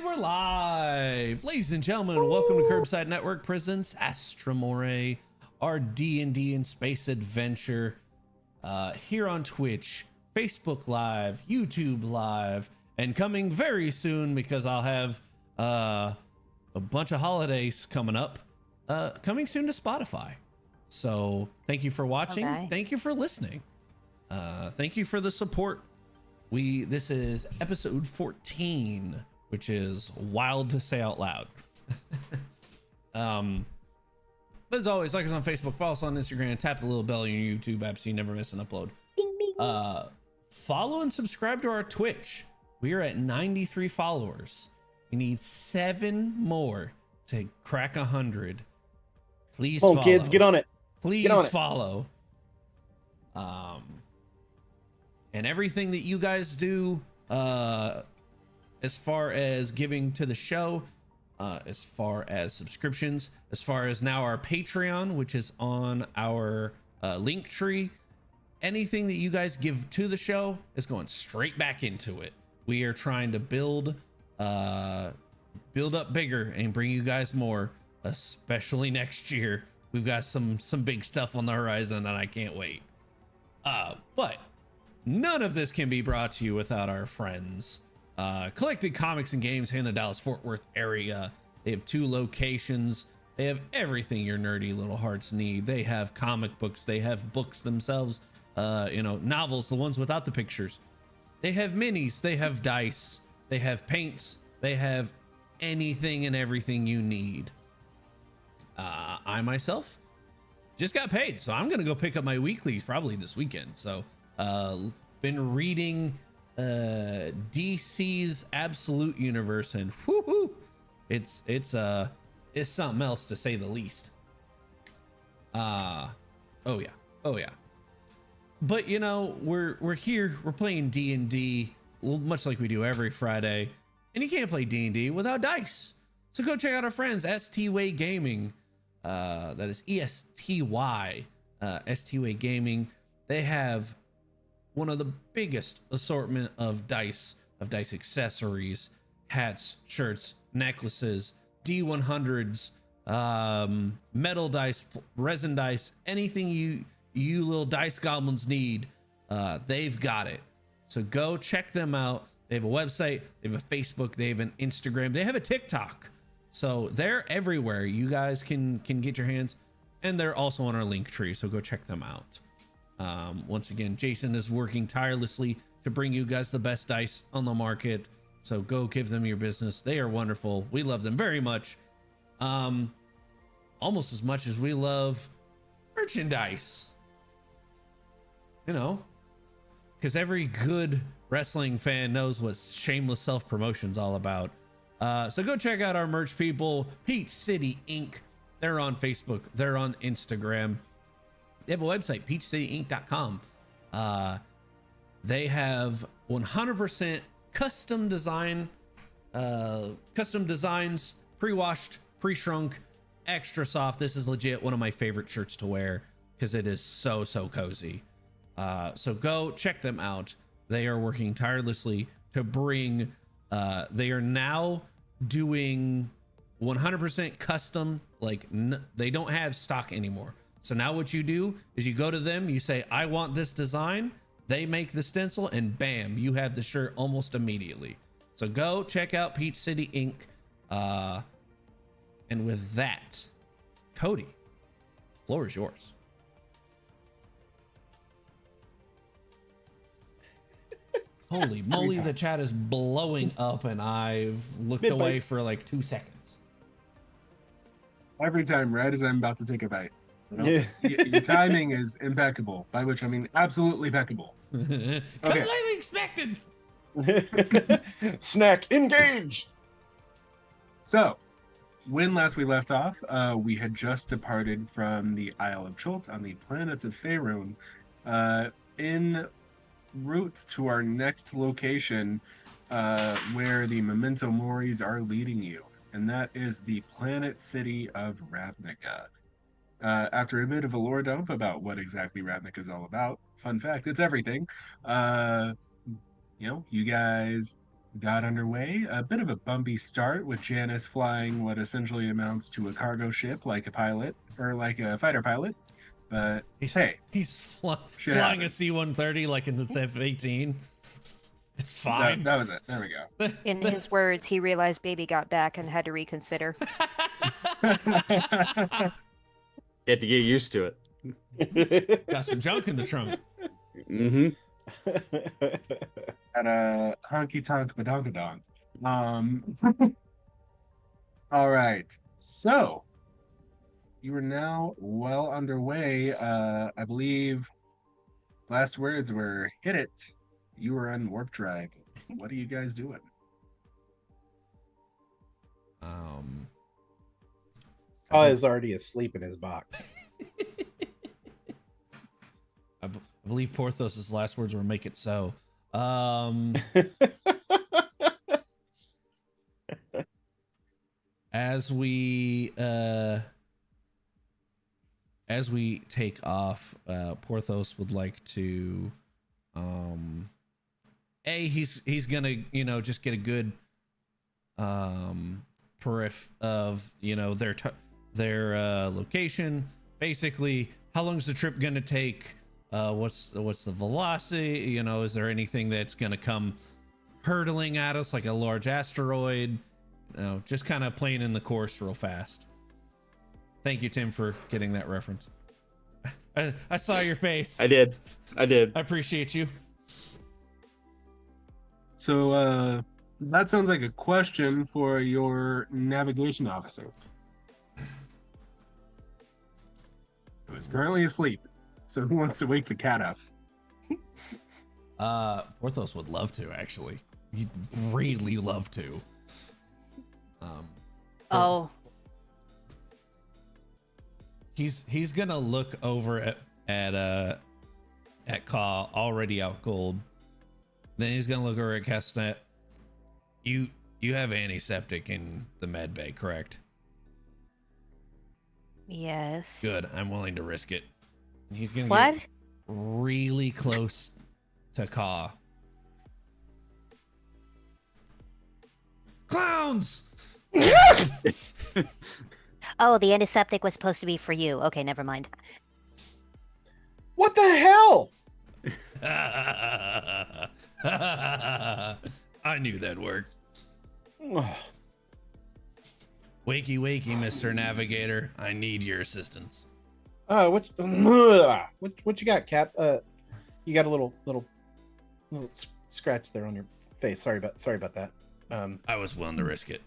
And we're live, ladies and gentlemen. Welcome to Kirbside Network presents Astra Mori, our D&D and space adventure here on Twitch, Facebook Live, YouTube Live, and coming very soon because I'll have a bunch of holidays coming up, coming soon to Spotify. So thank you for watching. Okay. Thank you for listening. Thank you for the support. This is episode 14, which is wild to say out loud. But as always, like us on Facebook, follow us on Instagram, tap the little bell on your YouTube app so you never miss an upload. Bing, bing. Follow and subscribe to our Twitch. We are at 93 followers. We need 7 more to crack 100. Please Come on, follow. kids, get on it. Please Get on it. follow. And everything that you guys do, as far as giving to the show, as far as subscriptions, as far as now our Patreon, which is on our link tree, anything that you guys give to the show is going straight back into it. We are trying to build up bigger and bring you guys more, especially next year. We've got some big stuff on the horizon and I can't wait. But none of this can be brought to you without our friends. Collected Comics and Games here in the Dallas-Fort Worth area. They have 2 locations. They have everything your nerdy little hearts need. They have comic books. They have books themselves. Novels, the ones without the pictures. They have minis. They have dice. They have paints. They have anything and everything you need. I myself just got paid, so I'm gonna go pick up my weeklies probably this weekend. So been reading DC's Absolute Universe, and whoo, it's something else to say the least. Oh yeah. But you know, we're here, we're playing D&D, much like we do every Friday, and you can't play D&D without dice. So go check out our friends STY Gaming. That is ESTY, STY Gaming. They have one of the biggest assortment of dice accessories, hats, shirts, necklaces, D100s, metal dice, resin dice, anything you little dice goblins need, they've got it. So go check them out. They have a website, they have a Facebook, they have an Instagram, they have a TikTok. So they're everywhere. You guys can get your hands, and they're also on our link tree. So go check them out. Once again, Jason is working tirelessly to bring you guys the best dice on the market. So go give them your business. They are wonderful. We love them very much. Almost as much as we love merchandise. You know, because every good wrestling fan knows what shameless self-promotion's all about. So go check out our merch people, Peach City Inc. They're on Facebook. They're on Instagram. They have a website, peachcityinc.com. They have 100% custom designs, pre-washed, pre-shrunk, extra soft. This is legit one of my favorite shirts to wear because it is so cozy. So go check them out. They are working tirelessly to bring, they are now doing 100% custom, like they don't have stock anymore. So now what you do is you go to them, you say, I want this design, they make the stencil, and bam, you have the shirt almost immediately. So go check out Peach City Inc. And with that, Cody, floor is yours. Holy moly, the chat is blowing up and I've looked away for like 2 seconds. Every time, right as I'm about to take a bite. You know? Your timing is impeccable, by which I mean absolutely impeccable. Completely expected. Snack engaged. So, when last we left off, we had just departed from the Isle of Chult on the planet of Faerun, en route to our next location, where the Memento Moris are leading you, and that is the planet city of Ravnica. After a bit of a lore dump about what exactly Ravnica is all about, fun fact, it's everything. You guys got underway. A bit of a bumpy start with Janice flying what essentially amounts to a cargo ship like a pilot or like a fighter pilot. But hey, He's shit flying a happens. C-130 like it's F-18. It's That, fine. that was it. There we In his words, he realized baby got back and had to reconsider. go. Get to get used to it. Got some junk in the trunk. Mm-hmm. At a honky tonk badonkadonk. All right. So you are now well underway. I believe last words were hit it. You are on warp drive. What are you guys doing? Paul is already asleep in his box. I believe Porthos's last words were "make it so." As we take off, Porthos would like to, he's gonna just get a good perif of their location. Basically, how long's the trip gonna take? What's the velocity? Is there anything that's gonna come hurtling at us like a large asteroid? Just kind of playing in the course real fast. Thank you, Tim, for getting that reference. I saw your face. I did. I appreciate you. So that sounds like a question for your navigation officer, who is currently asleep. So who wants to wake the cat up? Porthos would love to, actually. He'd really love to. Oh, He's gonna look over at Ka, already out cold. Then he's gonna look over at Castanet. You have antiseptic in the med bay, correct? yes. Good. I'm willing to risk it. And he's gonna What? get really close to Ka. Clowns! Oh, the antiseptic was supposed to be for you. Okay, never mind. What the hell? I knew that'd work. Wakey, wakey, Mr. Navigator. I need your assistance. What you got, Cap? You got a little scratch there on your face. Sorry about that. I was willing to risk it.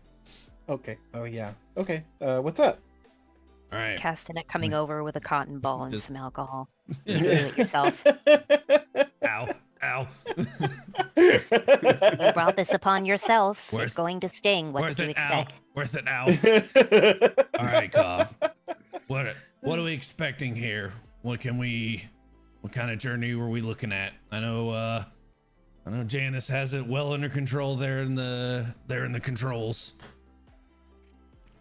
Okay. Oh yeah. Okay. What's up? All right. Castanet coming over with a cotton ball and Just- some alcohol. You feel it yourself. Ow. Ow. You brought this upon yourself. Worth- It's going to sting. What Worth did you it, Al. expect? Worth it, Al. All right, Cobb. What are we expecting here? What kind of journey were we looking at? I know Janice has it well under control there in the controls.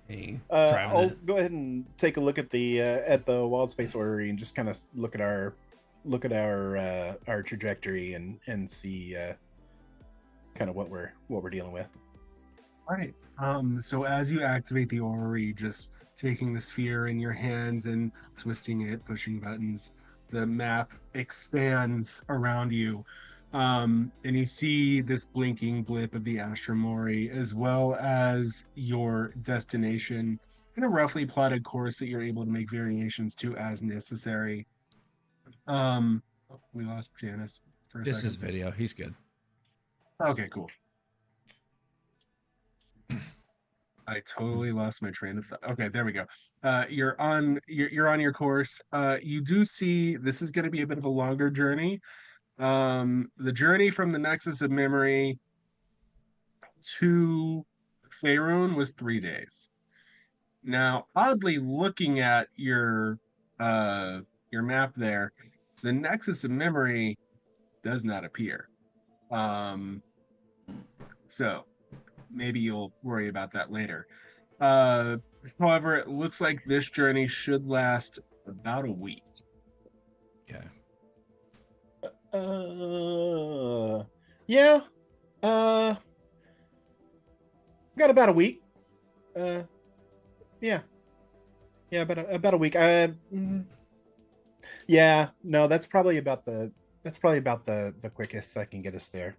Hey, I'll go ahead and take a look at the wild space orrery and just kind of look at our trajectory and see kind of what we're dealing with. All right. So as you activate the orrery, just taking the sphere in your hands and twisting it, pushing buttons, the map expands around you. And you see this blinking blip of the Astra Mori, as well as your destination in a roughly plotted course that you're able to make variations to as necessary. We lost Janice for a This second. is video. He's good. Okay, cool. I totally lost my train of thought. Okay, there we go. You're on your course. You do see this is going to be a bit of a longer journey. The journey from the Nexus of Memory to Faerun was 3 days. Now, oddly, looking at your map there, the Nexus of Memory does not appear. So maybe you'll worry about that later. However, it looks like this journey should last about a week. Okay. Yeah. Got about a week. Yeah, about a week. Yeah, no, that's probably about the quickest I can get us there.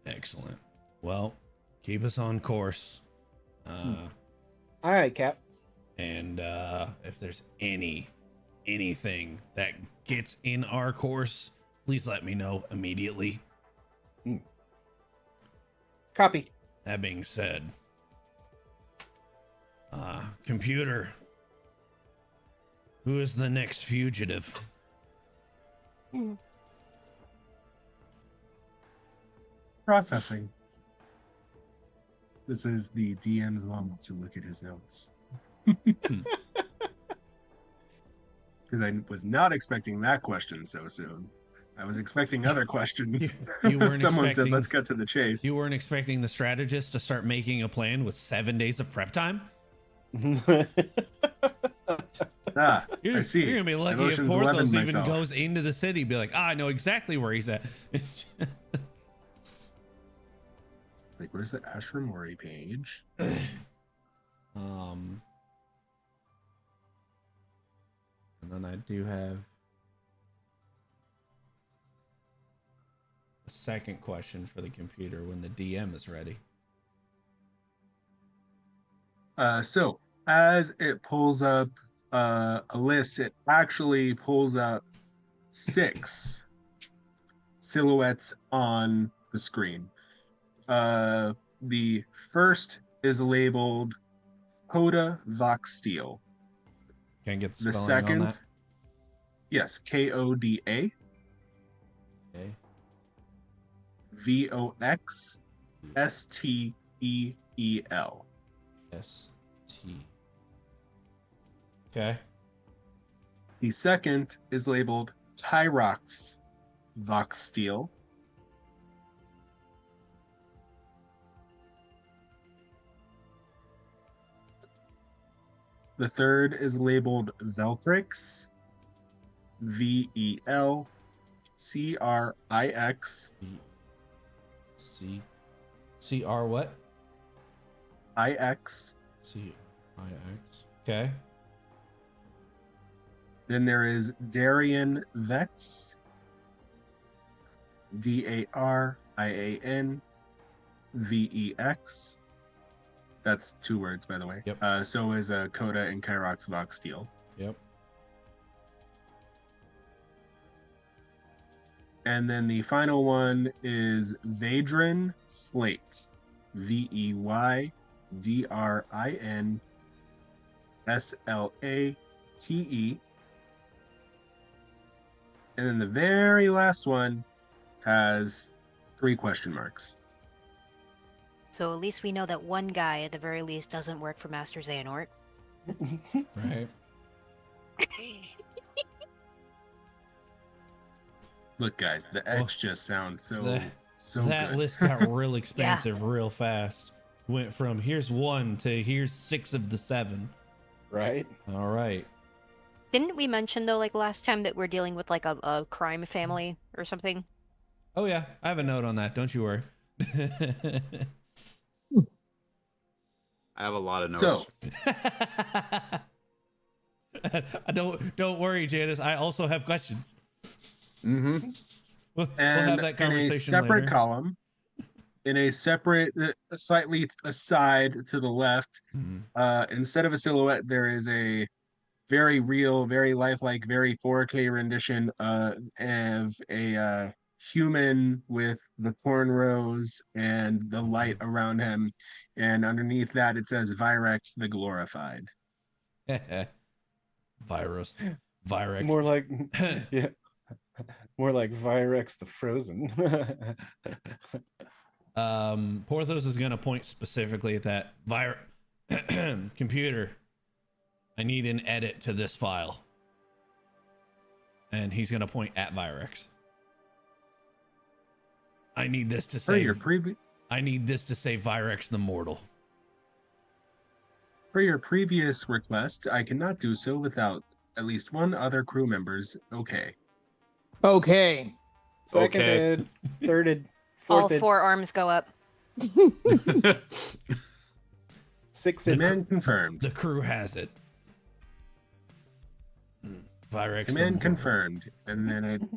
Excellent. Well, keep us on course. All right, Cap. And if there's anything that gets in our course, please let me know immediately. Copy. That being said, computer, who is the next fugitive? Processing. This is the DM's moment to look at his notes. Because I was not expecting that question so soon. I was expecting other questions. You weren't Someone expecting, said, let's get to the chase. You weren't expecting the strategist to start making a plan with 7 days of prep time? I You're see. going to be lucky Emotions if Porthos 11 even myself. goes into the city, be like, I know exactly where he's at. Like, where's the Astra Mori page? And then I do have a second question for the computer when the DM is ready. So as it pulls up a list, it actually pulls up 6 silhouettes on the screen. The first is labeled Coda Vox Steel. Can I get the The spelling second, on that? yes, Koda Okay. Vox Steel. S-T. Okay. The second is labeled Tyrox Vox Steel. The third is labeled Velcrix, Velcrix, C-R what? IX. C-I-X. Okay. Then there is Darian Vex, Darian Vex. That's 2 words, by the way. Yep. So is Coda and Kyrox Vox Steel. Yep. And then the final one is Vadrin Slate, Veydrin Slate. And then the very last one has 3 question marks. So at least we know that one guy, at the very least, doesn't work for Master Xehanort. Right. Look, guys, the X just sounds so that good. list got real expansive real fast. Went from here's 1 to here's 6 of the 7. Right. All right. Didn't we mention, though, like last time that we're dealing with like a crime family or something? Oh yeah, I have a note on that. Don't you worry. I have a lot of notes. So, don't worry, Janice. I also have questions. Mm-hmm. We'll and have that conversation in a separate later. column, in a separate, slightly aside to the left, Mhm. instead of a silhouette, there is a very real, very lifelike, very 4K rendition of a human with the cornrows and the light around him. And underneath that, it says Virex the Glorified. Virex. More like, yeah, more like Virex the Frozen. Porthos is going to point specifically at that computer. I need an edit to this file. And he's going to point at Virex. I need this to say I need this to say Virex the Mortal. For your previous request, I cannot do so without at least one other crew member's okay. Okay. Seconded, thirded, All fourthed. 4 arms go up. 6 The in. Command confirmed. The crew has it. Virex. Command confirmed. And then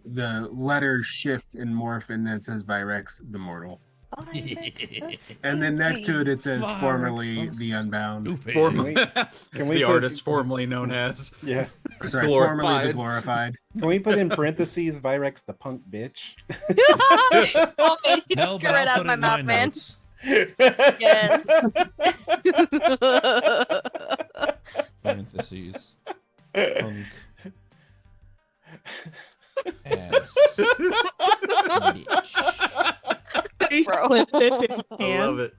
the letters shift and morph, and then it says Virex the Mortal. And then next to it, it says Virex formerly the the Unbound. Stupid. Can we the put- artist formerly known as. Yeah. Or sorry, formerly the Glorified. Glorified. Can we put in parentheses Virex the punk bitch? Oh man, you No, just but right I'll out put of my it in mouth, man. notes. Yes. Parentheses. Punk. Ass. Bitch. Please Bro. clip this if you I can. love it.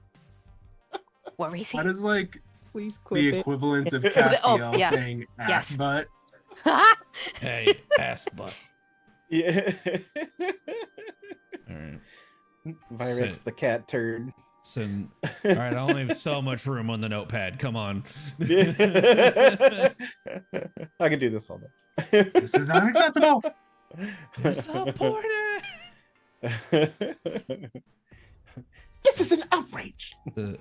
What race? That is like Please the clip it. equivalent of Castiel yeah. saying ass Yes. butt. Hey, ass butt. Yeah. All right. Virex Sit. the cat turd. So, all right, I only have so much room on the notepad. Come on. I can do this all day. This is unacceptable. Disappointed. This is an outrage. That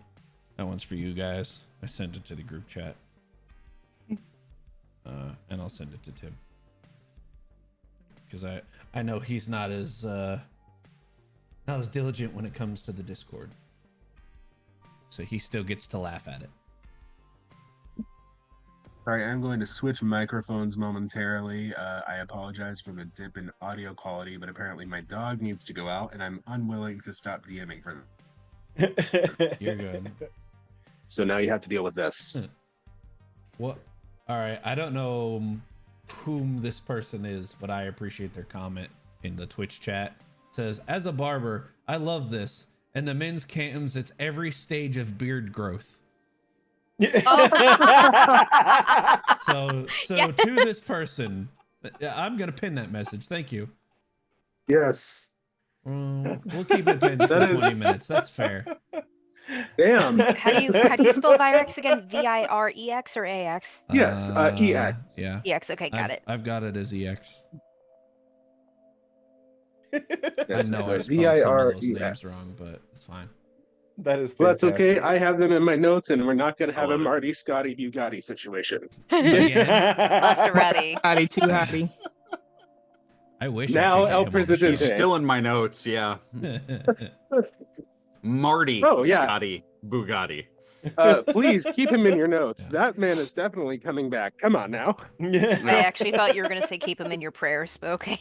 one's for you guys. I sent it to the group chat. And I'll send it to Tim. Because I know he's not as diligent when it comes to the Discord. So he still gets to laugh at it. Sorry, I'm going to switch microphones momentarily. I apologize for the dip in audio quality, but apparently my dog needs to go out, and I'm unwilling to stop DMing for them. You're good. So now you have to deal with this. What? All right. I don't know whom this person is, but I appreciate their comment in the Twitch chat. It says, as a barber, I love this. And the men's cams, it's every stage of beard growth. So Yes. to this person, I'm gonna pin that message. Thank you. Yes. We'll keep it pinned for That is- 20 minutes. That's fair. Damn. How do you spell Virex again? Virex or AX? Yes, EX. Yeah. EX. Okay, got it. I've got it as EX. I Yes, know I it's spelled some of those VIREX. names wrong, but it's fine. That is Well, that's okay. fantastic. I have them in my notes, and we're not going to have I a love it. Marty, Scotty, Bugatti situation. Again? Us already. Hottie, too hottie. I wish Now I El could get him on the Presidente. He's still in my notes, yeah. show. Marty Oh, yeah. Scotty Bugatti. Please keep him in your notes. Yeah. That man is definitely coming back. Come on now. I actually thought you were gonna say keep him in your prayers, but okay.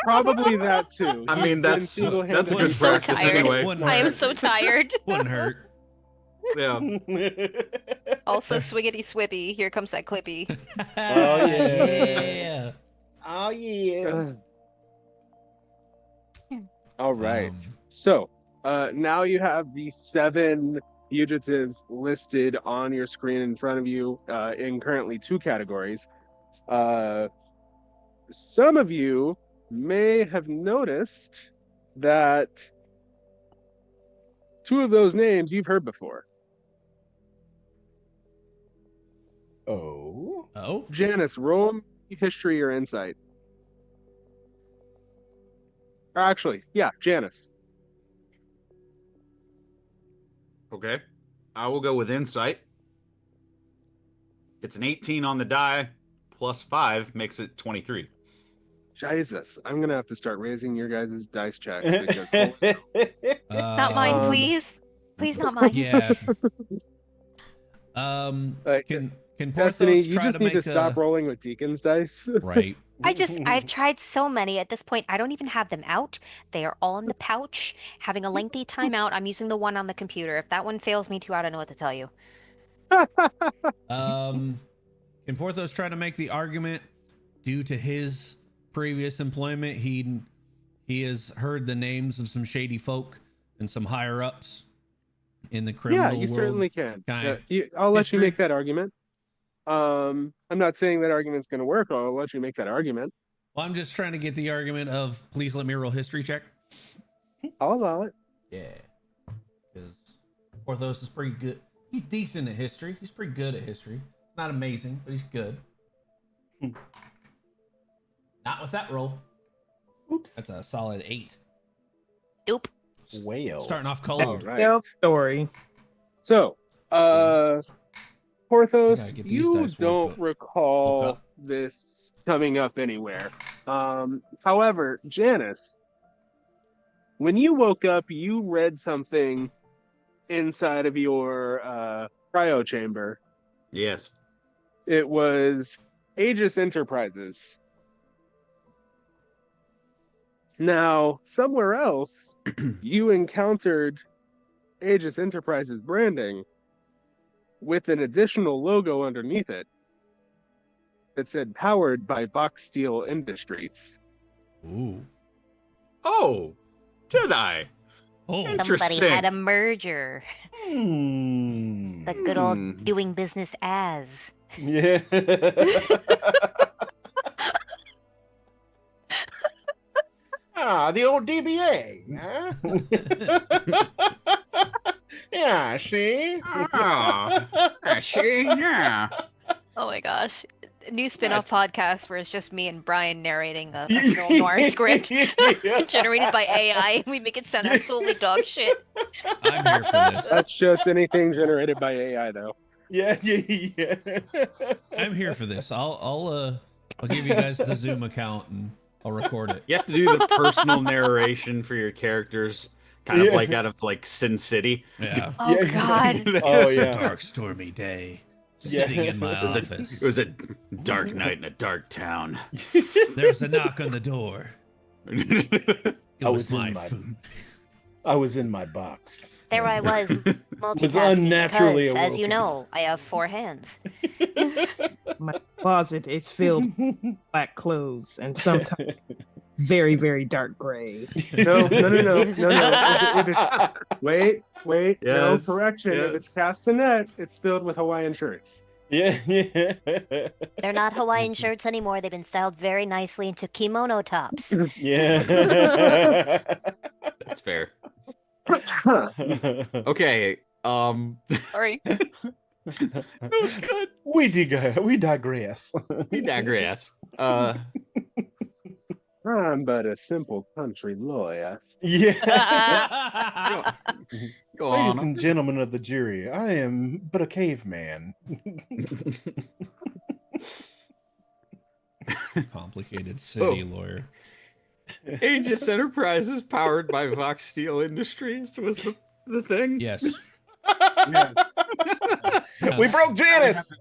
Probably that too. I He's mean, been that's a single-handedly- good so practice tired. anyway. Wouldn't I am hurt. so tired. Wouldn't hurt. Yeah. Also, swiggity swippy. Here comes that clippy. Oh, yeah. Oh yeah. All right. Um, So now you have the 7 fugitives listed on your screen in front of you in currently 2 categories. Some of you may have noticed that 2 of those names you've heard before. Oh. Oh, Janice, roll me history or insight. Or actually, yeah, Janice. Okay. I will go with insight. It's an 18 on the die, plus 5 makes it 23. Jesus, I'm gonna have to start raising your guys' dice checks because holy Not mine, Um, please. Please, not mine. Yeah. Like, Can Destiny, Porthos you try just to need to make stop rolling with Deacon's dice. Right. I've tried so many at this point. I don't even have them out. They are all in the pouch, having a lengthy timeout. I'm using the one on the computer. If that one fails me too, I don't know what to tell you. Can Porthos try to make the argument due to his previous employment, he has heard the names of some shady folk and some higher ups in the criminal Yeah, you world. certainly can. Kind I'll let you history. make that argument. I'm not saying that argument's going to work. I'll let you make that argument. Well, I'm just trying to get the argument of please let me roll history check. I'll allow it. Yeah, because Porthos is pretty good. He's decent at history. He's pretty good at history. Not amazing, but he's good. Not with that roll. Oops. That's a solid 8. Nope. Whale. Starting off All cold. right. Tell story. So, Porthos, gotta get these you dice don't woke recall up. this coming up anywhere. However, Janice, when you woke up, you read something inside of your cryo chamber. Yes. It was Aegis Enterprises. Now, somewhere else, you encountered Aegis Enterprises branding with an additional logo underneath it that said powered by Vox Steel Industries. Ooh. Oh, did I? Oh. Somebody Interesting. had a merger. Hmm. The good old doing business as. Yeah. The old DBA. Huh? Yeah, see? See, yeah. Oh my gosh. New spin-off podcast where it's just me and Brian narrating a film noir script generated by AI. We make it sound absolutely dog shit. I'm here for this. That's just anything generated by AI, though. Yeah. I'm here for this. I'll give you guys the Zoom account and I'll record it. You have to do the personal narration for your characters, kind of like out of like Sin City. Yeah. Oh god. Oh, It's a yeah. dark, stormy day. Yeah. Sitting in my It was, office. it was a dark night in a dark town. There was a knock on the door. It I was was in my my- food. I was in my box. There I was, multitasking unnaturally because, as you awoken. know, I have 4 hands. My closet is filled with black clothes and sometimes very, very dark gray. No. If it's, wait. No, Yes, correction. yes. If it's castanet, it's filled with Hawaiian shirts. Yeah. They're not Hawaiian shirts anymore. They've been styled very nicely into kimono tops. Yeah. That's fair. Okay. Sorry. No, it's good. We digress. We digress. I'm but a simple country lawyer. Yeah. Go Ladies on. and gentlemen of the jury, I am but a caveman. Complicated city lawyer. Aegis Enterprises powered by Vox Steel Industries was the thing. Yes. Yes. We broke Janice.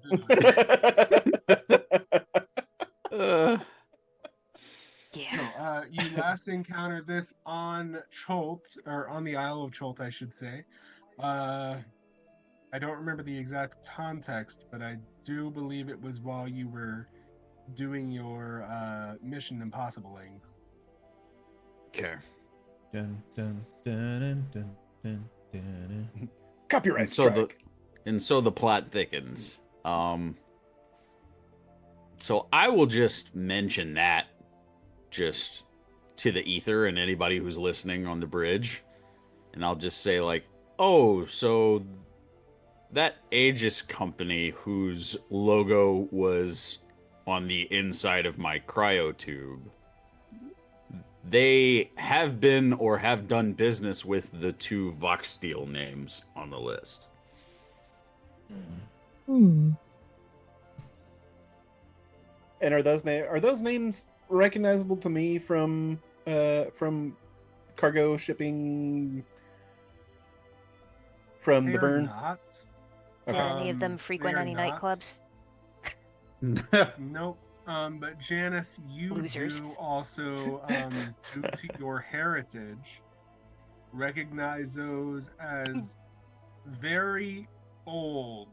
Yeah. You last encountered this on Cholt, or on the Isle of Cholt, I should say. I don't remember the exact context, but I do believe it was while you were doing your Mission Impossibling. Okay. Dun, dun, dun, dun, dun, dun, dun. Copyright And so strike. the plot thickens. So I will just mention that just to the ether and anybody who's listening on the bridge, and I'll just say like, oh, so that Aegis company whose logo was on the inside of my cryo tube, they have been or have done business with the 2 Vox Steel names on the list. Hmm. And are those names recognizable to me from cargo shipping from the They're Vern? not. Did any of them They frequent are any not. nightclubs? Nope. But Janice, you Losers. do also, due to your heritage, recognize those as very old,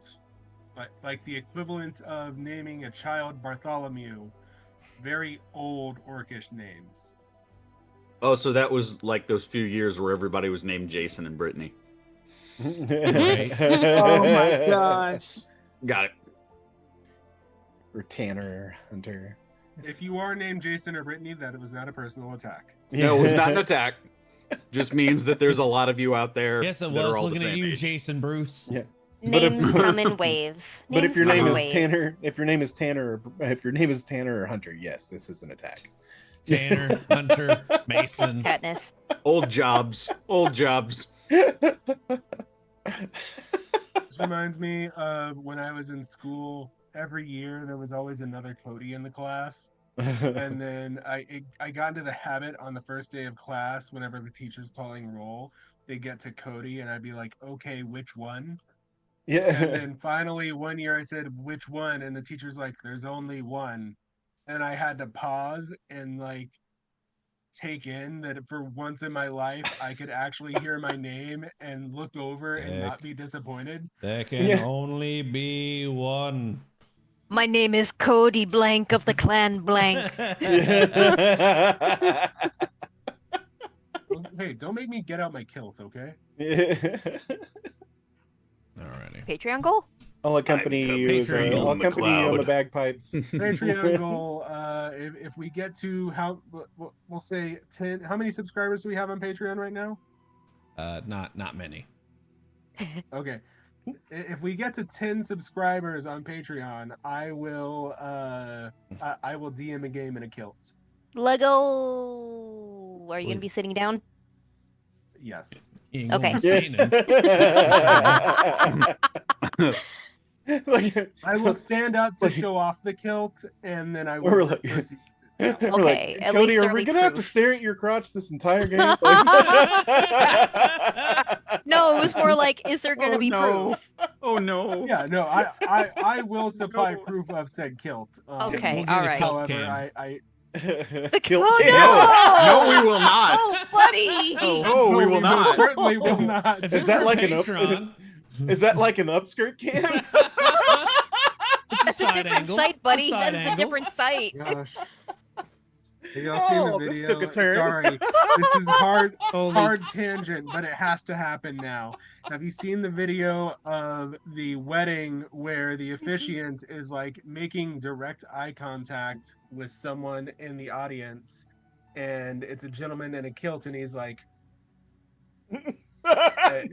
like the equivalent of naming a child Bartholomew. Very old Orcish names. Oh, so that was like those few years where everybody was named Jason and Brittany. Right. Oh my gosh. Got it. Or Tanner Hunter. If you are named Jason or Brittany, that was not a personal attack. No, it was not an attack. Just means that there's a lot of you out there. Yes, it that was are all the looking at same you, age. Jason Bruce. Yeah. But if- Names come in waves. But if Names your come name in is waves. Tanner, if your name is Tanner or Hunter, yes, this is an attack. Tanner, Hunter, Mason. Katniss. Old jobs. Old jobs. reminds me of when I was in school. Every year there was always another Cody in the class. And then I got into the habit on the first day of class, whenever the teacher's calling roll, they get to Cody and I'd be like, okay, which one? Yeah. And then finally one year I said, which one? And the teacher's like, there's only one. And I had to pause and like take in that for once in my life I could actually hear my name and look over and not Heck. be disappointed. There can Yeah. only be one. My name is Cody Blank of the Clan Blank. Yeah. Hey, don't make me get out my kilt, okay? Alrighty. Patreon goal? I'll accompany I'm you. Patreon I'll on the accompany you on the cloud. bagpipes. Patreon goal. If we get to we'll say 10. How many subscribers do we have on Patreon right now? Not many. Okay, if we get to 10 subscribers on Patreon, I will I will DM a game in a kilt. Lego. Are you gonna be sitting down? Yes. You ain't Okay. gonna be standing. Like, I will stand up to show off the kilt, and then I will We're like- proceed. we're Okay, like, at Cody, least are there'll we be gonna have to proof. stare at your crotch this entire game? No, it was more like, is there gonna Oh, be no. proof? Oh no. Yeah, no, I will supply No. proof of said kilt. Okay, We'll get all a right. kilt However, cam. I Kill Oh, cam. No, we will not. Oh, buddy! No, we will not. Certainly will not. If Is it's that for like an up- Patreon, Is that like an upskirt cam? it's That's a side different angle. site, It's buddy. side That is a angle. different site. Gosh. Have y'all seen the Oh, video? this took a turn. Sorry, this is hard Holy tangent, but it has to happen now. Have you seen the video of the wedding where the officiant is like making direct eye contact with someone in the audience, and it's a gentleman in a kilt, and he's like, and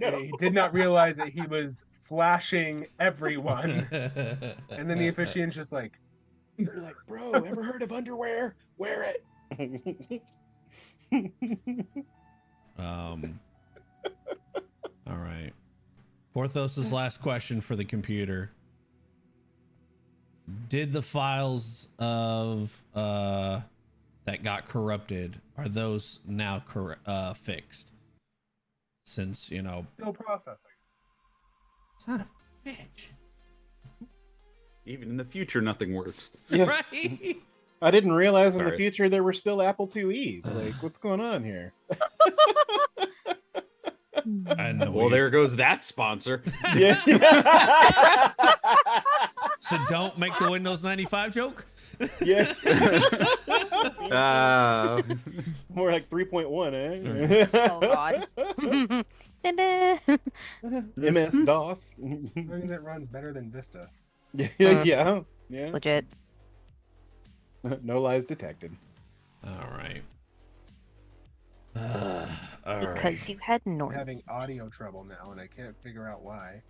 he did not realize that he was flashing everyone, and then the officiant's just like, You're like, bro, ever heard of underwear? Wear it. All right. Porthos's last question for the computer. Did the files of that got corrupted, are those now fixed? Since, you know, still processing. son of a bitch. Even in the future, nothing works. Yeah. Right? I didn't realize in the Sorry. future there were still Apple IIe's. Like, what's going on here? I know. Well, there goes that sponsor. Yeah. So don't make the Windows 95 joke. Yeah. Uh, More like 3.1, eh? Oh, God. MS DOS. I think it runs better than Vista. Yeah. Yeah. Legit. No lies detected. All right. All Because right. you had I'm Norton. having audio trouble now, and I can't figure out why.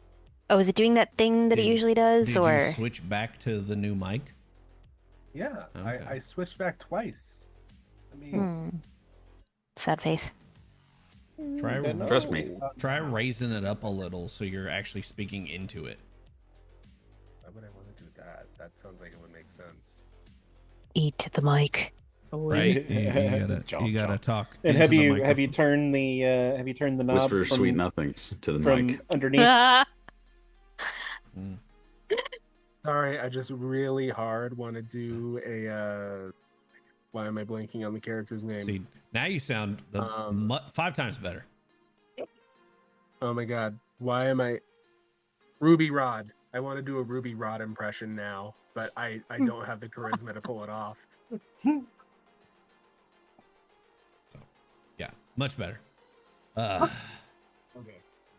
Oh, is it doing that thing that it Did- usually does, Did or you switch back to the new mic? Yeah, Okay. I switched back twice. I mean, Hmm. Sad face. Try Trust me. Try raising it up a little so you're actually speaking into it. why would I want to do that? That sounds like it would make sense. Eat the mic. Right? You Chomp, gotta chomp. talk. And into have the you microphone. turned the knob Whisper from, sweet nothings to the from mic. underneath? Mm. Sorry, I just really hard want to do a. Why am I blanking on the character's name? See, now you sound 5 times better. Oh my god, why am I? Ruby Rod. I want to do a Ruby Rod impression now, but I don't have the charisma to pull it off. Yeah, much better. Okay.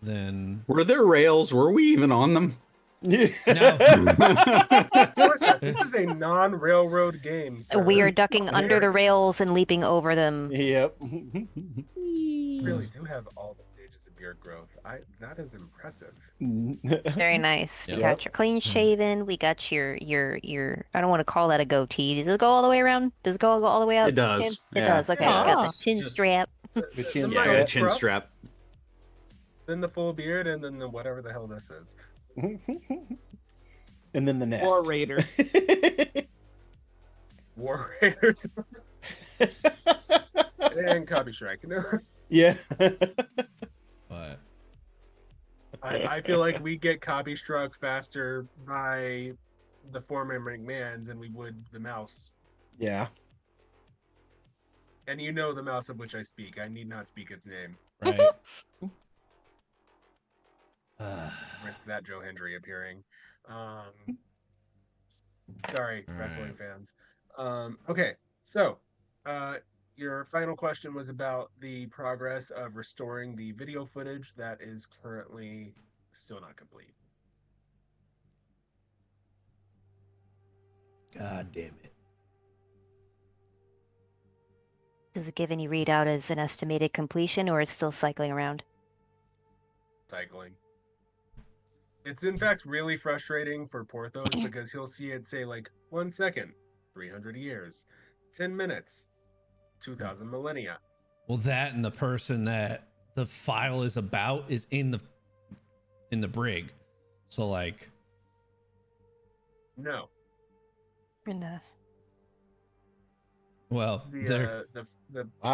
Then Were there rails? Were we even on them? no. Of course not. This is a non-railroad game. Sir. We are ducking under the rails and leaping over them. Yep. You really do have all the stages of beard growth. That is impressive. Very nice. We Yep. got your clean shaven. We got your I don't want to call that a goatee. Does it go all the way around? Does it go all the way up? It does, Tim? It yeah. does. Okay. We got Yeah. the chin Just- strap. The chin Yeah, I got a chin strap. Then the full beard, and then the whatever the hell this is. And then the nest. War Raider. War Raiders and Copy Strike. Yeah. But I feel like we get copy struck faster by the former McMahons than we would the mouse. Yeah. And you know the mouse of which I speak. I need not speak its name. right. Risk that Joe Hendry appearing. Sorry, All wrestling right. fans. Okay, so your final question was about the progress of restoring the video footage that is currently still not complete. God damn it. Does it give any readout as an estimated completion, or it's still cycling around? Cycling. It's in fact really frustrating for Porthos because he'll see it say like 1 second, 300 years, 10 minutes, 2000 millennia. Well, that and the person that the file is about is in the brig. So like, No, In the well, they're the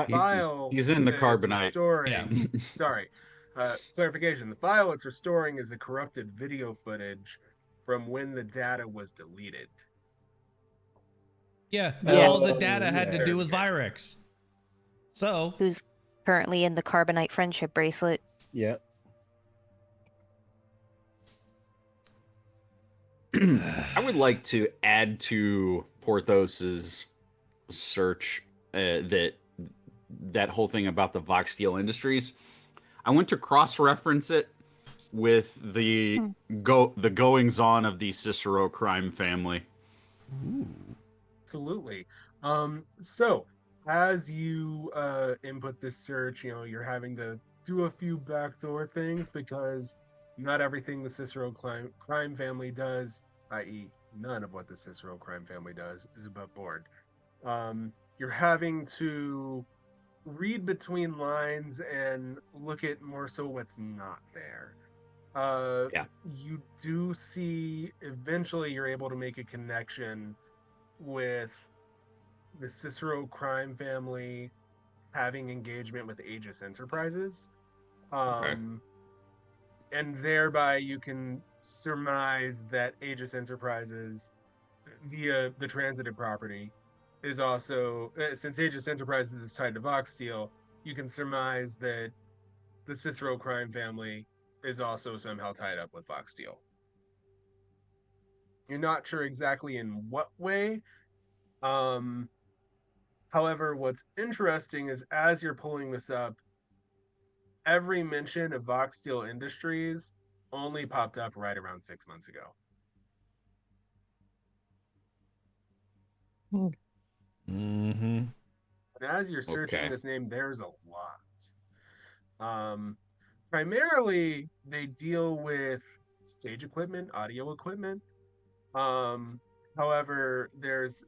He- file he's in the that it's carbonite. restoring. Yeah. Sorry, clarification. The file it's restoring is a corrupted video footage from when the data was deleted. yeah, Yeah. all the data had to yeah. do with Virex. So who's currently in the carbonite friendship bracelet? Yeah. I would like to add to Porthos's search that whole thing about the Vox Steel Industries. I went to cross-reference it with the goings on of the Cicero crime family. Absolutely. So as you input this search, you're having to do a few backdoor things because not everything the Cicero crime family does, i.e., none of what the Cicero crime family does, is above board. You're having to read between lines and look at more so what's not there. Yeah. You do see eventually you're able to make a connection with the Cicero crime family having engagement with Aegis Enterprises. Okay. And thereby you can surmise that Aegis Enterprises, via the transited property, is also, since Aegis Enterprises is tied to Vox Steel, you can surmise that the Cicero crime family is also somehow tied up with Vox Steel. You're not sure exactly in what way. However, what's interesting is as you're pulling this up, every mention of Vox Steel Industries only popped up right around 6 months ago. mm-hmm. And as you're searching Okay. this name, there's a lot. Primarily, they deal with stage equipment, audio equipment. However, there's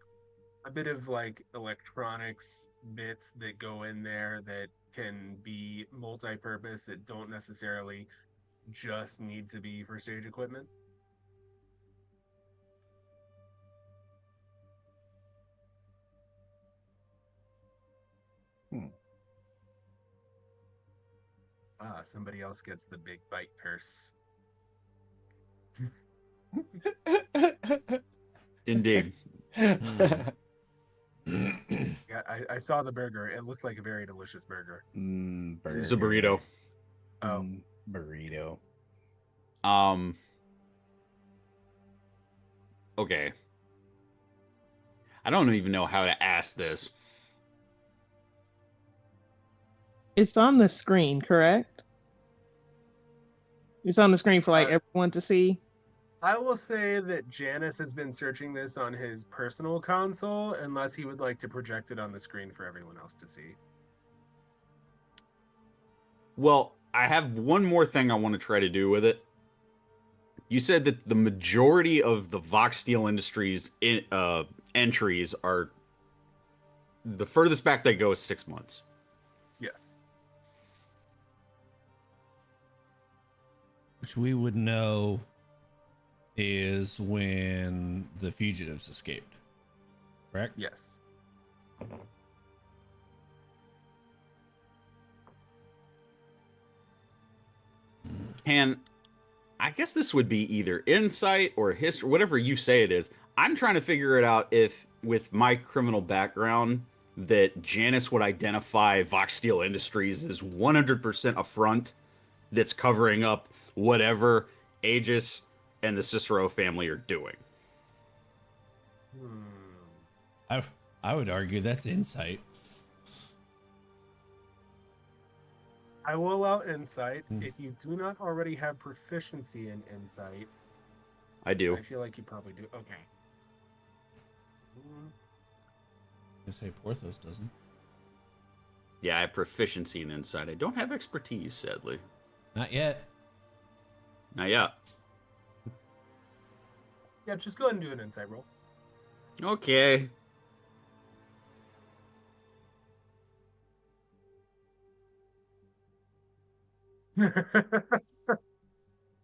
a bit of like electronics bits that go in there that can be multi-purpose that don't necessarily just need to be for stage equipment. Somebody else gets the big bite purse. Indeed. Mm. Yeah, I saw the burger. It looked like a very delicious burger. It's a burrito. Oh. Burrito. Okay. I don't even know how to ask this. It's on the screen, correct? It's on the screen for like Uh, everyone to see. I will say that Janice has been searching this on his personal console, unless he would like to project it on the screen for everyone else to see. Well, I have one more thing I want to try to do with it. You said that the majority of the Vox Steel Industries entries are the furthest back they go is 6 months. Yes. Which we would know is when the fugitives escaped. Correct? Yes. I guess this would be either insight or history, whatever you say it is. I'm trying to figure it out if, with my criminal background, that Janice would identify Vox Steel Industries as 100% a front that's covering up whatever Aegis and the Cicero family are doing. I would argue that's insight. I will allow insight if you do not already have proficiency in insight. I do. I feel like you probably do. Okay. I say Porthos doesn't. Yeah, I have proficiency in insight. I don't have expertise, sadly. Not yet. Not yet. Yeah, just go ahead and do an insight roll. Okay.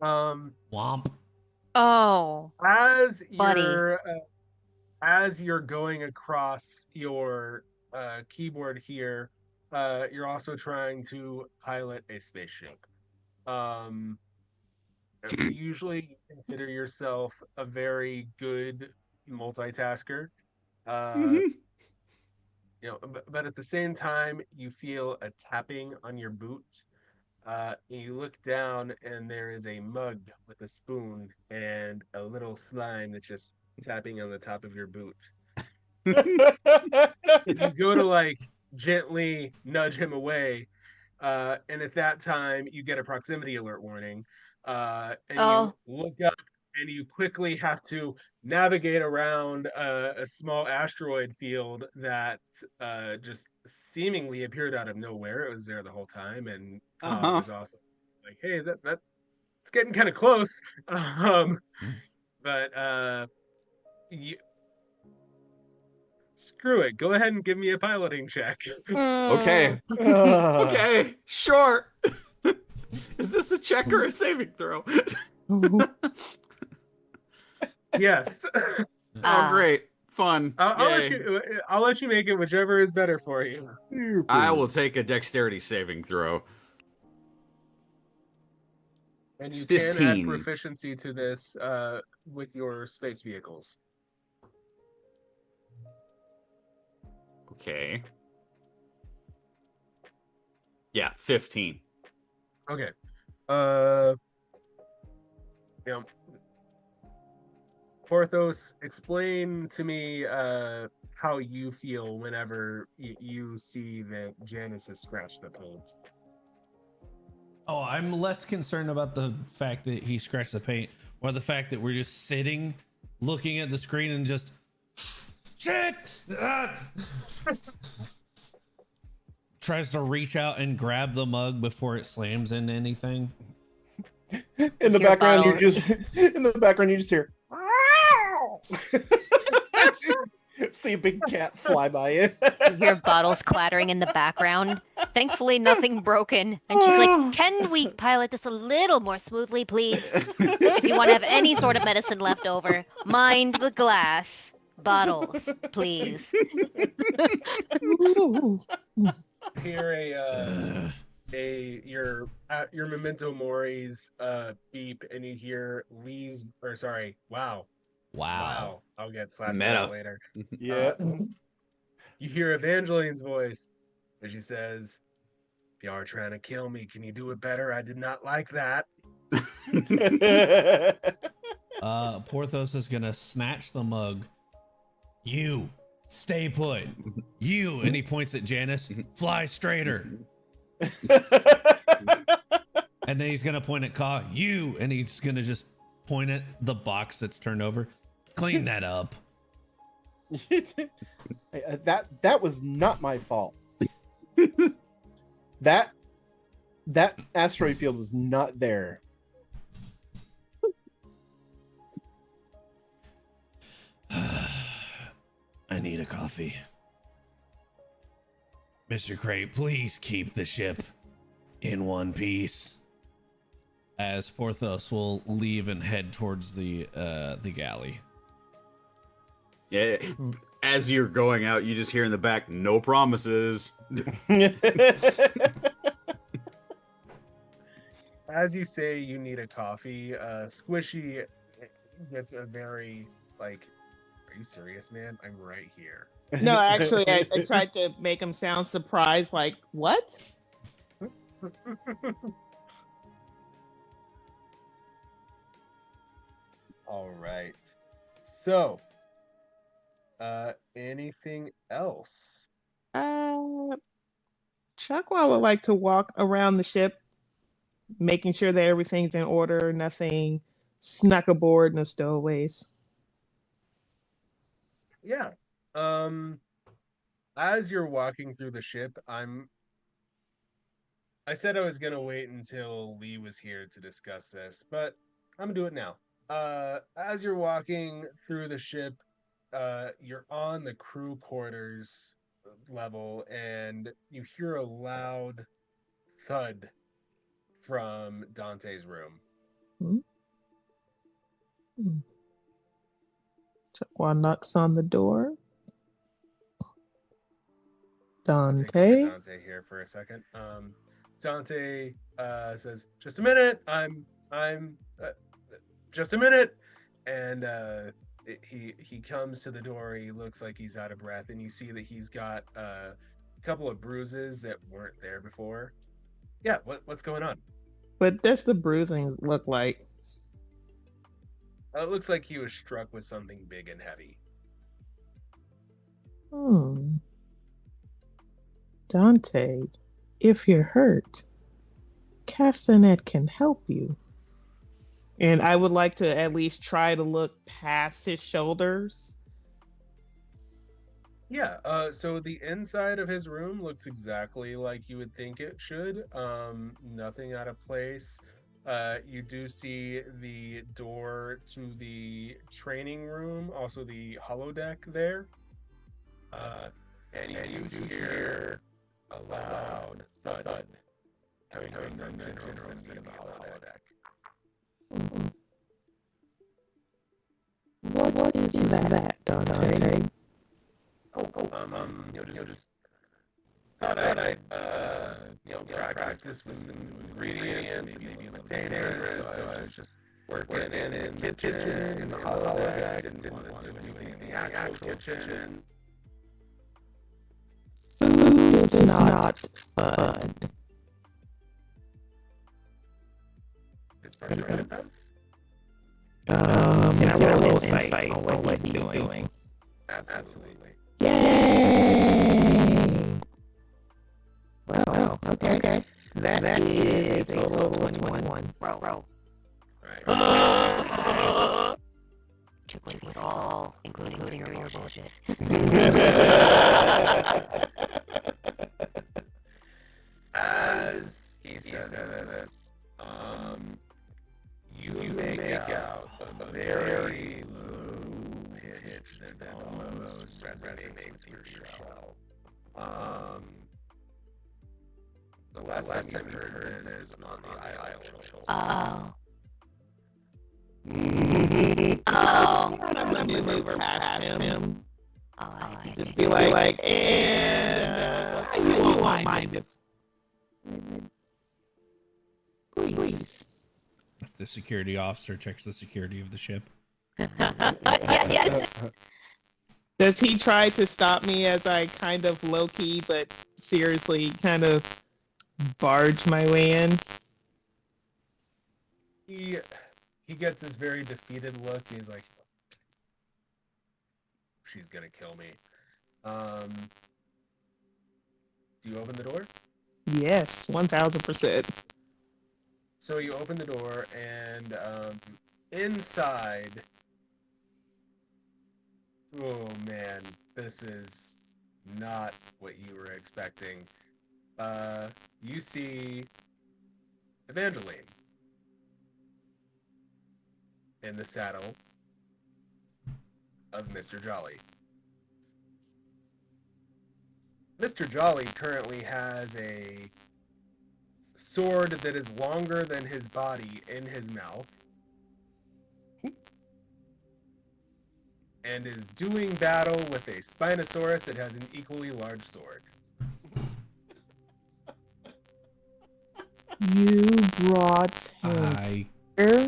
Womp. Oh, As buddy. you're going across your keyboard here, you're also trying to pilot a spaceship. Usually you consider yourself a very good multitasker. But at the same time, you feel a tapping on your boot. You look down, and there is a mug with a spoon and a little slime that's just tapping on the top of your boot. You go to gently nudge him away, and at that time you get a proximity alert warning, and you look up and you quickly have to navigate around a small asteroid field that just seemingly appeared out of nowhere. It was there the whole time, and Cobb is also like, "Hey, that's getting kind of close." But you, screw it. Go ahead and give me a piloting check. Okay. Okay, sure. Is this a check or a saving throw? Yes. Oh, great. Fun. I'll let you make it whichever is better for you. I will take a dexterity saving throw. And you 15. can add proficiency to this with your space vehicles. Okay. Yeah, 15. Okay. Porthos, explain to me how you feel whenever you see that Janice has scratched the paint. Oh, I'm less concerned about the fact that he scratched the paint or the fact that we're just sitting looking at the screen and just shit. Tries to reach out and grab the mug before it slams into anything. In the background, you just hear. See a big cat fly by it. You hear bottles clattering in the background. Thankfully, nothing broken. And she's like, "Can we pilot this a little more smoothly, please? If you want to have any sort of medicine left over, mind the glass. Bottles, please." Hear your memento mori's beep, and you hear Lee's Wow. I'll get slapped Meta. later. Yeah. You hear Evangeline's voice, and she says, "If you are trying to kill me, can you do it better? I did not like that." Porthos is gonna snatch the mug. You stay put. You, and he points at Janice. Fly straighter. And then he's gonna point at Ka. You, and he's gonna just point at the box that's turned over. Clean that up. That was not my fault. that asteroid field was not there. I need a coffee. Mr. Crate, please keep the ship in one piece. as Porthos will leave and head towards the galley. Yeah. As you're going out, you just hear in the back, "No promises." As you say you need a coffee, Squishy gets a very, like, are you serious, man? I'm right here. No, actually, I tried to make him sound surprised, like, what? All right. So, anything else? Chuckwa would like to walk around the ship, making sure that everything's in order, nothing snuck aboard, no stowaways. Yeah. As you're walking through the ship, I said I was gonna wait until Lee was here to discuss this, but I'm gonna do it now. As you're walking through the ship, you're on the crew quarters level, and you hear a loud thud from Dante's room. Chuckwa knocks on the door. I'll take Dante. Dante here for a second. Dante says, "Just a minute. I'm just a minute." And he comes to the door. He looks like he's out of breath, and you see that he's got a couple of bruises that weren't there before. Yeah, what's going on? What does the bruising look like? It looks like he was struck with something big and heavy. Dante, if you're hurt, Castanet can help you. And I would like to at least try to look past his shoulders. Yeah, so the inside of his room looks exactly like you would think it should. Nothing out of place. You do see the door to the training room, also the holodeck there. And you do hear a loud thud coming from the general room in the holodeck. What is that, Dante? Just thought I'd, practice with some ingredients, maybe containers, so I was just working in the kitchen, in the holodeck, didn't want to do anything in the actual kitchen. Food is not fun. It's friends. Can I roll insight on what he's doing? Absolutely. Yay! Well, okay. That is a total of 21. Roll. Right. Took was all, including your bullshit. As he says this, you make out a very low pitch that almost resonates with your shell. The last time you heard this on the Isle of Children. Oh. I'm gonna maneuver past him. Oh, I Just be like, and you won't mind if. Please. If the security officer checks the security of the ship. yes. Does he try to stop me as I kind of low-key, but seriously kind of barge my way in? He gets this very defeated look. He's like, she's gonna kill me. Do you open the door? Yes, 1000%. So you open the door, and inside, oh man, this is not what you were expecting. You see Evangeline in the saddle of Mr. Jolly. Mr. Jolly currently has a sword that is longer than his body in his mouth. And is doing battle with a Spinosaurus that has an equally large sword. You brought him I here?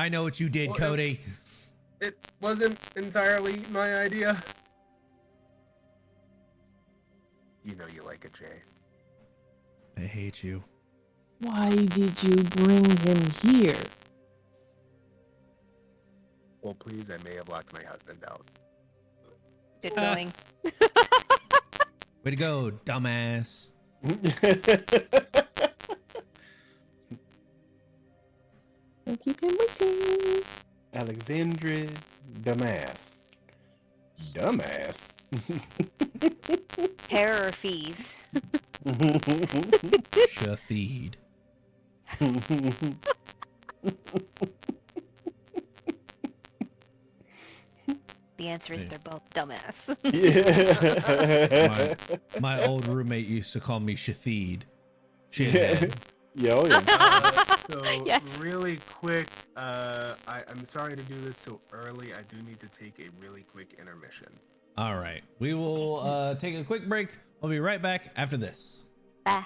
know what you did, Well, Cody. It wasn't entirely my idea. You know you like it, Jay. I hate you. Why did you bring him here? Well, please, I may have locked my husband out. Good going. Way to go, dumbass. Don't keep him waiting. Alexandra Dumbass. Dumbass. Hair or fees? Shatheed. The answer is Yeah. they're both dumbass. Yeah. My old roommate used to call me Shatheed. Shithead. Yo, yeah. So Yes. really quick, I'm sorry to do this so early. I do need to take a really quick intermission. All right. We will take a quick break. We'll be right back after this. Bye.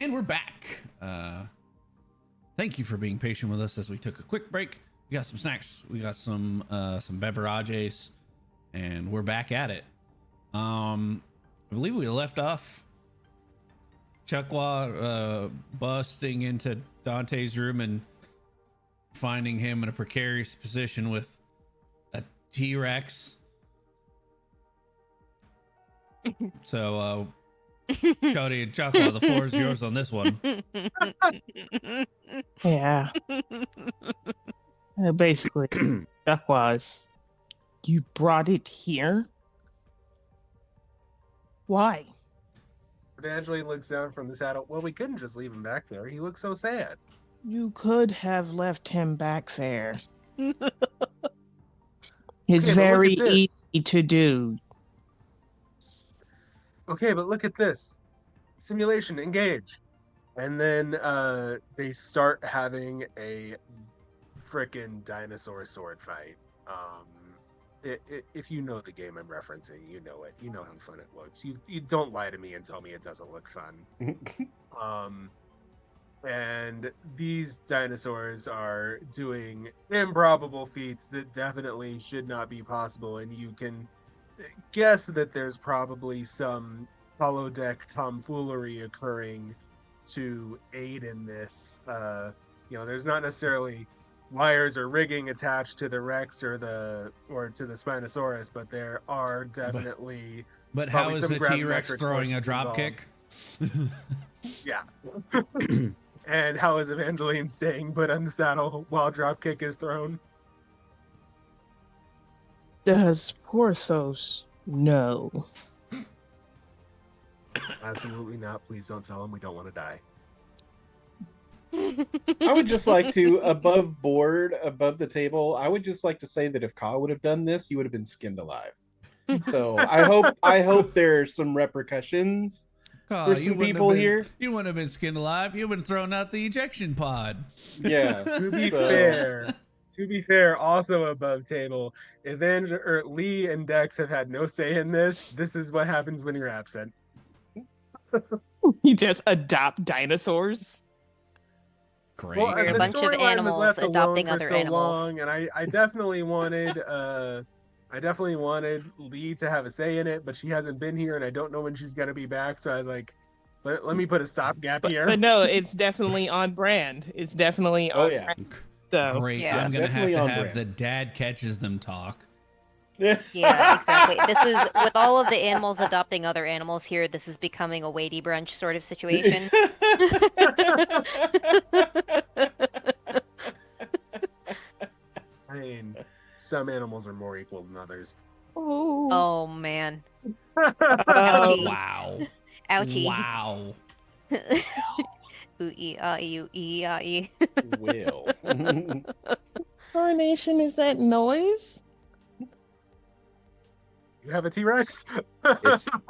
And we're back. Thank you for being patient with us as we took a quick break. We got some snacks, we got some beverages, and we're back at it. I believe we left off Chukwa busting into Dante's room and finding him in a precarious position with a T-Rex. So Cody and Chukwa, the floor is yours on this one. Yeah. Basically, that was, you brought it here? Why? Evangeline looks down from the saddle. Well, we couldn't just leave him back there. He looks so sad. You could have left him back there. It's Okay, but look very at this. easy to do. Okay, but look at this. Simulation, engage. And then they start having a frickin' dinosaur sword fight. If you know the game I'm referencing, you know it. You know how fun it looks. You don't lie to me and tell me it doesn't look fun. And these dinosaurs are doing improbable feats that definitely should not be possible, and you can guess that there's probably some holodeck tomfoolery occurring to aid in this. There's not necessarily wires or rigging attached to the Rex or to the Spinosaurus, but there are definitely. But how probably is some the T-Rex gravimetric throwing a forces drop involved. kick? Yeah. And how is Evangeline staying put on the saddle while dropkick is thrown? Does Porthos know? Absolutely not. Please don't tell him we don't want to die. I would just like to, above board, above the table, I would just like to say that if Ka would have done this, he would have been skinned alive. So I hope there's some repercussions for some people here. You wouldn't have been skinned alive. You've been thrown out the ejection pod. Yeah. To be fair, also above table, Lee and Dex have had no say in this. This is what happens when you're absent. You just adopt dinosaurs? Great. Well, We're a the bunch of storyline was animals left alone adopting for other so animals. long, and I definitely wanted Lee to have a say in it, but she hasn't been here, and I don't know when she's gonna be back. So I was like, let me put a stopgap here. But no, it's definitely on brand. It's definitely on brand. So, Great. Yeah. I'm gonna have Definitely to on have brand. the dad catches them talk. Yeah, exactly. This is, with all of the animals adopting other animals here, this is becoming a weighty brunch sort of situation. I mean, some animals are more equal than others. oh, Oh man. oh, Wow. Ouchie. Wow. Ooh-ee-ah-ee, Will. Coronation is that noise? You have a T-Rex? It's the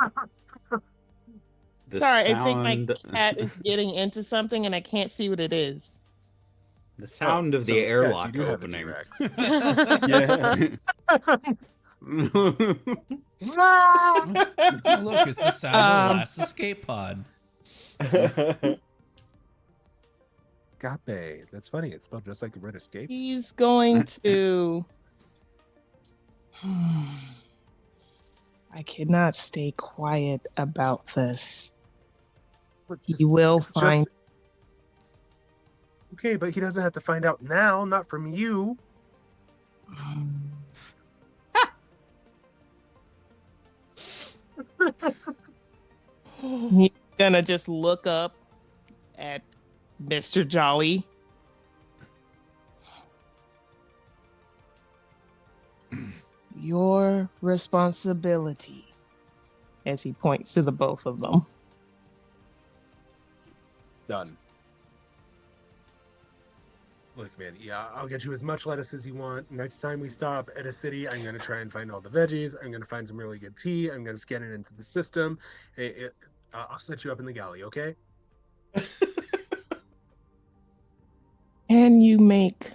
Sorry, sound, I think my cat is getting into something and I can't see what it is. the sound of the So, yes, you airlock do have a opening. T-Rex. Oh, look, it's the sound of the last escape pod. Gape. That's funny. It's spelled just like the word escape. He's going to. I cannot stay quiet about this. He will find. Okay, but he doesn't have to find out now, not from you. He's gonna just look up at Mr. Jolly. Your responsibility, as he points to the both of them. Done. Look, man, yeah, I'll get you as much lettuce as you want. Next time we stop at a city, I'm going to try and find all the veggies. I'm going to find some really good tea. I'm going to scan it into the system. I'll set you up in the galley, okay? Can you make,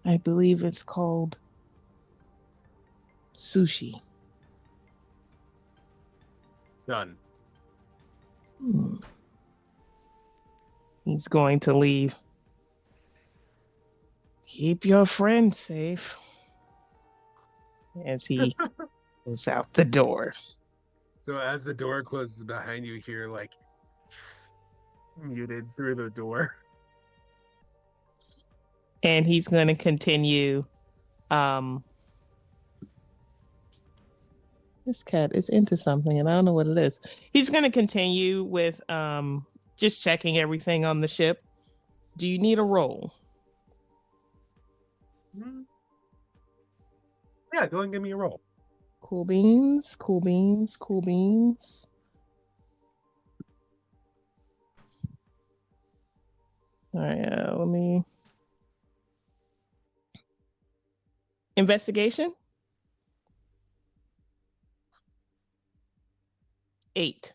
I believe it's called sushi? Done. He's going to leave. Keep your friend safe. As he goes out the door. So as the door closes behind you, hear like muted through the door. And he's going to continue. This cat is into something, and I don't know what it is. He's going to continue with just checking everything on the ship. Do you need a roll? Yeah, go and give me a roll. Cool beans, cool beans, cool beans. All right, let me. Investigation? 8.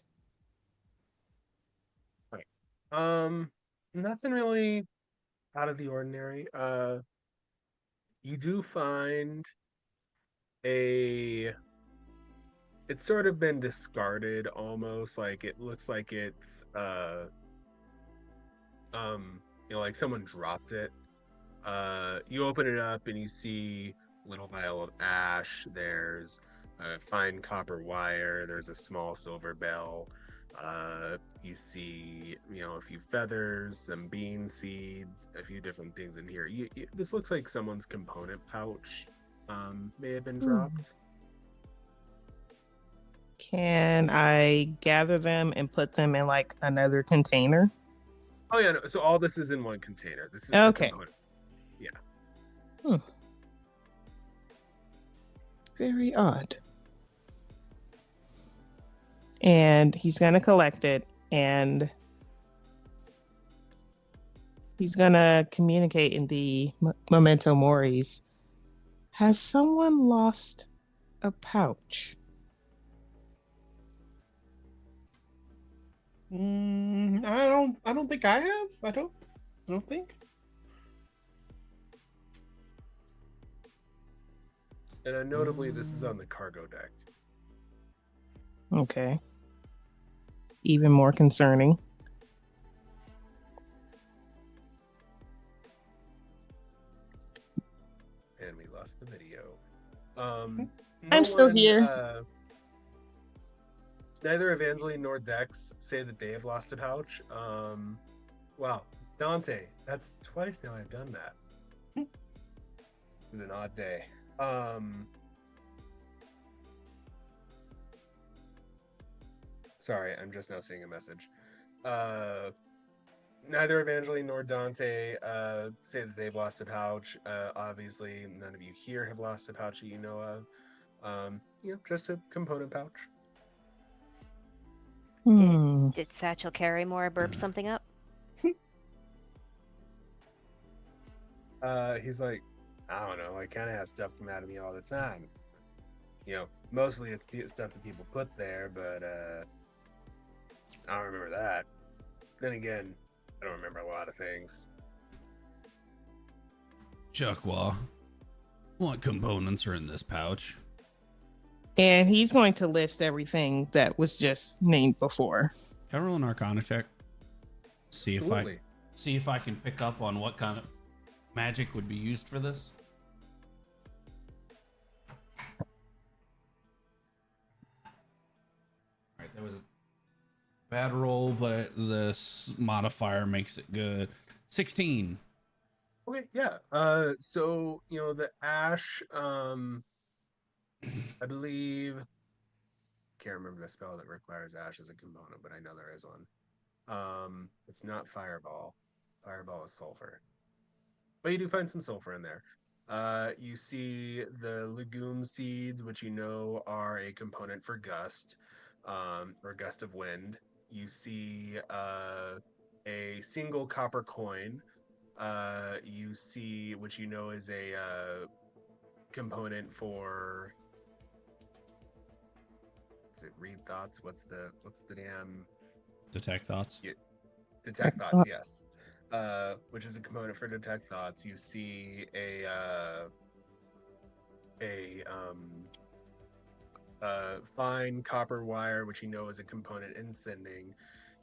Nothing really out of the ordinary. You do find it's sort of been discarded almost, like it looks like it's like someone dropped it. You open it up and you see a little vial of ash. There's a fine copper wire. There's a small silver bell. You see, a few feathers, some bean seeds, a few different things in here. This looks like someone's component pouch may have been dropped. Can I gather them and put them in like another container? Oh yeah, no, so all this is in one container. This is okay. The component. Yeah. Very odd. And he's going to collect it, and he's going to communicate in the Memento Moris. Has someone lost a pouch? I don't think I have. I don't think. And notably, this is on the cargo deck. Okay. Even more concerning. And we lost the video. I'm still here. Neither Evangeline nor Dex say that they have lost a pouch. Wow, Dante, that's twice now I've done that. It was an odd day. Sorry, I'm just now seeing a message. Neither Evangeline nor Dante say that they've lost a pouch. Obviously, none of you here have lost a pouch that you know of. Just a component pouch. Did Satchel Carrymore burp something up? He's like, I don't know. I kind of have stuff come out of me all the time. Mostly it's stuff that people put there, but I don't remember that. Then again, I don't remember a lot of things. Chuckwa, what components are in this pouch? And he's going to list everything that was just named before. Can I roll an Arcana check? See Absolutely. if I can pick up on what kind of magic would be used for this. Alright, that was a bad roll, but this modifier makes it good. 16. Okay, yeah. So the ash, I believe, can't remember the spell that requires ash as a component, but I know there is one. It's not fireball. Fireball is sulfur. But you do find some sulfur in there. You see the legume seeds, which you know are a component for gust, or gust of wind. You see a single copper coin. You see, which you know is a component for. Is it read thoughts? What's the damn? Detect thoughts. Detect thoughts. Yes. Which is a component for detect thoughts. You see a fine copper wire, which you know is a component in sending.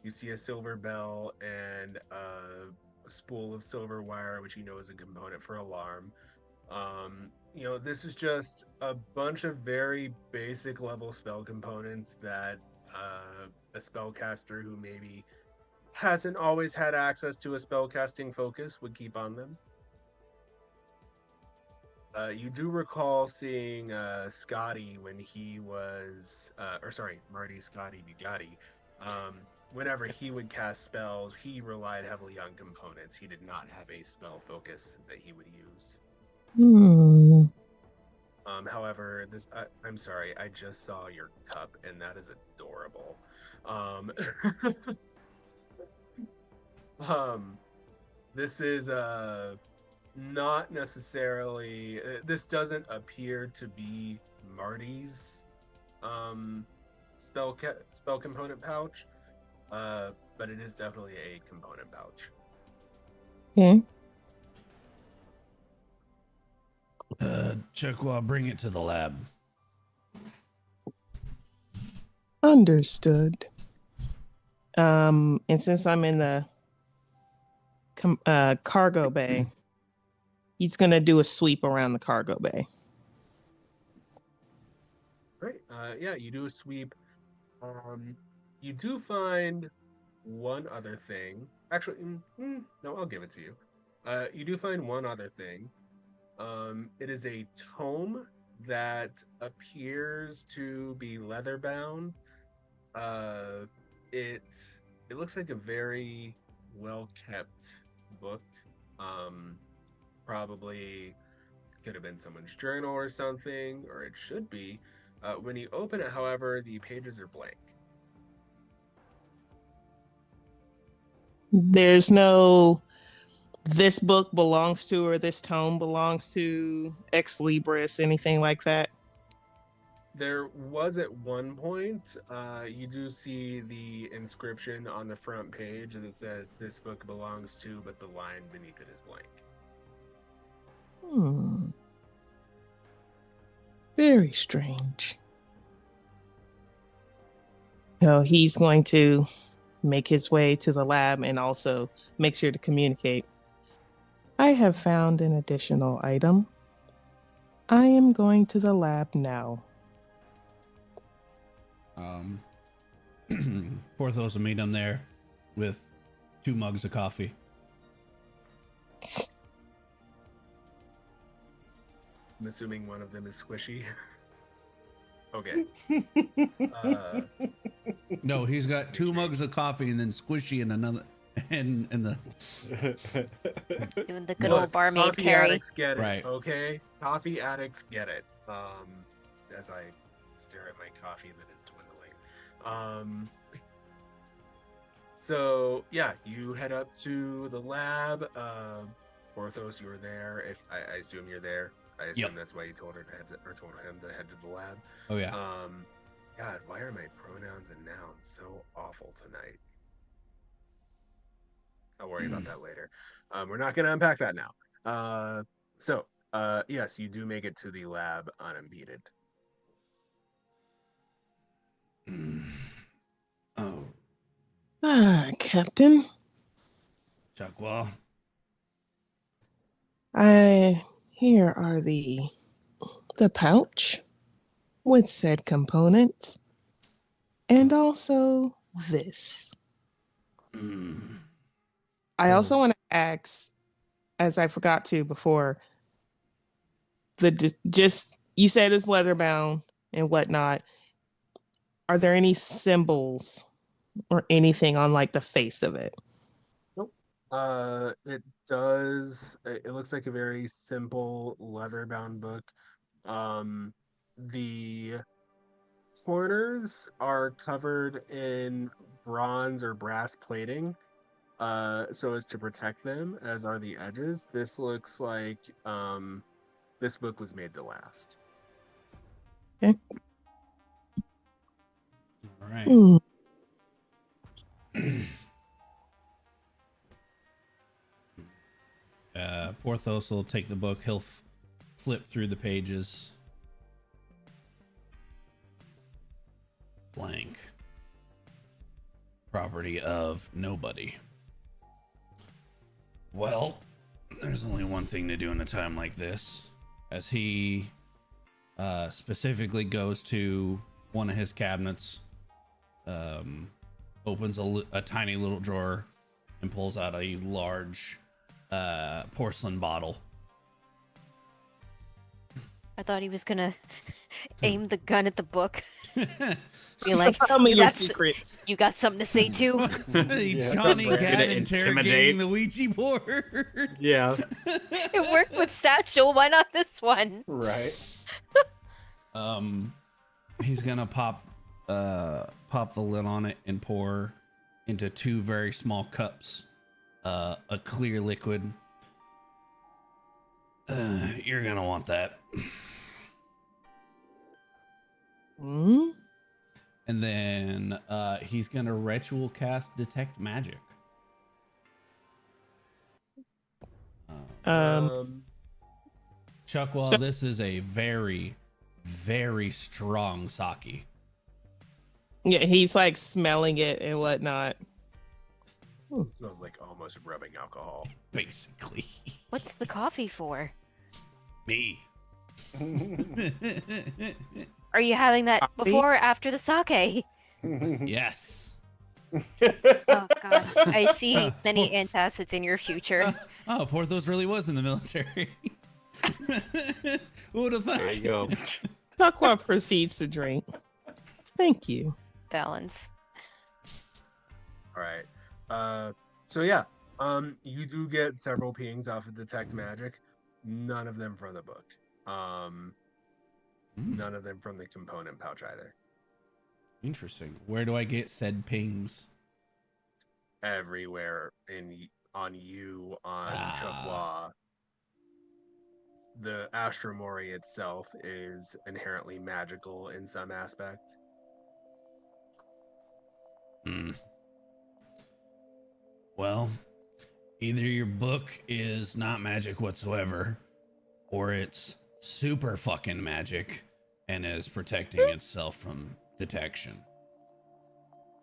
You see a silver bell and a spool of silver wire, which you know is a component for alarm. This is just a bunch of very basic level spell components that a spellcaster who maybe hasn't always had access to a spellcasting focus would keep on them. You do recall seeing Scotty when he was, Marty Scotty Bugatti. Whenever he would cast spells, he relied heavily on components. He did not have a spell focus that he would use. However, I'm sorry, I just saw your cup, and that is adorable. This is not necessarily. This doesn't appear to be Marty's spell component pouch, but it is definitely a component pouch. Okay. Chukwa, bring it to the lab. Understood. And since I'm in the cargo bay, he's gonna do a sweep around the cargo bay. Great. Yeah, you do a sweep. You do find one other thing. Actually, no, I'll give it to you. You do find one other thing. It is a tome that appears to be leather bound. It looks like a very well kept book. Probably could have been someone's journal or something, or it should be. When you open it, however, the pages are blank. There's no this book belongs to or this tome belongs to Ex Libris, anything like that. There was at one point, you do see the inscription on the front page that says this book belongs to, but the line beneath it is blank. Very strange. So he's going to make his way to the lab and also make sure to communicate. I have found an additional item. I am going to the lab now. Porthos will meet him there with 2 mugs of coffee. I'm assuming one of them is squishy. Okay. No, he's got 2 mugs of coffee and then squishy in another, and the Doing the good old barmaid coffee carry. addicts get it, Right. okay? Coffee addicts get it. As I stare at my coffee that is dwindling. So yeah, you head up to the lab. Porthos, you were there. If I assume you're there. I assume Yep. that's why you told him to head to the lab. oh yeah. God, why are my pronouns and nouns so awful tonight? I'll worry about that later. We're not going to unpack that now. Yes, you do make it to the lab unimpeded. Oh, Captain. Chukwa. Here are the pouch with said components, and also this. I also want to ask, as I forgot to before, you said it's leather bound and whatnot. Are there any symbols or anything on like the face of it? Nope. It does. It looks like a very simple leather-bound book. The corners are covered in bronze or brass plating, so as to protect them, as are the edges. This looks like this book was made to last. Okay. All right. Porthos will take the book. He'll flip through the pages. Blank. property of nobody. Well, there's only one thing to do in a time like this. As he specifically goes to one of his cabinets, opens a tiny little drawer, and pulls out a large porcelain bottle. I thought he was gonna aim the gun at the book. Be like, Tell me "You your got secrets. you got something to say too?" Johnny Gonna Cat intimidate. interrogating the Ouija board. Yeah. It worked with Satchel. Why not this one? Right. He's gonna pop the lid on it and pour into 2 very small cups a clear liquid. You're gonna want that. Hmm? And then he's gonna ritual cast detect magic. Chuck, while this is a very, very strong sake. Yeah, he's like smelling it and whatnot. Smells like almost rubbing alcohol. Basically. What's the coffee for? Me. Are you having that Coffee? before or after the sake? Yes. Oh god, I see many antacids in your future. Oh, Porthos really was in the military. Who would have thought? There you go. Tuckwa proceeds to drink. Thank you. Balance. All right. So yeah, you do get several pings off of detect magic. None of them from the book. None of them from the component pouch either. Interesting. Where do I get said pings? Everywhere on you, on Chukwa. The Astra Mori itself is inherently magical in some aspect. Well, either your book is not magic whatsoever, or it's super fucking magic and is protecting itself from detection.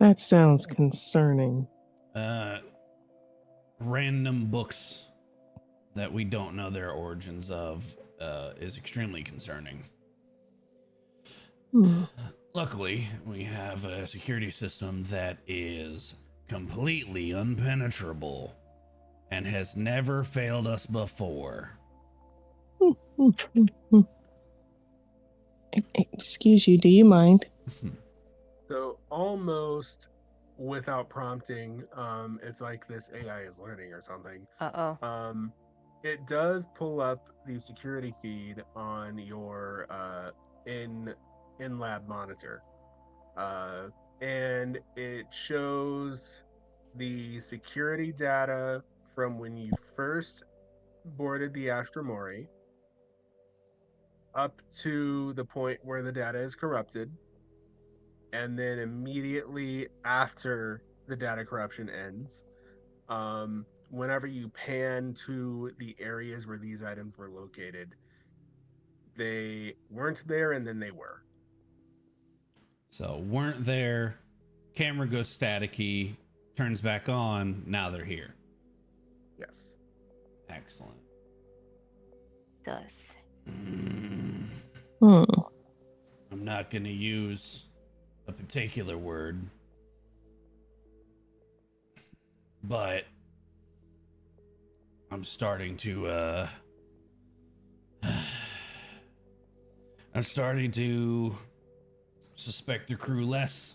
That sounds concerning. Random books that we don't know their origins of is extremely concerning. Luckily, we have a security system that is completely impenetrable and has never failed us before. Excuse you, do you mind? So almost without prompting, it's like this AI is learning or something. Uh-oh. It does pull up the security feed on your in-lab monitor. And it shows the security data from when you first boarded the Astra Mori up to the point where the data is corrupted, and then immediately after the data corruption ends. Whenever you pan to the areas where these items were located, they weren't there and then they were. So weren't there, camera goes staticky, turns back on, now they're here. Yes. Excellent. Thus. I'm not going to use a particular word, but I'm starting to suspect the crew less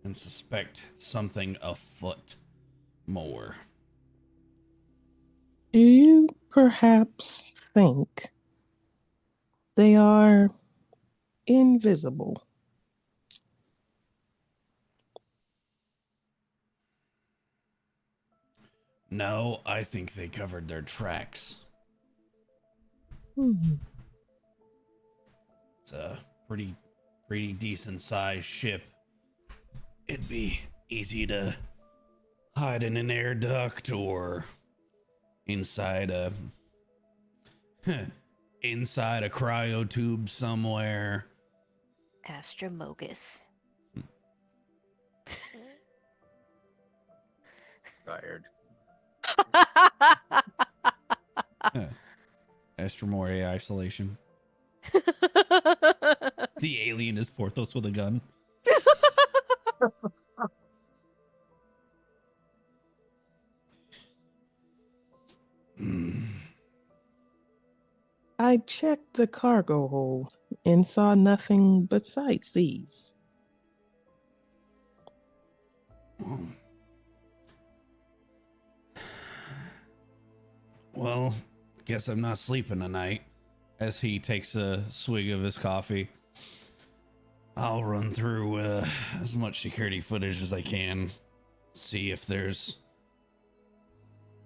and suspect something afoot more. Do you perhaps think they are invisible? No, I think they covered their tracks. It's a pretty decent sized ship. It'd be easy to hide in an air duct or inside a cryo tube somewhere. Astra Mogus. fired. Astra Mori isolation. The alien is Porthos with a gun. I checked the cargo hold and saw nothing besides these. Well, guess I'm not sleeping tonight. As he takes a swig of his coffee, I'll run through as much security footage as I can, see if there's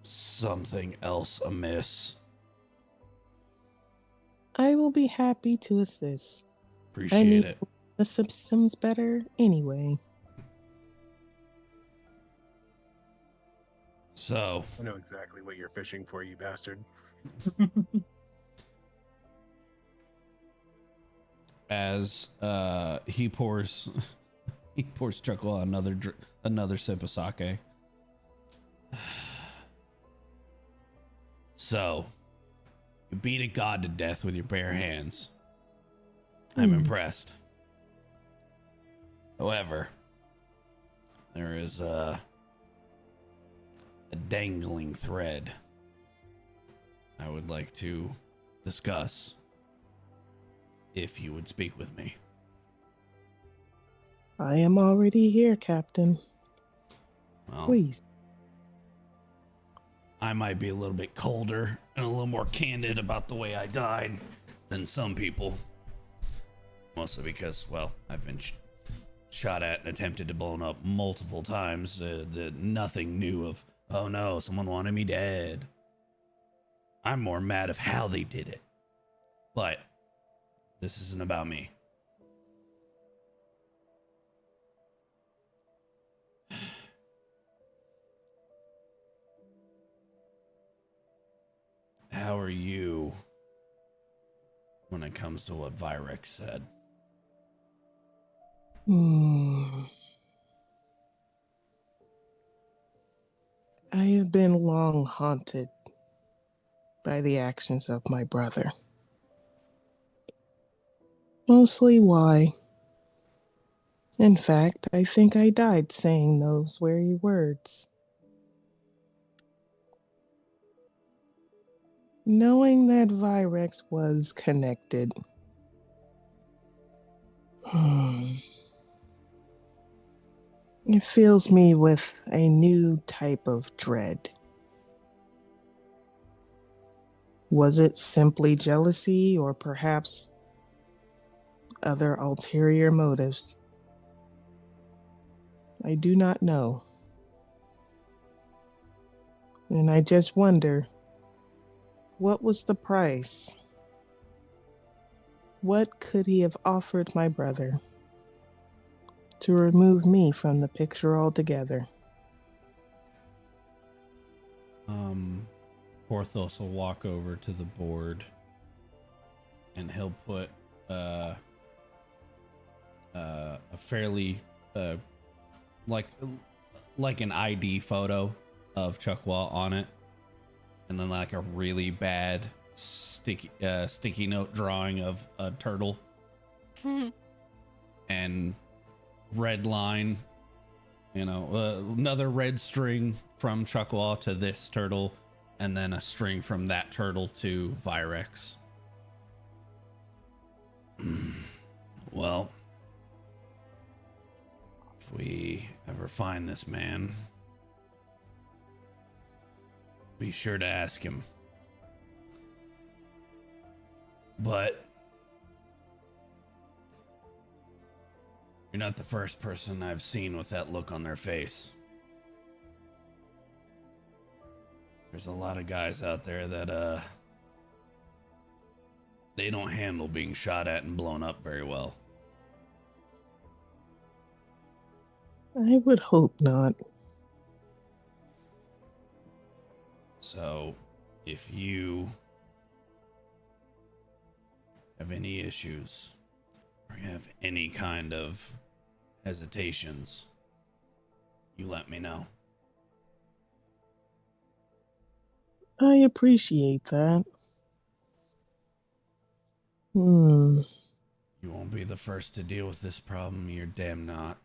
something else amiss. I will be happy to assist. I Appreciate need it. the systems better anyway. So, I know exactly what you're fishing for, you bastard. as he pours Chuckle another sip of sake. So, you beat a god to death with your bare hands. I'm impressed. However, there is a dangling thread I would like to discuss, if you would speak with me. I am already here, Captain. Well, Please. I might be a little bit colder and a little more candid about the way I died than some people. Mostly because, well, I've been shot at and attempted to blown up multiple times. Nothing new of, oh no, someone wanted me dead. I'm more mad of how they did it. But this isn't about me. How are you when it comes to what Virex said? I have been long haunted by the actions of my brother. Mostly why. In fact, I think I died saying those very words. Knowing that Virex was connected. It fills me with a new type of dread. Was it simply jealousy or perhaps other ulterior motives? I do not know. And I just wonder, what was the price? What could he have offered my brother to remove me from the picture altogether? Porthos will walk over to the board and he'll put a fairly like an ID photo of Chuckwall on it, and then like a really bad sticky note drawing of a turtle and red line, another red string from Chuckwall to this turtle, and then a string from that turtle to Virex. Well, if we ever find this man, be sure to ask him. But you're not the first person I've seen with that look on their face. There's a lot of guys out there that they don't handle being shot at and blown up very well. I would hope not. So, if you have any issues or you have any kind of hesitations, you let me know. I appreciate that. Hmm. You won't be the first to deal with this problem. You're damn not.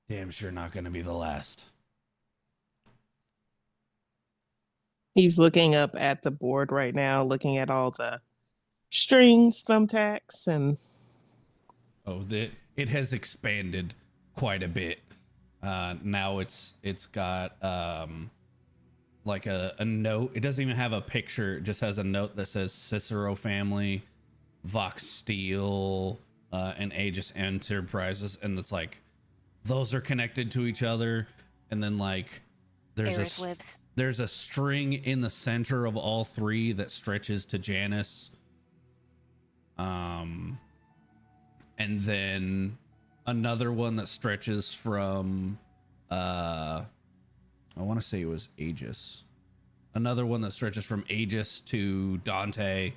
Damn sure not going to be the last. He's looking up at the board right now, looking at all the strings, thumbtacks, and Oh, it has expanded quite a bit. Now it's got like a note. It doesn't even have a picture. It just has a note that says Cicero family, Vox Steel, and Aegis Enterprises, and it's like those are connected to each other, and then like there's a string in the center of all three that stretches to Janus. And then another one that stretches from I want to say it was Aegis. Another one that stretches from Aegis to Dante,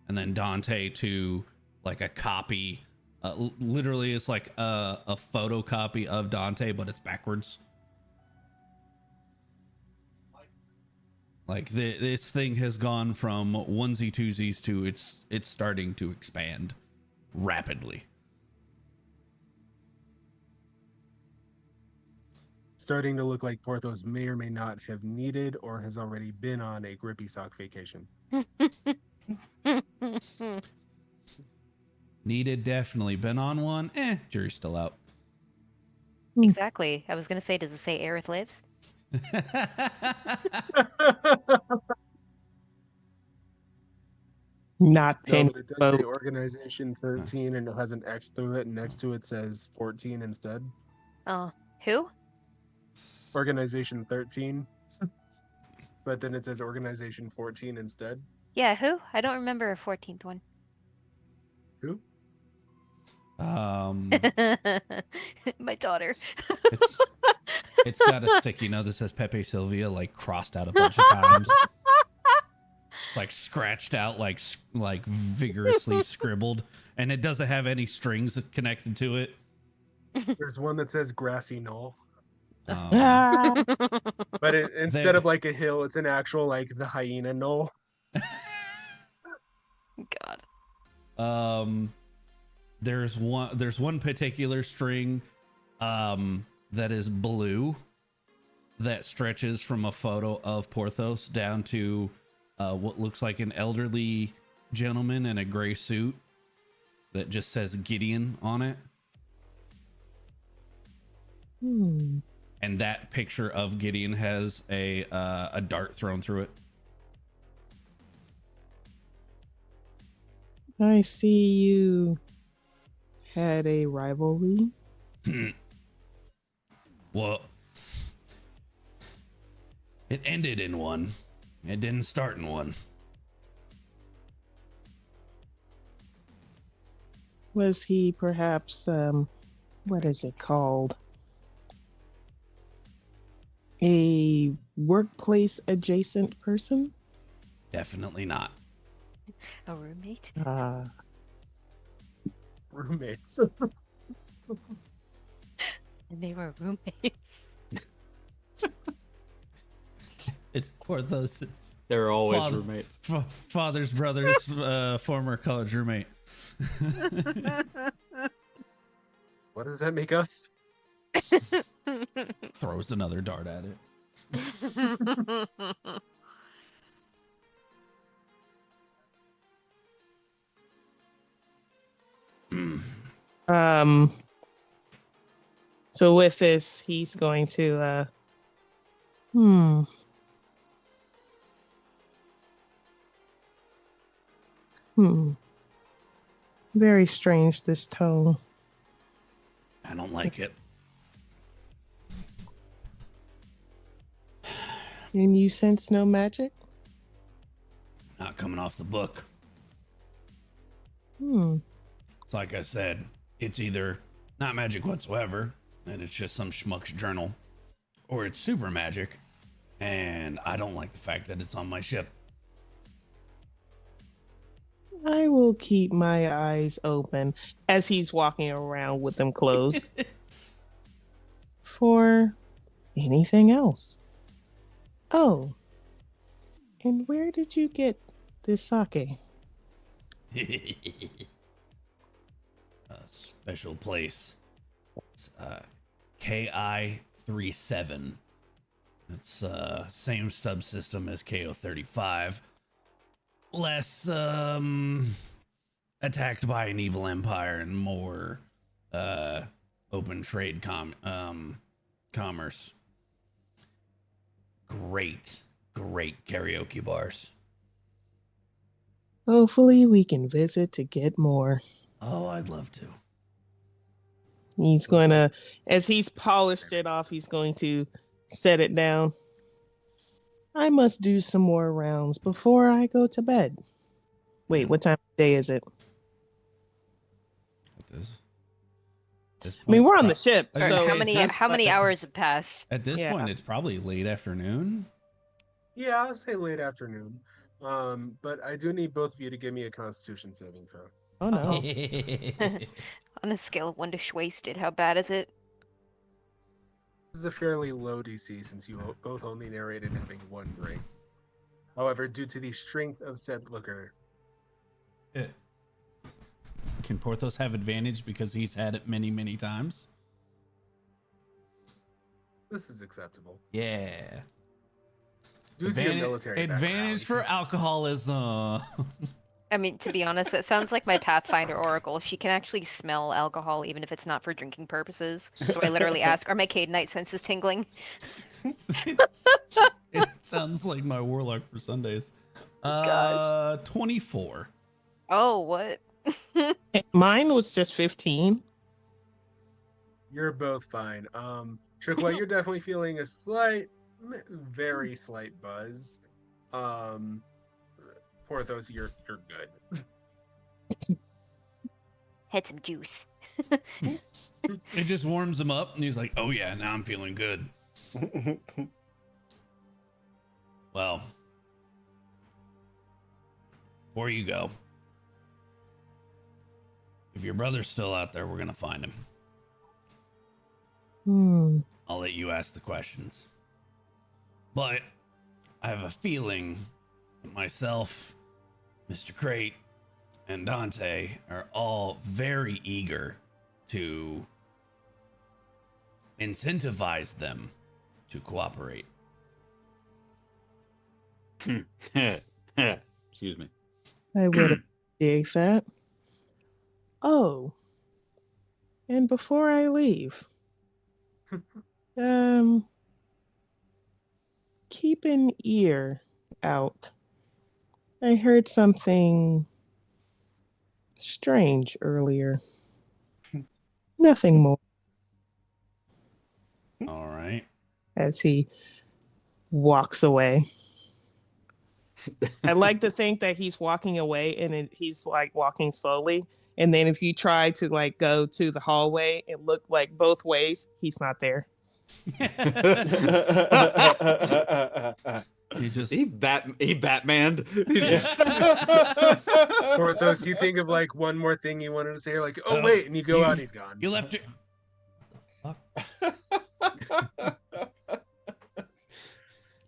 and then Dante to like a copy. Literally, it's like a photocopy of Dante, but it's backwards. Like this thing has gone from onesie twosies to it's starting to expand rapidly. Starting to look like Porthos may or may not have needed or has already been on a grippy sock vacation. Needed, definitely. Been on one? Jury's still out. Exactly. I was gonna say, does it say Aerith lives? not No, penny but it does say boat. Organization 13 and it has an X through it, and next to it says 14 instead. Oh, who? Organization 13. But then it says Organization 14 instead. Yeah, who? I don't remember a 14th one. Who? My daughter. It's got a sticky note that says Pepe Sylvia like crossed out a bunch of times. It's like scratched out, like vigorously scribbled, and it doesn't have any strings connected to it. There's one that says Grassy Knoll. Ah, But instead of like a hill, it's an actual like the hyena knoll. God. There's one particular string that is blue that stretches from a photo of Porthos down to what looks like an elderly gentleman in a gray suit that just says Gideon on it. And that picture of Gideon has a dart thrown through it. I see you had a rivalry. Well, it ended in one. It didn't start in one. Was he perhaps, what is it called? A workplace adjacent person? Definitely not. A roommate? Roommates. And they were roommates. It's Porthos. They're always roommates. Father's brother's former college roommate. What does that make us? Throws another dart at it. So with this, he's going to very strange, this tone. I don't like it. And you sense no magic? Not coming off the book. Hmm. Like I said, it's either not magic whatsoever, and it's just some schmuck's journal, or it's super magic, and I don't like the fact that it's on my ship. I will keep my eyes open as he's walking around with them closed for anything else. Oh, And where did you get this sake? A special place. It's KI-37. It's same subsystem as KO-35. Less attacked by an evil empire and more open trade commerce. Great karaoke bars. Hopefully we can visit to get more. Oh, I'd love to. He's going to, as he's polished it off, he's going to set it down. I must do some more rounds before I go to bed. Wait, what time of day is it? This I mean, point, we're on the it's ship, I was so gonna say, How many hours have passed? at this Yeah. point, it's probably late afternoon. Yeah, I'll say late afternoon. But I do need both of you to give me a Constitution saving throw. oh no. On a scale of 1 to wasted, how bad is it? This is a fairly low DC since you both only narrated having one drink. However, due to the strength of said liquor, Can Porthos have advantage because he's had it many, many times? this is acceptable. Yeah. Due to your military Advantage for background. alcoholism. I mean, to be honest, that sounds like my Pathfinder Oracle. She can actually smell alcohol even if it's not for drinking purposes. So I literally ask, are my Cadenite senses tingling? It sounds like my warlock for Sundays. Gosh. 24. Oh, what? Mine was just 15. You're both fine. Trickwa, you're definitely feeling a slight, very slight buzz. Porthos, you're good. Had some juice. It just warms him up, and he's like, "Oh yeah, now I'm feeling good." Well, before you go, if your brother's still out there, we're gonna find him. I'll let you ask the questions. But I have a feeling that myself, Mr. Crate, and Dante are all very eager to incentivize them to cooperate. Excuse me. I would appreciate that. Oh, and before I leave, keep an ear out. I heard something strange earlier. Nothing more. All right. As he walks away. I like to think that he's walking away and he's like walking slowly. And then if you try to like go to the hallway and look like both ways, he's not there. You just He Batmaned. He just Porthos, you think of like one more thing you wanted to say, like, oh wait, and you go you- out and he's gone. you left it.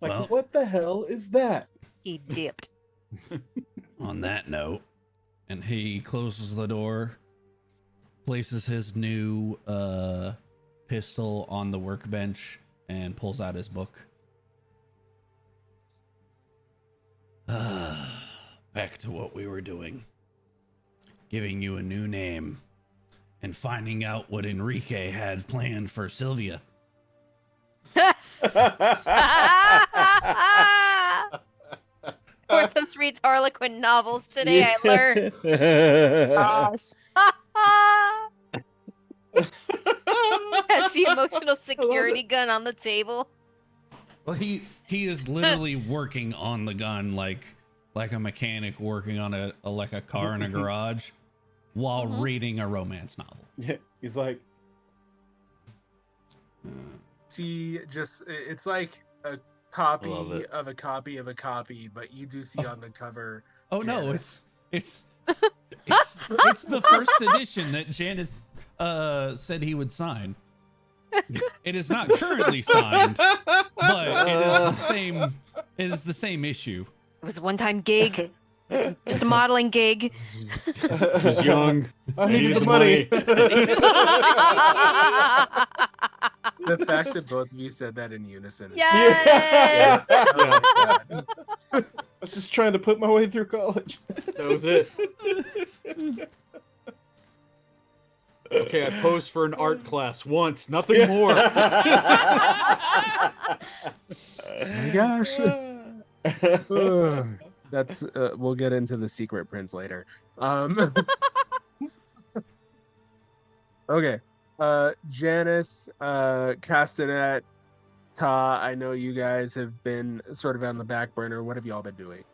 Like, Well- what the hell is that? He dipped. On that note, and he closes the door, places his new pistol on the workbench, and pulls out his book. Back to what we were doing. Giving you a new name and finding out what Enrique had planned for Sylvia. Porthos reads Harlequin novels today, I learned. Gosh. Has the emotional security gun on the table. Well, he is literally working on the gun like a mechanic working on a car in a garage while reading a romance novel. Yeah, he's like, See, just it's like a Love copy it. of a copy of a copy, but you do see on the cover. Oh no, Janice. it's the first edition that Janice said he would sign. It is not currently signed, but it is the same issue. It was a one-time gig. It was just a modeling gig. He was young. I needed the money. The fact that both of you said that in unison. Yes. Oh my God. I was just trying to put my way through college. That was it. Okay, I posed for an art class once, nothing more. Oh my gosh. Ugh. That's we'll get into the secret prints later. Okay. Janice, Castanet, Ka, I know you guys have been sort of on the back burner. What have y'all been doing?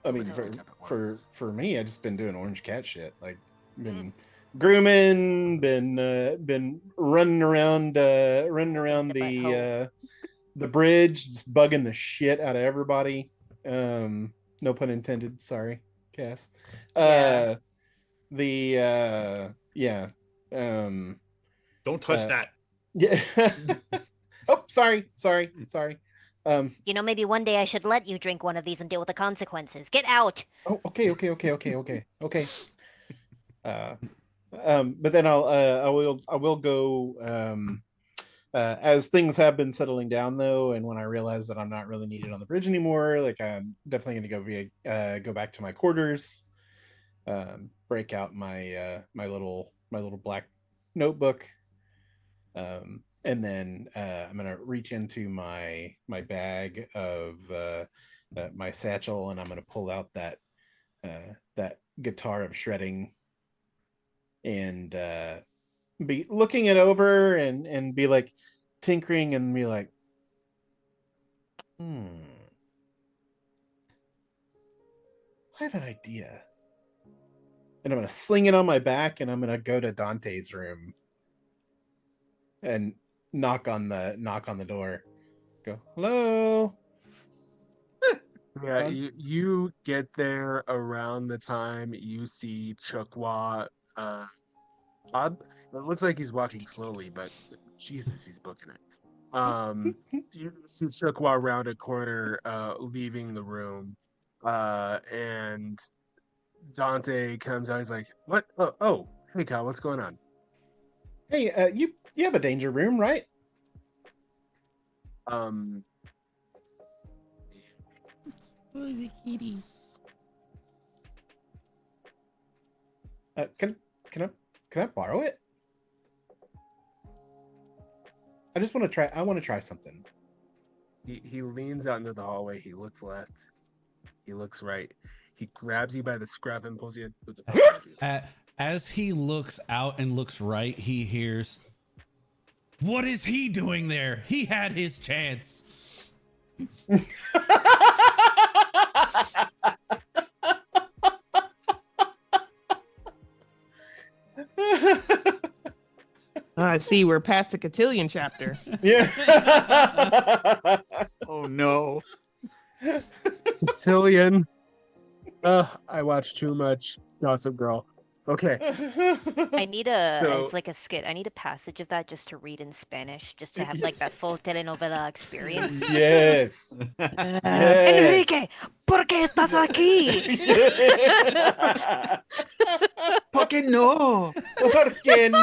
I mean, Please pick up at for once. for me, I just been doing orange cat shit. Like, been grooming, been running around the bridge, just bugging the shit out of everybody. No pun intended. Sorry, Cass. Yeah. Yeah. Don't touch Uh, that. Yeah. Oh, sorry. You know, maybe one day I should let you drink one of these and deal with the consequences. Get out. Oh, okay. But then I will go as things have been settling down though, and when I realize that I'm not really needed on the bridge anymore, like I'm definitely gonna go back to my quarters, break out my my little black notebook, and then I'm gonna reach into my bag of my satchel, and I'm gonna pull out that guitar of shredding, and be looking it over, and be like tinkering, and be like, I have an idea. And I'm gonna sling it on my back, and I'm gonna go to Dante's room and knock on the door. Go, hello. Yeah, you get there around the time you see Chukwa. It looks like he's walking slowly, but Jesus, he's booking it. You see Chukwa around a corner, leaving the room, and Dante comes out. He's like, "What? Oh, hey, Kyle, what's going on?" Hey, you have a danger room, right? Cozy kitty. Can I borrow it? I just want to try. I want to try something. He leans out into the hallway. He looks left. He looks right. He grabs you by the scruff and pulls you in. What the fuck did you do? As he looks out and looks right, he hears, "What is he doing there? He had his chance." I see we're past the cotillion chapter. Yeah. Oh no. Tillian. I watch too much Gossip Girl. Okay. I need So- it's like a skit. I need a passage of that just to read in Spanish, just to have like that full telenovela experience. Yes. Enrique, ¿por qué estás aquí? ¿Por qué no? ¿Por qué no?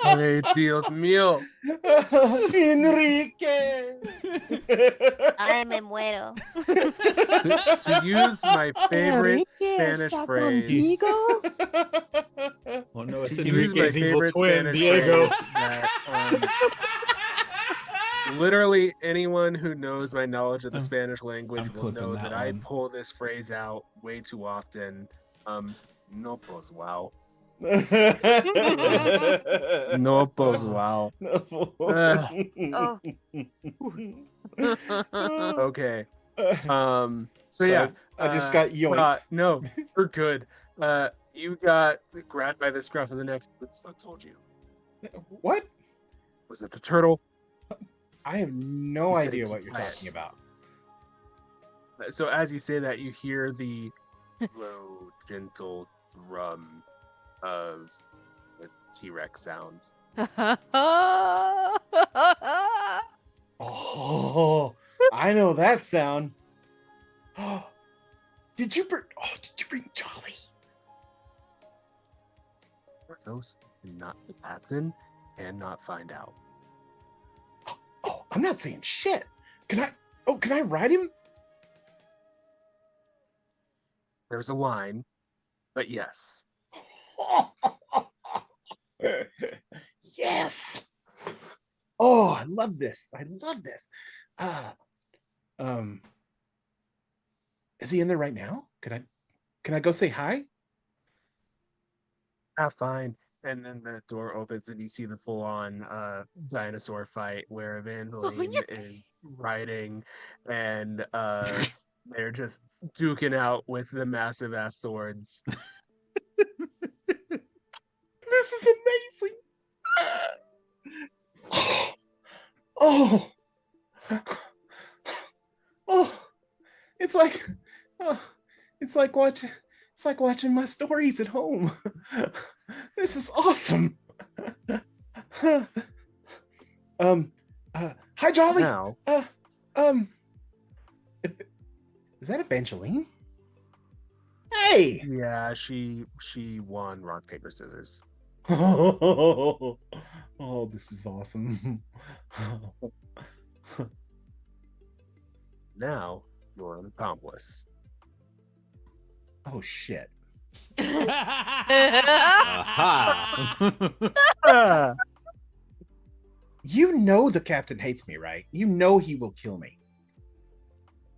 Ay, Dios mío. Enrique. Ay, me muero. To use my favorite Enrique Spanish está phrase. contigo? Oh no, it's To use my Enrique's evil favorite twin, Spanish Diego. phrase that, literally anyone who knows my knowledge of the Spanish language I'm will clipping know that that I one. pull this phrase out way too often. No pues wow. No pues wow. Oh. Okay. So yeah. I just got yoinked. No, we're good. You got grabbed by the scruff of the neck. What the fuck told you? What? Was it the turtle? I have no He said idea keep what you're quiet. talking about. So as you say that, you hear the low, gentle drum of the T-Rex sound Oh, I know that sound. Oh, did you bring Jolly? Porthos and not the captain and not find out. Oh, I'm not saying shit. Can I ride him? There's a line, but yes. Yes. Oh, I love this. I love this. Um, is he in there right now? Can I go say hi? Fine. And then the door opens and you see the full-on dinosaur fight where Evangeline is riding and they're just duking out with the massive ass swords. This is amazing. Oh, oh, it's like, oh, it's like watching my stories at home. This is awesome. Hi, Jolly. Now, is that Evangeline? Hey. yeah, she won rock, paper, scissors. Oh, this is awesome. Now you're an accomplice. Oh shit. Aha. You know the captain hates me, right? You know he will kill me.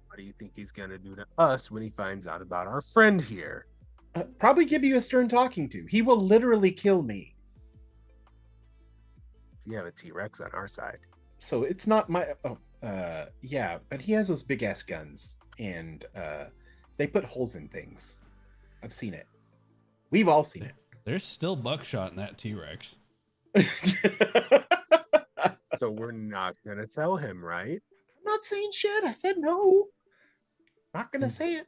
What do you think he's gonna do to us when he finds out about our friend here? Probably give you a stern talking to. He will literally kill me. We have a T-Rex on our side. So it's not my yeah, but he has those big ass guns and they put holes in things. I've seen it. We've all seen it. There's still buckshot in that T-Rex. So we're not gonna tell him, right? I'm not saying shit. I said no. Not gonna say it.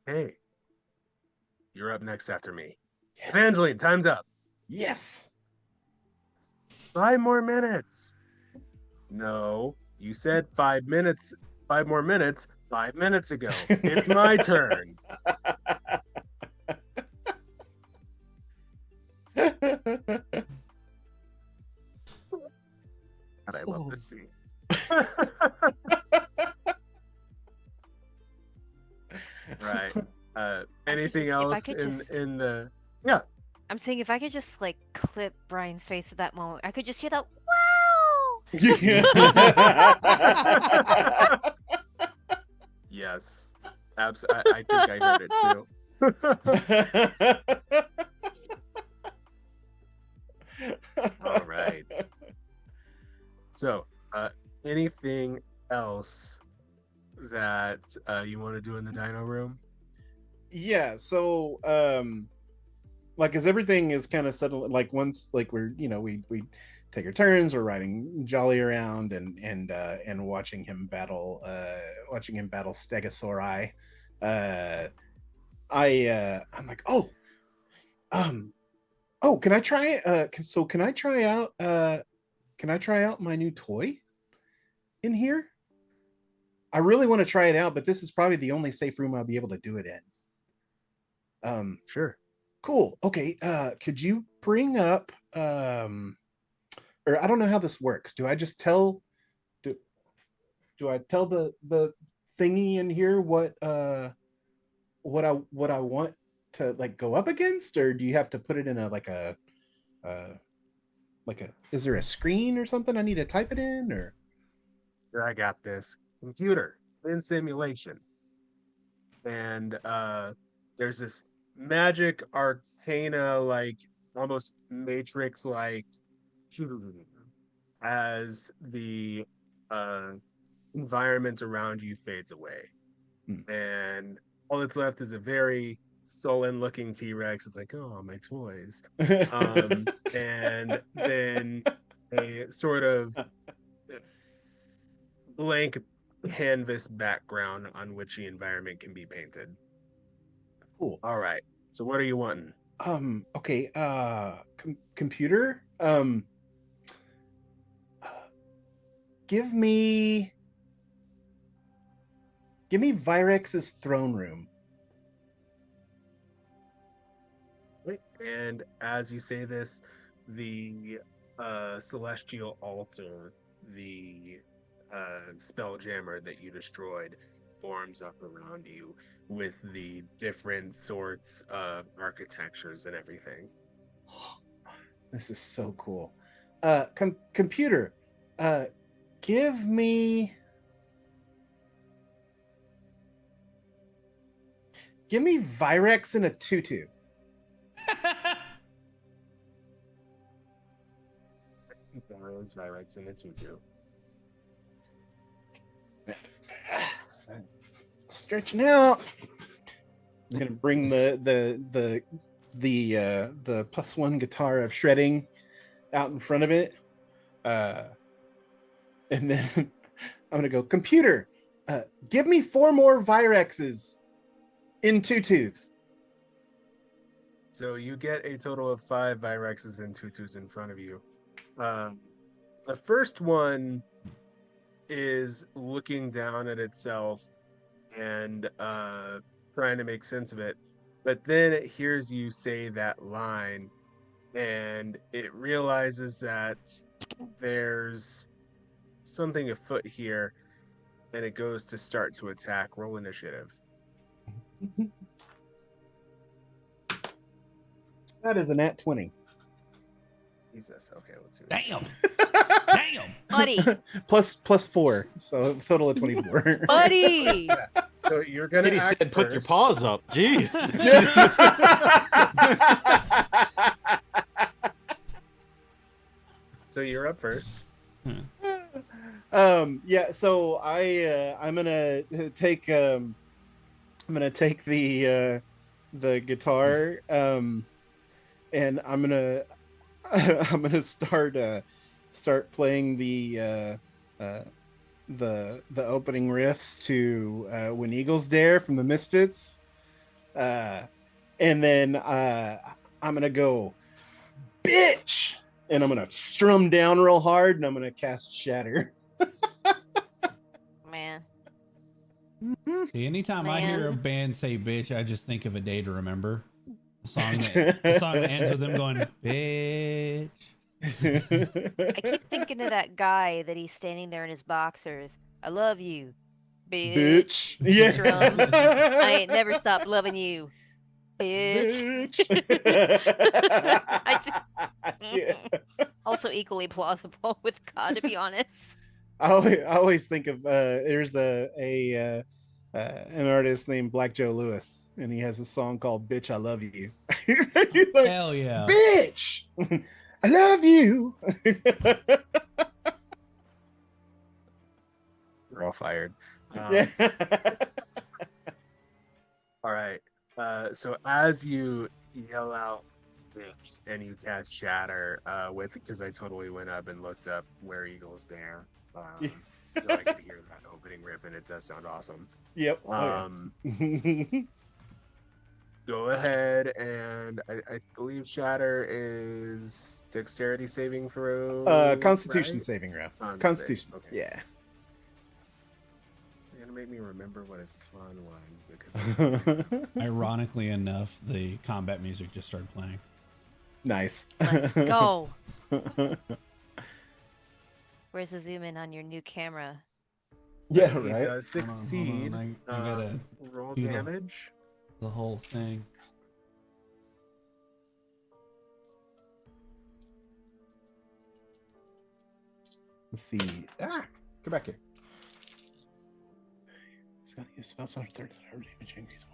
Hey, you're up next after me. Yes. Evangeline, time's up. Yes. 5 more minutes. No, you said 5 minutes. 5 more minutes. 5 minutes ago. It's my turn. God, I love this scene. Right. Anything if else I could just- in the? I'm saying if I could just like clip Brian's face at that moment, I could just hear that wow. Yes. I think I heard it too. All right. So, anything else that you want to do in the dino room? Yeah, so like as everything is kind of settled, like once like we're we take our turns, we're riding Jolly around and watching him battle Stegosauri. I'm like, can I try can I try out my new toy in here? I really want to try it out, but this is probably the only safe room I'll be able to do it in. Sure. Cool. Okay. Could you bring up or I don't know how this works. Do I just tell do I tell the thingy in here what I want to like go up against, or do you have to put it in a is there a screen or something I need to type it in, or? Here, I got this. Computer in simulation. And there's this magic arcana, like almost matrix like as the environment around you fades away. And all that's left is a very sullen looking T-Rex. It's like, oh, my toys. And then a sort of blank canvas background on which the environment can be painted. Cool. All right. So what are you wanting? Okay. Computer. Give me Virex's throne room. Right. And as you say this, the celestial altar, the spell jammer that you destroyed, forms up around you with the different sorts of architectures and everything. This is so cool. Computer, give me Virex in a tutu. Borrows Virex and a tutu. Stretching out. I'm gonna bring the +1 guitar of shredding out in front of it, and then I'm gonna go, computer, give me 4 more Virexes in tutus. So you get a total of 5 Virexes and tutus in front of you. The first one is looking down at itself and trying to make sense of it. But then it hears you say that line and it realizes that there's something afoot here and it goes to start to attack. Roll initiative. That is a nat 20. Jesus. Okay, let's see. Damn. Damn. Buddy. plus 4, so a total of 24. Buddy. So you're gonna Kitty act said, "Put your first. paws up." Jeez. So you're up first. Yeah, so I'm gonna take the guitar, and I'm gonna start playing the opening riffs to When Eagles Dare from the Misfits, and then I'm gonna go, bitch, and I'm gonna strum down real hard, and I'm gonna cast Shatter. Man. See, anytime I hear a Man. band say bitch, I just think of A Day to Remember. A song that ends with them going, bitch. I keep thinking of that guy that he's standing there in his boxers. I love you, bitch. Yeah. Drum. I ain't never stopped loving you, bitch. Yeah. Also equally plausible with God, to be honest. I always think of there's an artist named Black Joe Lewis, and he has a song called "Bitch I Love You." He's like, Hell yeah. bitch, I love you. You're all fired. Yeah. All right. So as you yell out bitch and you cast Shatter because I totally went up and looked up Where Eagles Dare. So I could hear that opening riff and it does sound awesome. Yep. Go ahead and I believe Shatter is dexterity saving throw. Constitution right? saving row. Con Constitution. save, okay. Yeah. You're gonna make me remember what his con was because Ironically enough, the combat music just started playing. Nice. Let's go. Where's the zoom in on your new camera? Yeah, he right. does succeed. Hold on. I gotta roll do the- damage. the whole thing. Let's see. Come back here. It's got to use spell slot third damage increase.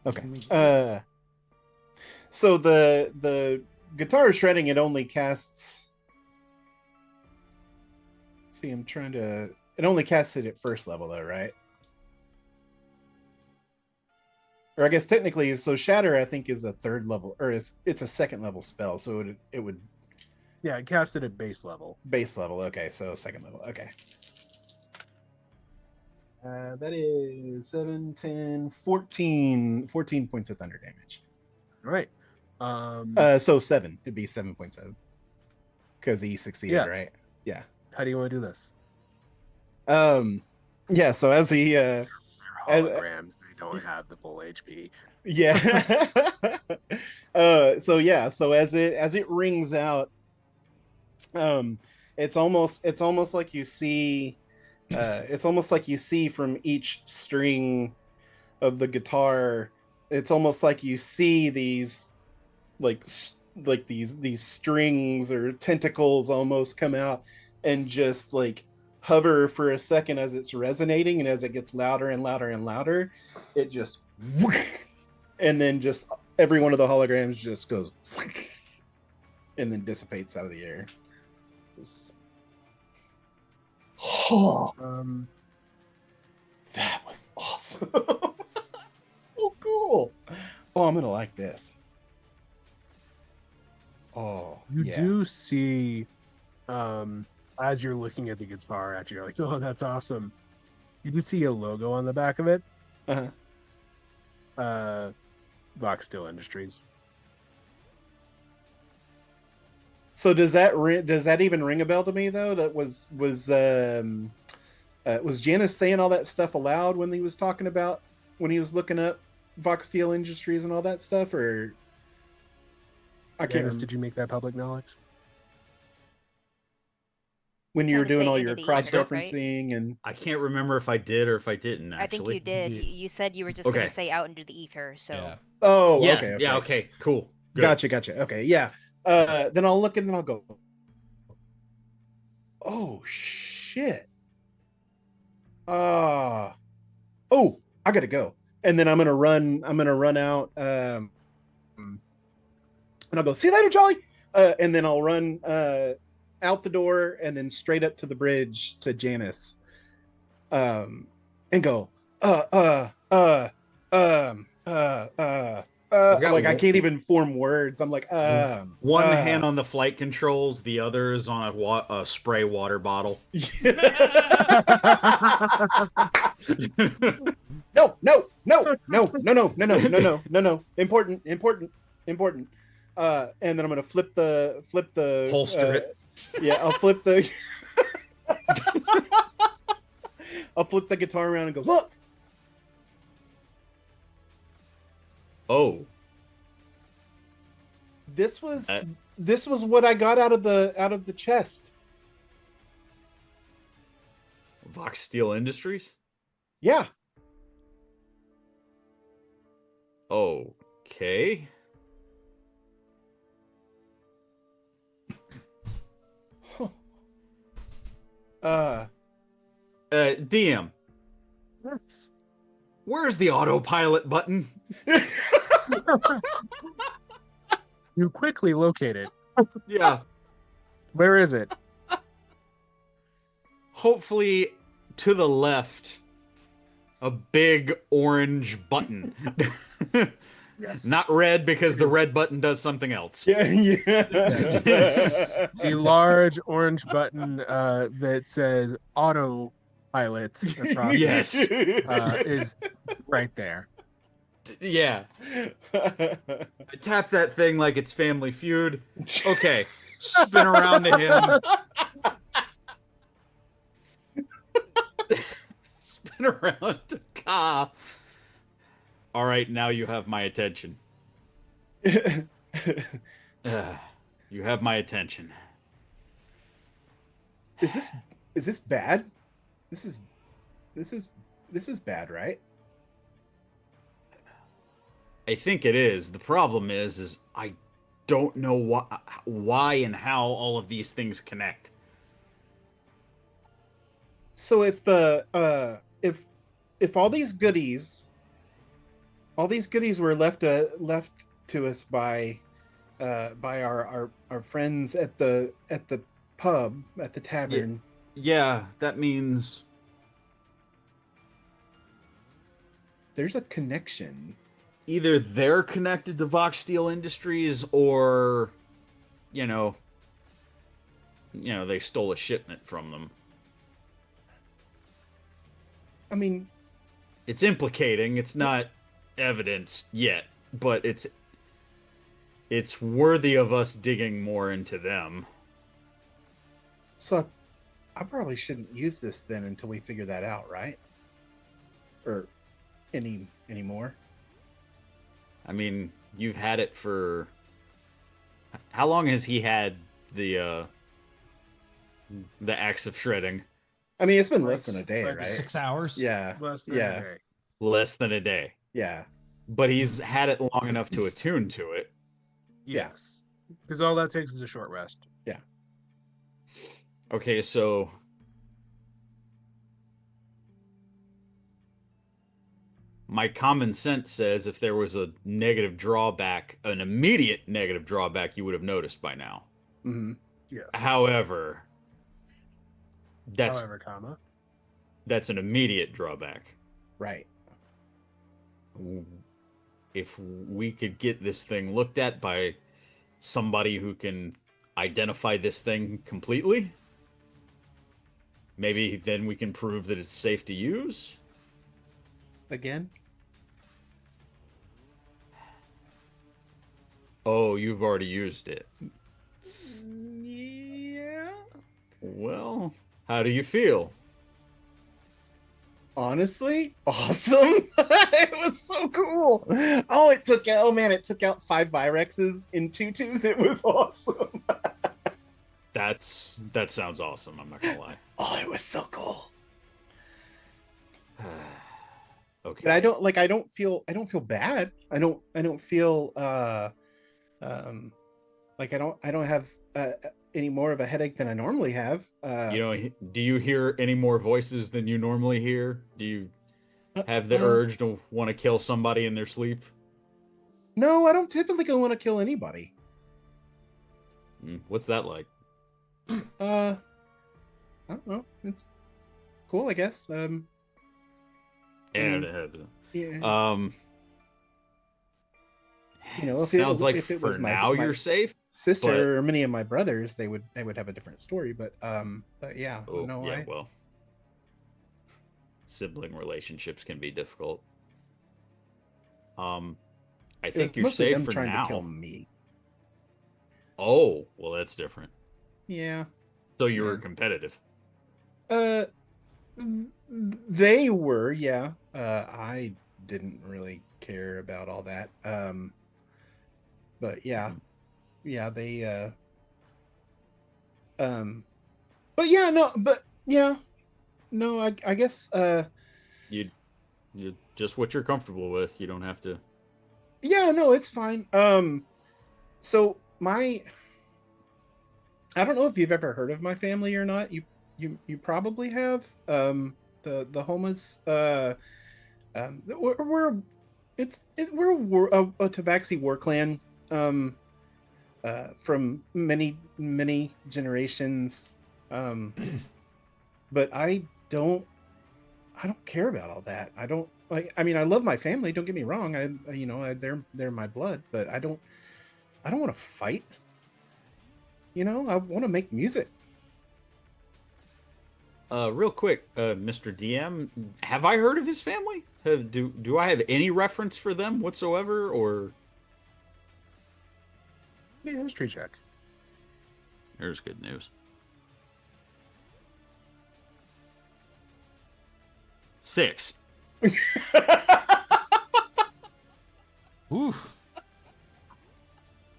Okay. So the guitar shredding, it only casts. See, I'm trying to. It only casts it at first level, though, right? Or I guess technically, so Shatter I think is a third level, or it's a second level spell, so it would. Yeah, cast it at base level. Base level, okay, so second level, okay. That is 7, 10, 14 points of thunder damage. All right. So 7. It'd be 7.7 because he succeeded, Yeah. right? Yeah. How do you want to do this? Yeah. So as he They're As- holograms. They don't have the full HP. yeah. So as it rings out, it's almost like you see from each string of the guitar, it's almost like you see these these strings or tentacles almost come out and just like hover for a second as it's resonating, and as it gets louder and louder and louder, it just and then just every one of the holograms just goes and then dissipates out of the air. Oh, that was awesome. So cool. Oh, I'm gonna like this. Oh, You yeah. do see, as you're looking at the guitar, after you're like, "Oh, that's awesome." You do see a logo on the back of it. Uh-huh. Vox Steel Industries. So does that even ring a bell to me though? That was Janice saying all that stuff aloud when he was talking about when he was looking up Vox Steel Industries and all that stuff, or I can't Dennis, remember. did you make that public knowledge? When you were Kinda doing say all into your the ether, cross-referencing and I can't remember if I did or if I didn't. I think Actually, you did. Yeah. You said you were just Okay. gonna say out into the ether. So Yeah. oh, yes, okay, yeah, okay, cool, good. Gotcha. Okay, yeah. Then I'll look and then I'll go, oh shit. Oh, I gotta go. And then I'm gonna run out, and I'll go, see you later, Jolly. And then I'll run out the door and then straight up to the bridge to Janice. And go, I've got like I one- can't even form words. I'm like, One hand on the flight controls, the other is on a spray water bottle. No. Important. And then I'm gonna flip the Holster it. Yeah, I'll flip the I'll flip the guitar around and go, look. Oh, This was what I got out of the chest. Vox Steel Industries? Yeah. Okay. DM, Yes. where's the autopilot button? You quickly locate it. Yeah. Where is it? Hopefully to the left. A big orange button. Yes. Not red because the red button does something else. Yeah. A large orange button that says autopilot across Yes. it is right there. Yeah. I tap that thing like it's Family Feud. Okay. Spin around to him. Spin around to Ka. All right, now you have my attention. You have my attention. Is this bad? This is bad, right? I think it is. The problem is I don't know why and how all of these things connect. So if the if all these goodies were left to us by our friends at the pub, at the tavern. Yeah, that means There's a connection. either they're connected to Vox Steel Industries or you know, they stole a shipment from them. I mean, It's implicating. It's not evidence yet, but it's worthy of us digging more into them. So I probably shouldn't use this then until we figure that out, right? Or any more? I mean, you've had it for how long has he had the axe of shredding? I mean, it's been Like- less than a day, like right? 6 hours. Yeah. Less than Yeah. a day. Less than a day. Yeah. But he's had it long enough to attune to it. Yeah. Yes. Because all that takes is a short rest. Yeah. Okay, so my common sense says if there was a negative drawback, an immediate negative drawback, you would have noticed by now. Mm-hmm. Yes. However, that's However, comma. that's an immediate drawback. Right. If we could get this thing looked at by somebody who can identify this thing completely, maybe then we can prove that it's safe to use. Again? Oh, you've already used it. Yeah. Well, how do you feel? Honestly, awesome. It was so cool. Oh, it took out 5 Virexes in 2/2s. It was awesome. That sounds awesome, I'm not gonna lie. Oh, it was so cool. Okay. But I don't feel bad. I don't feel like I don't have any more of a headache than I normally have. Do you hear any more voices than you normally hear? Do you have the urge to want to kill somebody in their sleep? No, I don't typically want to kill anybody. What's that like? I don't know. It's cool, I guess. Yeah. Yeah. You know, It sounds like if it for was now you're safe. sister or many of my brothers, they would have a different story. But yeah, Oh, no, yeah, well, sibling relationships can be difficult. I it think was you're mostly safe them for trying now. to kill me. Oh, well, that's different. Yeah. So you were Yeah. competitive. They were, yeah. I didn't really care about all that. But yeah, they. But yeah, no. I guess. You just what you're comfortable with. You don't have to. Yeah, no, it's fine. So I don't know if you've ever heard of my family or not. You probably have. The Homas. We're a Tabaxi war clan. From many generations. But I don't care about all that. I don't like. I mean, I love my family. Don't get me wrong. They're my blood. But I don't want to fight. I want to make music. Real quick, Mr. DM, have I heard of his family? Do I have any reference for them whatsoever, or? Yeah, history check. There's good news. 6. Ooh.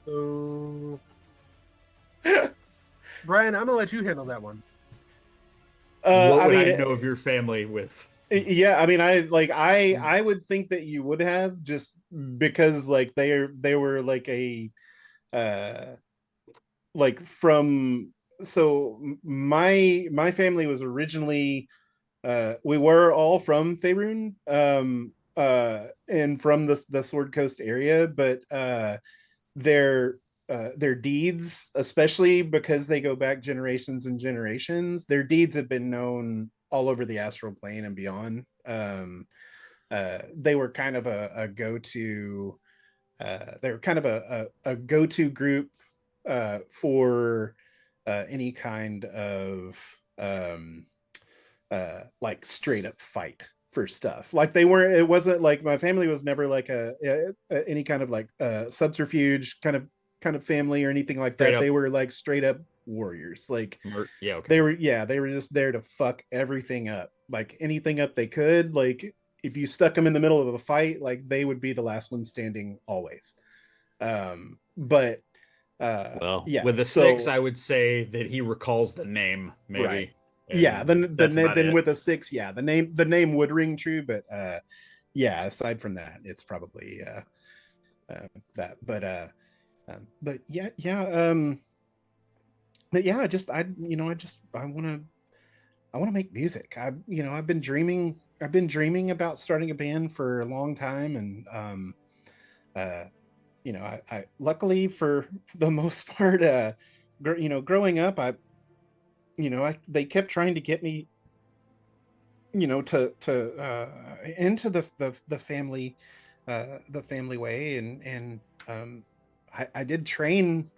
So, Brian, I'm gonna let you handle that one. What would I mean, know of your family with? yeah, I mean, I would think that you would have, just because like they were like a like from so my family was originally we were all from Faerun, and from the Sword Coast area, but their deeds, especially because they go back generations and generations, their deeds have been known all over the astral plane and beyond. They were kind of a go-to. They were kind of a go-to group for any kind of like straight up fight for stuff. Like it wasn't like my family was never like any kind of like subterfuge kind of kind of family or anything like Straight that. up. They were like straight up warriors. Like Yeah, okay. they were just there to fuck everything up, like anything up they could. Like if you stuck them in the middle of a fight, like they would be the last one standing always. But Well, yeah, with a so 6, I would say that he recalls the name, maybe. right. Yeah, And that's about then it. with a 6, yeah, the name would ring true, but yeah, aside from that, it's probably that. But yeah, I want to make music. I've been dreaming about starting a band for a long time, and uh I luckily for the most part, growing up, they kept trying to get me, to into the family way, and I did train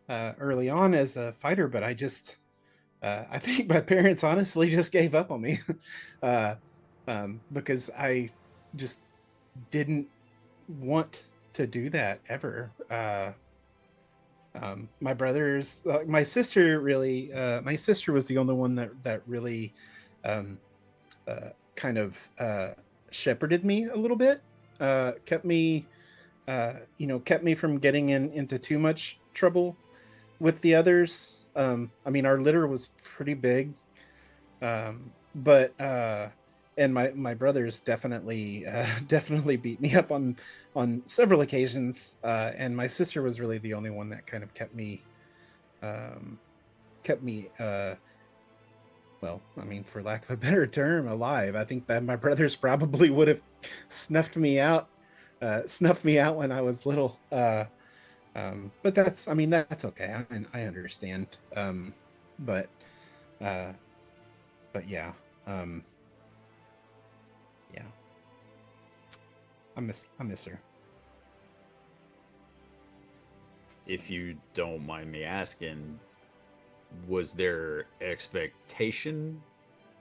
early on as a fighter, but I think my parents honestly just gave up on me, uh, because I just didn't want to do that ever. My brothers, my sister was the only one that really um, kind of shepherded me a little bit, kept me, kept me from getting into too much trouble with the others. I mean, our litter was pretty big, but and my brothers definitely definitely beat me up on several occasions, and my sister was really the only one that kind of um, kept me well, I mean, for lack of a better term, alive. I think that my brothers probably would have snuffed me out when I was little. But that's okay. I understand. But uh, but yeah, yeah, I miss her. If you don't mind me asking, was there expectation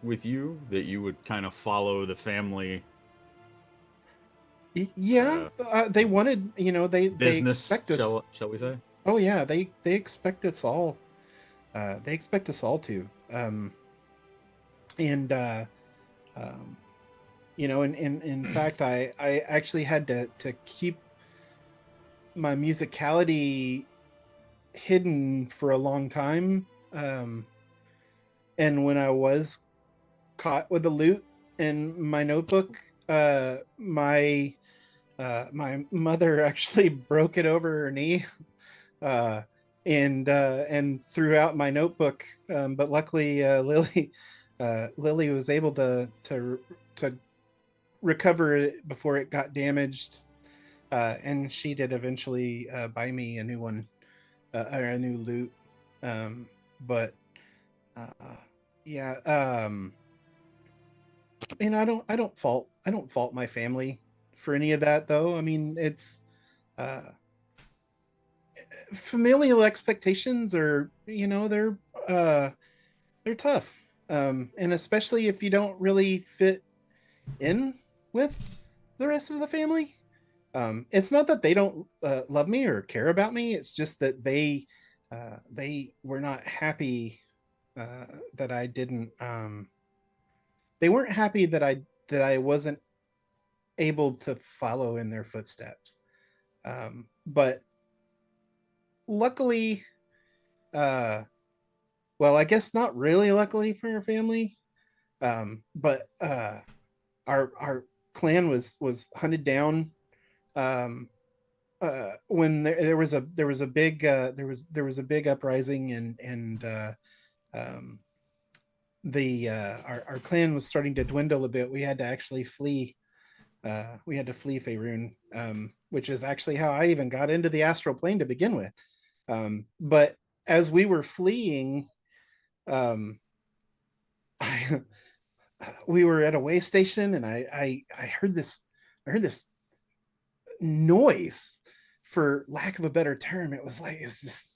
with you that you would kind of follow the family Yeah, they wanted, they business, expect us. shall we say? Oh yeah, they expect us all. They expect us all to. And um, in fact, I actually had to keep my musicality hidden for a long time. And when I was caught with the loot in my notebook, my mother actually broke it over her knee, uh, and threw out my notebook. But luckily, Lily was able to recover it before it got damaged, and she did eventually buy me a new one, or a new loot. But uh, yeah, and I don't fault my family for any of that, though. I mean, it's uh, familial expectations are, uh, they're tough, and especially if you don't really fit in with the rest of the family. It's not that they don't love me or care about me. It's just that they were not happy that I didn't. They weren't happy that I wasn't able to follow in their footsteps. But luckily, uh, well, I guess not really luckily for your family, but our clan was hunted down, um, when there was a big there was a big uprising, and um, the our clan was starting to dwindle a bit. We had to actually flee. We had to flee Faerun, which is actually how I even got into the astral plane to begin with. But as we were fleeing, um, I, we were at a way station, and I heard this noise, for lack of a better term. It was just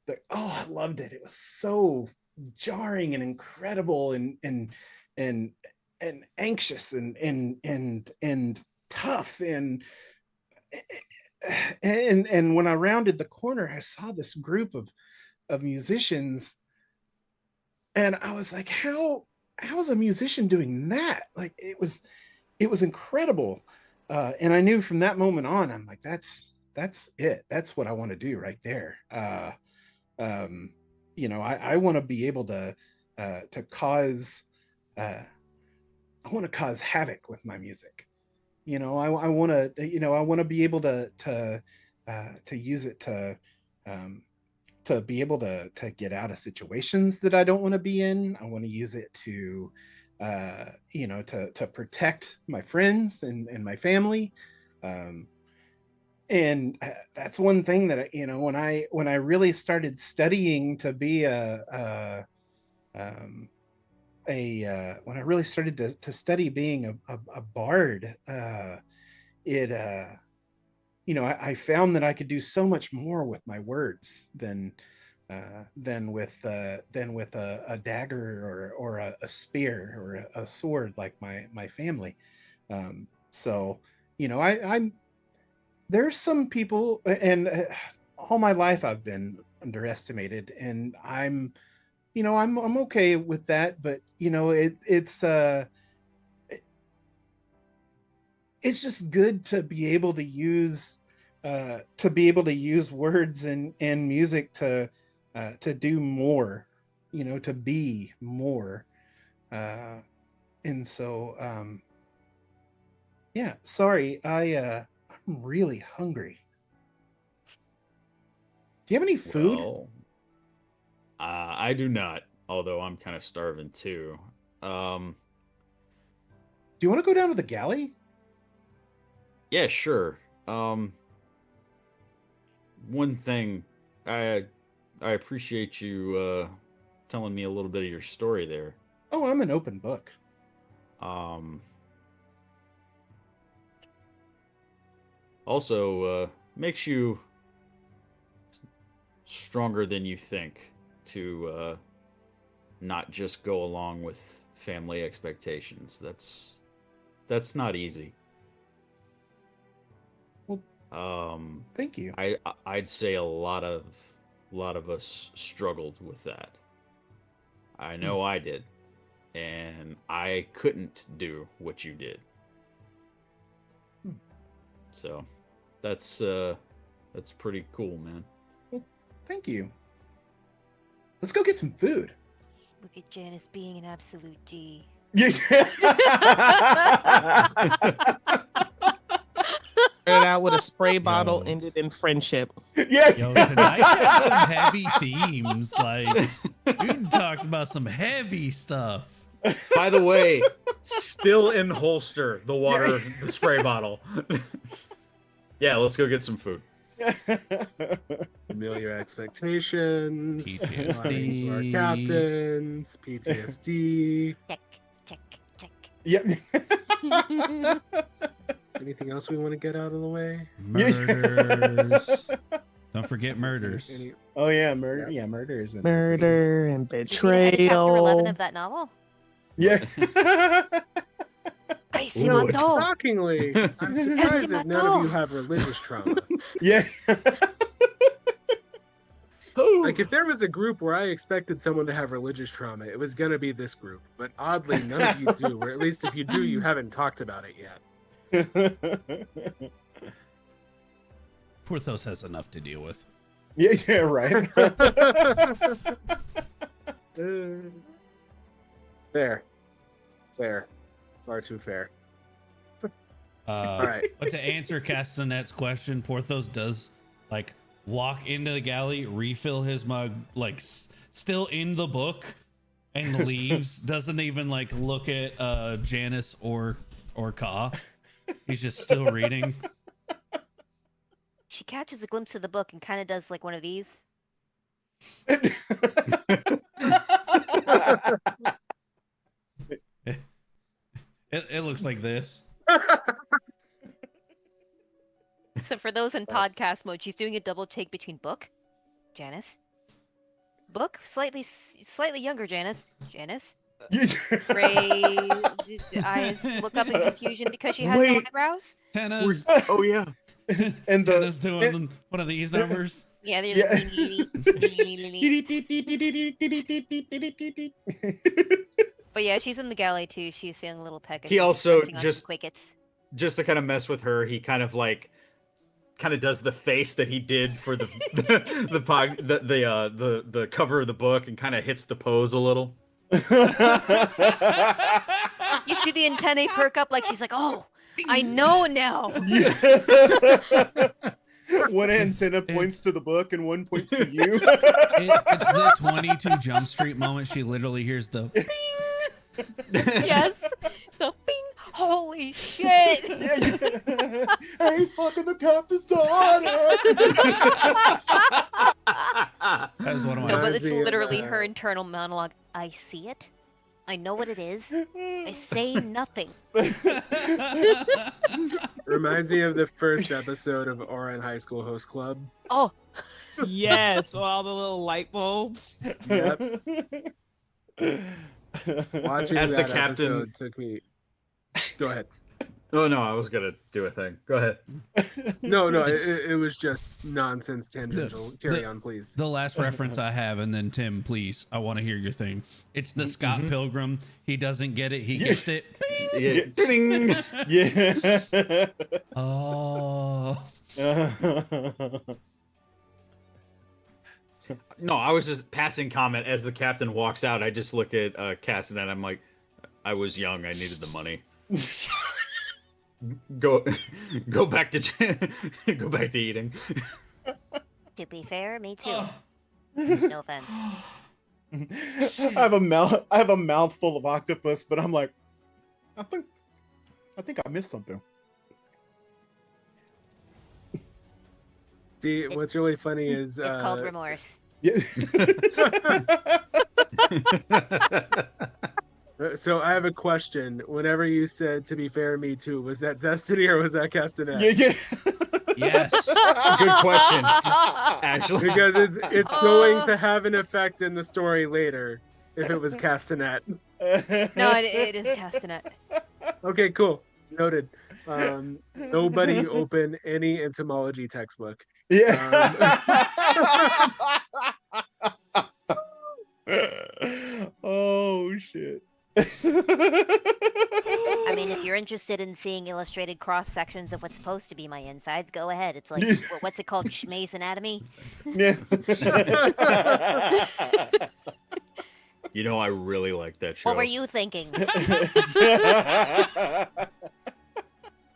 like, oh, I loved it. It was so jarring and incredible, and and anxious, and tough, and and when I rounded the corner, I saw this group of musicians, and I was like, how is a musician doing that? Like it was incredible. And I knew from that moment on, I'm like, that's it. That's what I want to do right there. You know, I want to be able to cause I want to cause havoc with my music. You know, I want to, you know, I want to be able to use it to be able to get out of situations that I don't want to be in. I want to use it to, you know, to protect my friends and my family. And that's one thing that, you know, when I really started studying to be when I really started to study being a bard, it you know, I found that I could do so much more with my words than with a dagger or a spear or a sword like my family. So, you know, I'm there's some people, and all my life I've been underestimated, and I'm, you know, I'm okay with that, but you know, it's just good to be able to use words and music to do more, you know, to be more. And so yeah, sorry, I'm really hungry. Do you have any food? Well, I do not, although I'm kind of starving too. Um, Do you want to go down to the galley? yeah, sure. One thing, I appreciate you telling me a little bit of your story there. Oh, I'm an open book. Um, also, makes you stronger than you think to not just go along with family expectations. That's not easy. Well, thank you. I'd say a lot of us struggled with that. I know I did, and I couldn't do what you did. So that's pretty cool, man. Well, thank you. Let's go get some food. Look at Janice being an absolute G. Yeah. Started out with a spray bottle, ended in friendship. Yeah. Yo, tonight had some heavy themes. Like, we talked about some heavy stuff. By the way, still in holster, the water, the spray bottle. Yeah, let's go get some food. Familiar expectations. PTSD. Lying to our captains. PTSD. Check. Yeah. Anything else we want to get out of the way? Murders. Don't forget murders. Oh yeah, murder. Yeah, murder is Murder and Did you read chapter 11 betrayal. of that novel? Yeah. I see Ooh, Shockingly, I'm surprised that none of you have religious trauma. Yeah. Like, if there was a group where I expected someone to have religious trauma, it was gonna be this group. But oddly, none of you do, or at least if you do, you haven't talked about it yet. Porthos has enough to deal with. Yeah, right. Fair. Far too fair. All right. But to answer Castanet's question, Porthos does like walk into the galley, refill his mug, like still in the book, and leaves. Doesn't even like look at Janice or Ka. He's just still reading. She catches a glimpse of the book and kind of does like one of these. It looks like this. So for those in podcast mode, she's doing a double take between book, Janice, book, slightly younger Janice, Ray eyes look up in confusion because she has no eyebrows. Tennis. Oh yeah. And Jenna's doing one of these numbers. Yeah, they're Yeah. But yeah, she's in the galley too. She's feeling a little peckish. He She's also munching on some Quickets. just to kind of mess with her, he kind of does the face that he did for the the cover of the book and kind of hits the pose a little. You see the antennae perk up, like she's like, "Oh, I know now." One antenna points to the book and one points to you. It's the 22 Jump Street moment. She literally hears the bing. Yes, the bing. Holy shit! Hey, he's fucking the captain's daughter. That was one of my. No, but Reminds it's me of, literally her internal monologue. I see it. I know what it is. I say nothing. Reminds me of the first episode of Oran High School Host Club. Oh, Yes, all the little light bulbs. Yep. Watching As the that captain- episode took me. Go ahead. Oh no, I was gonna do a thing. Go ahead. No, It's- it was just nonsense tangential. Carry on, please. The last reference I have, and then Tim, please, I want to hear your thing. It's the Scott Pilgrim. He doesn't get it. He gets it. Yeah. Ding. Yeah. Oh. No, I was just passing comment as the captain walks out. I just look at Cassidy and I'm like, I was young. I needed the money. Go back to go back to eating. to be fair, me too. Oh. No offense. I have a mouthful of octopus, but I'm like, I think I missed something. See, what's really funny is It's called remorse. Yeah. So I have a question. Whenever you said "to be fair, me too," was that Destiny or was that Castanet? Yeah. Yes. Good question. Actually, Because it's going to have an effect in the story later if it was Castanet. No, it is Castanet. Okay, cool. Noted. Nobody open any entomology textbook. Yeah. Oh shit. I mean, if you're interested in seeing illustrated cross sections of what's supposed to be my insides, go ahead. It's like, what's it called? Schmay's Anatomy? Yeah. you know, I really like that show. What were you thinking?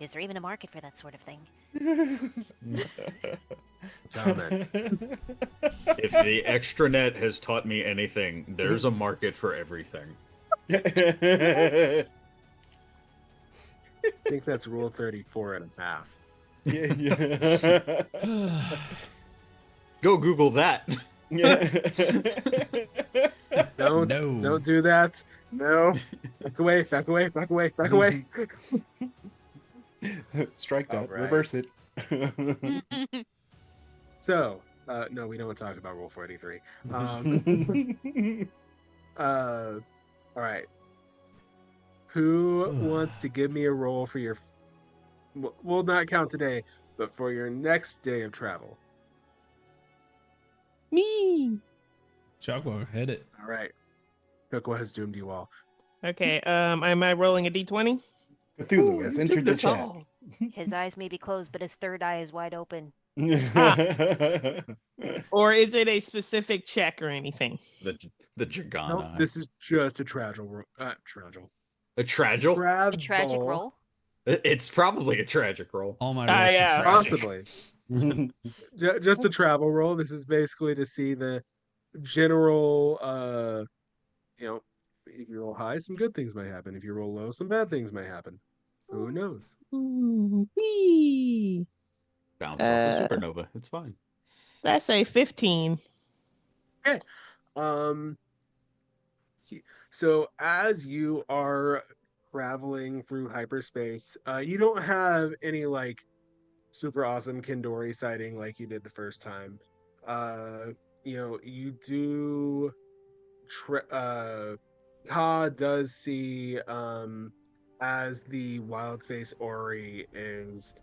Is there even a market for that sort of thing? Comment. If the extranet has taught me anything, there's a market for everything. I think that's rule 34 and a half. Yeah. Go Google that. Don't do that. No. Back away, back away, back away, back away. Strike that. Alright. Reverse it. So, no, we don't want to talk about rule 43. All right. Who wants to give me a roll for your? We'll not count today, but for your next day of travel. Me. Chocwa, hit it. All right. Coco has doomed you all. Okay. Am I rolling a d20? Cthulhu has entered the chat. His eyes may be closed, but his third eye is wide open. Or is it a specific check or anything? The Jagana. Nope, this is just a tragic. A tragic? A tragic roll? It's probably a tragic roll. All my Ah, rolls are yeah. tragic. Possibly. Just a travel roll. This is basically to see the general. If you roll high, some good things might happen. If you roll low, some bad things might happen. Who knows? Wee. Bounce off the supernova. It's fine. That's a 15. See, so as you are traveling through hyperspace, you don't have any like super awesome Kindori sighting like you did the first time. You do. Ka does see as the wild space Ori is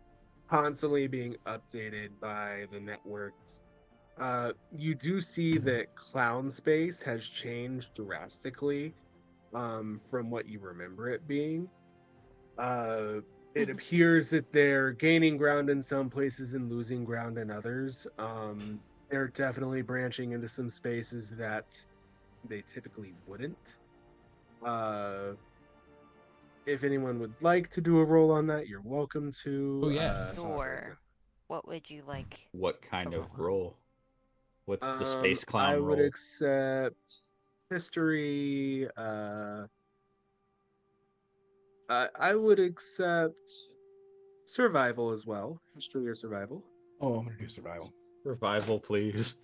constantly being updated by the networks. You do see that clown space has changed drastically from what you remember it being. It appears that they're gaining ground in some places and losing ground in others. They're definitely branching into some spaces that they typically wouldn't. Uh, if anyone would like to do a roll on that, you're welcome to. Oh, yeah. Sure. What would you like? What kind of role? What's the Um, space clown I would role? accept history. I would accept survival as well. History or survival. Oh, I'm gonna do survival. Revival, please.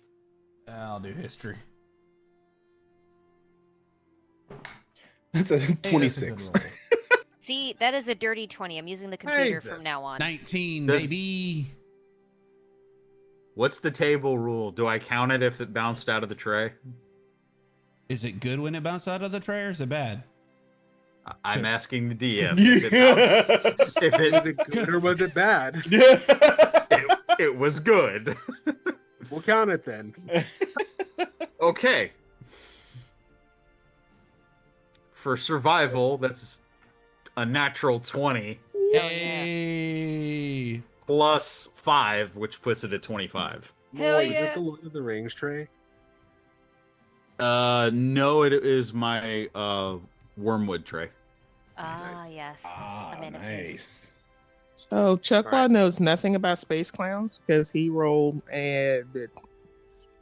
I'll do history. That's a Hey, that's a good 26. roll. See, that is a dirty 20. I'm using the computer from Jesus. now on. 19, Does- baby. What's the table rule? Do I count it if it bounced out of the tray? Is it good when it bounced out of the tray, or is it bad? I'm asking the DM. If it, Was it good or was it bad? it was good. We'll count it then. Okay. For survival, that's a natural 20 Hey. plus 5, which puts it at 25. Hell Is yeah. it the Lord of the Rings tray? No, it is my wormwood tray. Ah, Nice. yes. Ah, Amenities. nice. So Chucklaw Alright. knows nothing about space clowns because he rolled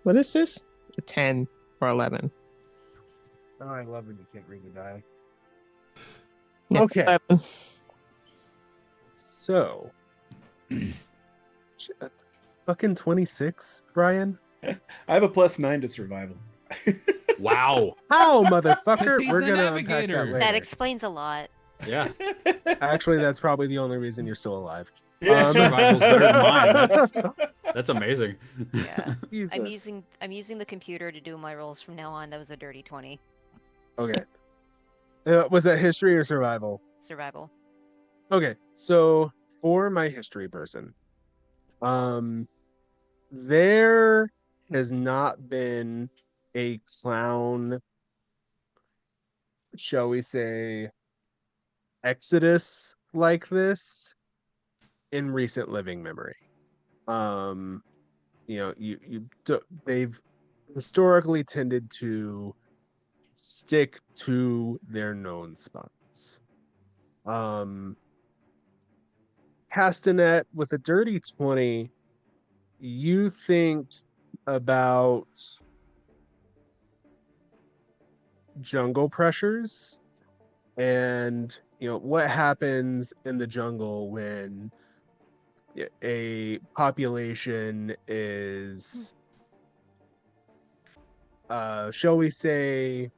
what is this? A 10 or 11. Oh, I love when you can't read the die. Yeah, Okay. 11. So, fucking 26, Brian. I have a +9 to survival. Wow. How, 'Cause motherfucker? he's We're the gonna unpack navigator. that later. That explains a lot. Yeah. Actually, that's probably the only reason you're still alive. Survival's better than mine. That's amazing. Yeah. Jesus. I'm using the computer to do my rolls from now on. That was a dirty 20. Okay. Was that history or survival? Survival. Okay, so for my history person, there has not been a clown, shall we say, exodus like this in recent living memory. They've historically tended to stick to their known spots. Castanet with a dirty 20, you think about jungle pressures and what happens in the jungle when a population is shall we say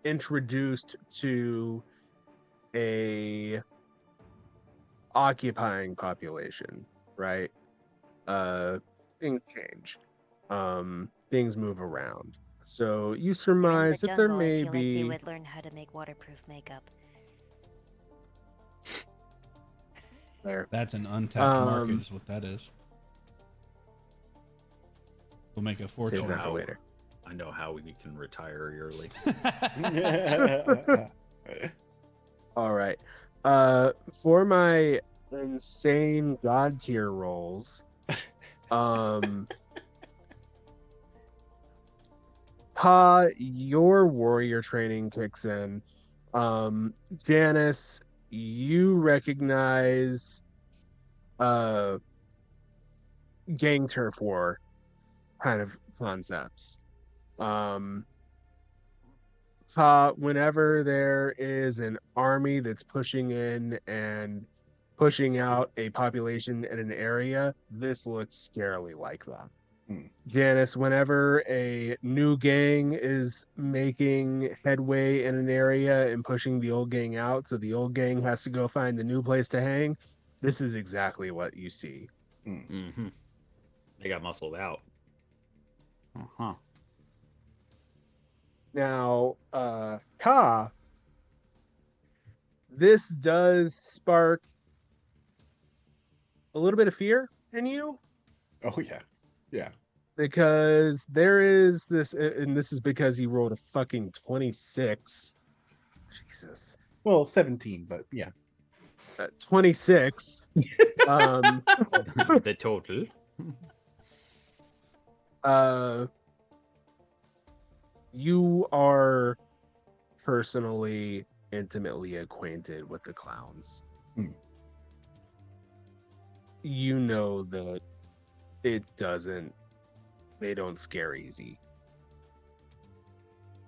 introduced to a occupying population, right? Things change. Things move around. So you surmise that there may I feel like be. they would learn how to make waterproof makeup. There. That's an untapped market, Um, is what that is. We'll make a Save fortune. that for later. I know how we can retire early. All right. For my insane god tier rolls, your warrior training kicks in. Janice, you recognize gang turf war kind of concepts. Whenever there is an army that's pushing in and pushing out a population in an area, this looks scarily like that. Janice, whenever a new gang is making headway in an area and pushing the old gang out, so the old gang has to go find a new place to hang, this is exactly what you see. Mm-hmm. They got muscled out. Uh-huh. Now, Ka, this does spark a little bit of fear in you, Oh yeah, yeah. because there is this, and this is because you rolled a fucking 26. Jesus. Well, 17, but yeah. 26. The total. You are personally intimately acquainted with the clowns. Hmm. You know that they don't scare easy.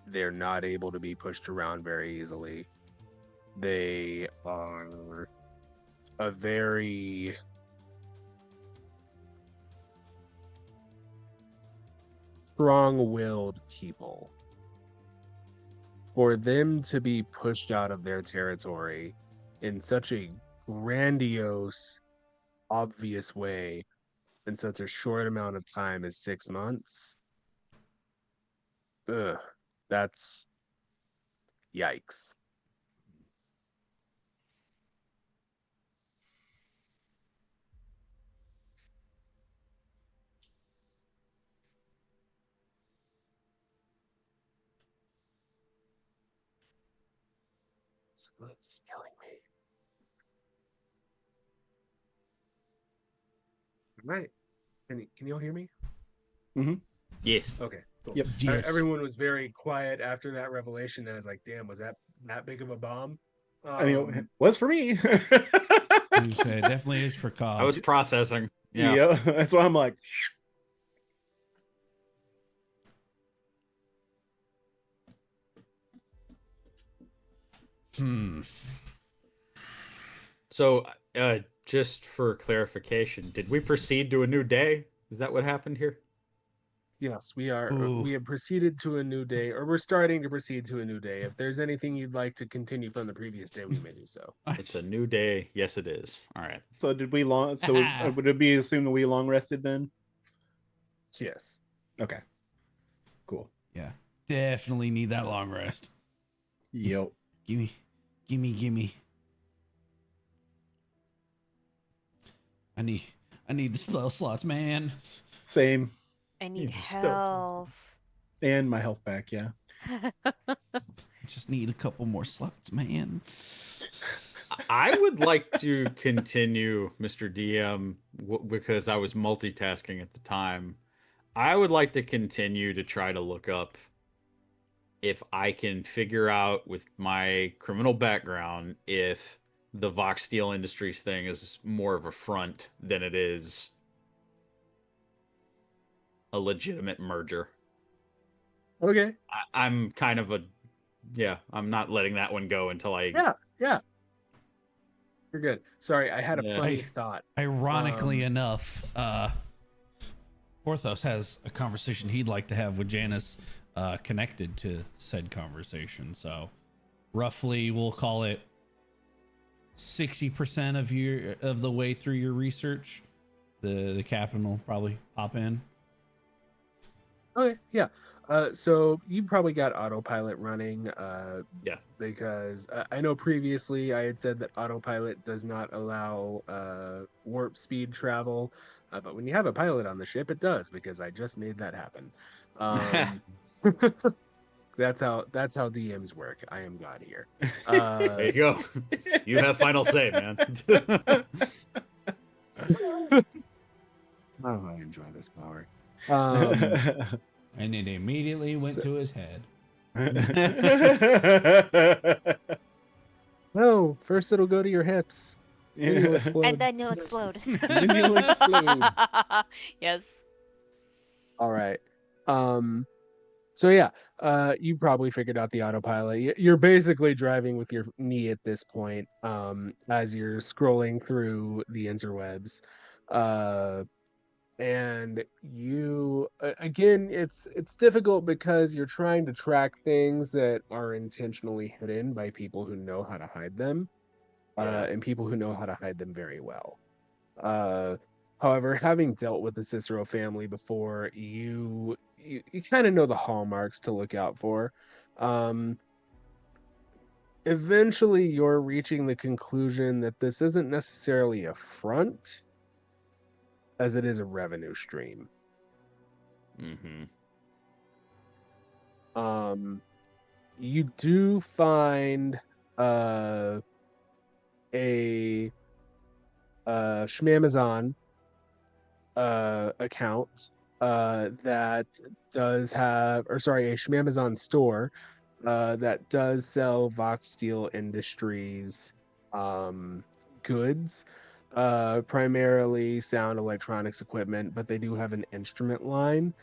They're not able to be pushed around very easily. They are a very strong-willed people. For them to be pushed out of their territory in such a grandiose, obvious way in such a short amount of time as 6 months, that's yikes. This is killing me. All right. Can you all hear me? Yes. Okay, cool. Yep. Yes. Everyone was very quiet after that revelation. And I was like, damn, was that big of a bomb? I mean, it was for me. It definitely is for I Cobb. was processing. Yeah. Yeah, that's why I'm like, So, just for clarification, did we proceed to a new day? Is that what happened here? Yes, we are. Ooh. We have proceeded to a new day, or we're starting to proceed to a new day. If there's anything you'd like to continue from the previous day, we may do so. It's a new day. Yes, it is. All right. so did we long? So would it be assumed that we long rested then? Yes. Okay, cool. Yeah, definitely need that long rest. Yep. Gimme. I need the spell slots, man. Same, I need Yeah, help. and my health back. Yeah. Just need a couple more slots, man. I would like to continue, Mr. DM, because I was multitasking at the time. I would like to continue to try to look up if I can figure out with my criminal background if the Vox Steel Industries thing is more of a front than it is a legitimate merger. Okay. I'm kind of I'm not letting that one go until I. Yeah. You're good. Sorry, I had a Yeah. funny thought. Ironically enough, Porthos has a conversation he'd like to have with Janice connected to said conversation. So roughly we'll call it 60% of the way through your research. The captain will probably pop in. Okay, yeah. So you probably got autopilot running. Yeah. Because I know previously I had said that autopilot does not allow warp speed travel, but when you have a pilot on the ship, it does, because I just made that happen. That's how DMs work. I am God here. There you go. You have final say, man. Oh, I enjoy this power. And it immediately went to his head. No, first it'll go to your hips. Then you'll explode. And then you'll explode. Then you'll explode. Yes. All right. So yeah, you probably figured out the autopilot. You're basically driving with your knee at this point, as you're scrolling through the interwebs. And you again, it's difficult because you're trying to track things that are intentionally hidden by people who know how to hide them, and people who know how to hide them very well. However, having dealt with the Cicero family before, you kind of know the hallmarks to look out for. Eventually, you're reaching the conclusion that this isn't necessarily a front, as it is a revenue stream. Mm-hmm. You do find a Shmamazon account that does have, or sorry, a Shmamazon store that does sell Vox Steel Industries goods, primarily sound electronics equipment, but they do have an instrument line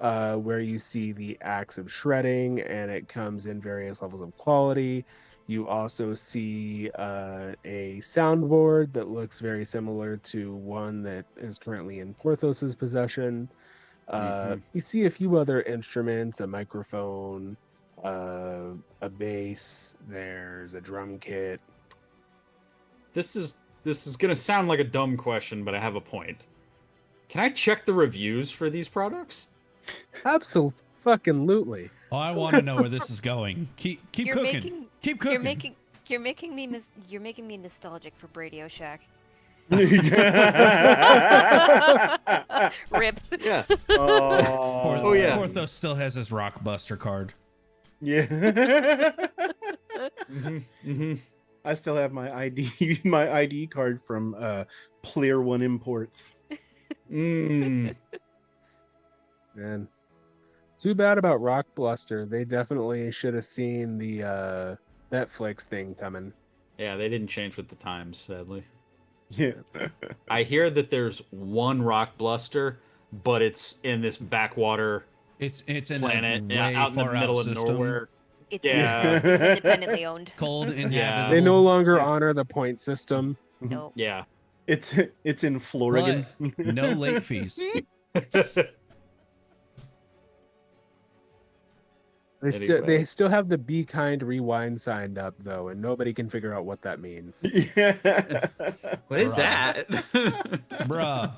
where you see the axe of shredding, and it comes in various levels of quality. You also see a soundboard that looks very similar to one that is currently in Porthos's possession. You see a few other instruments, a microphone, a bass. There's a drum kit. This is gonna sound like a dumb question, but I have a point. Can I check the reviews for these products? Absolutely. Oh, I want to know where this is going. Keep You're cooking. making Keep cooking. you're making me nostalgic for Radio Shack. Yeah. Rip. Yeah. Oh yeah. Porthos still has his Rockbuster card. Yeah. Mm-hmm. I still have my ID card from Player One Imports. Mm. Man, too bad about Rockbuster. They definitely should have seen the Netflix thing coming. Yeah, they didn't change with the times, sadly. Yeah. I hear that there's one Rockbuster, but it's in this backwater It's in planet a way out in the far middle out of system. nowhere. It's Yeah. it's independently owned. Cold, inhabitable. Yeah. They no longer honor the point system. Nope. Yeah. It's in Florida. No late fees. They Anyway. still have the Be Kind Rewind signed up though, and nobody can figure out what that means. Yeah. What is Bruh. that? Bruh.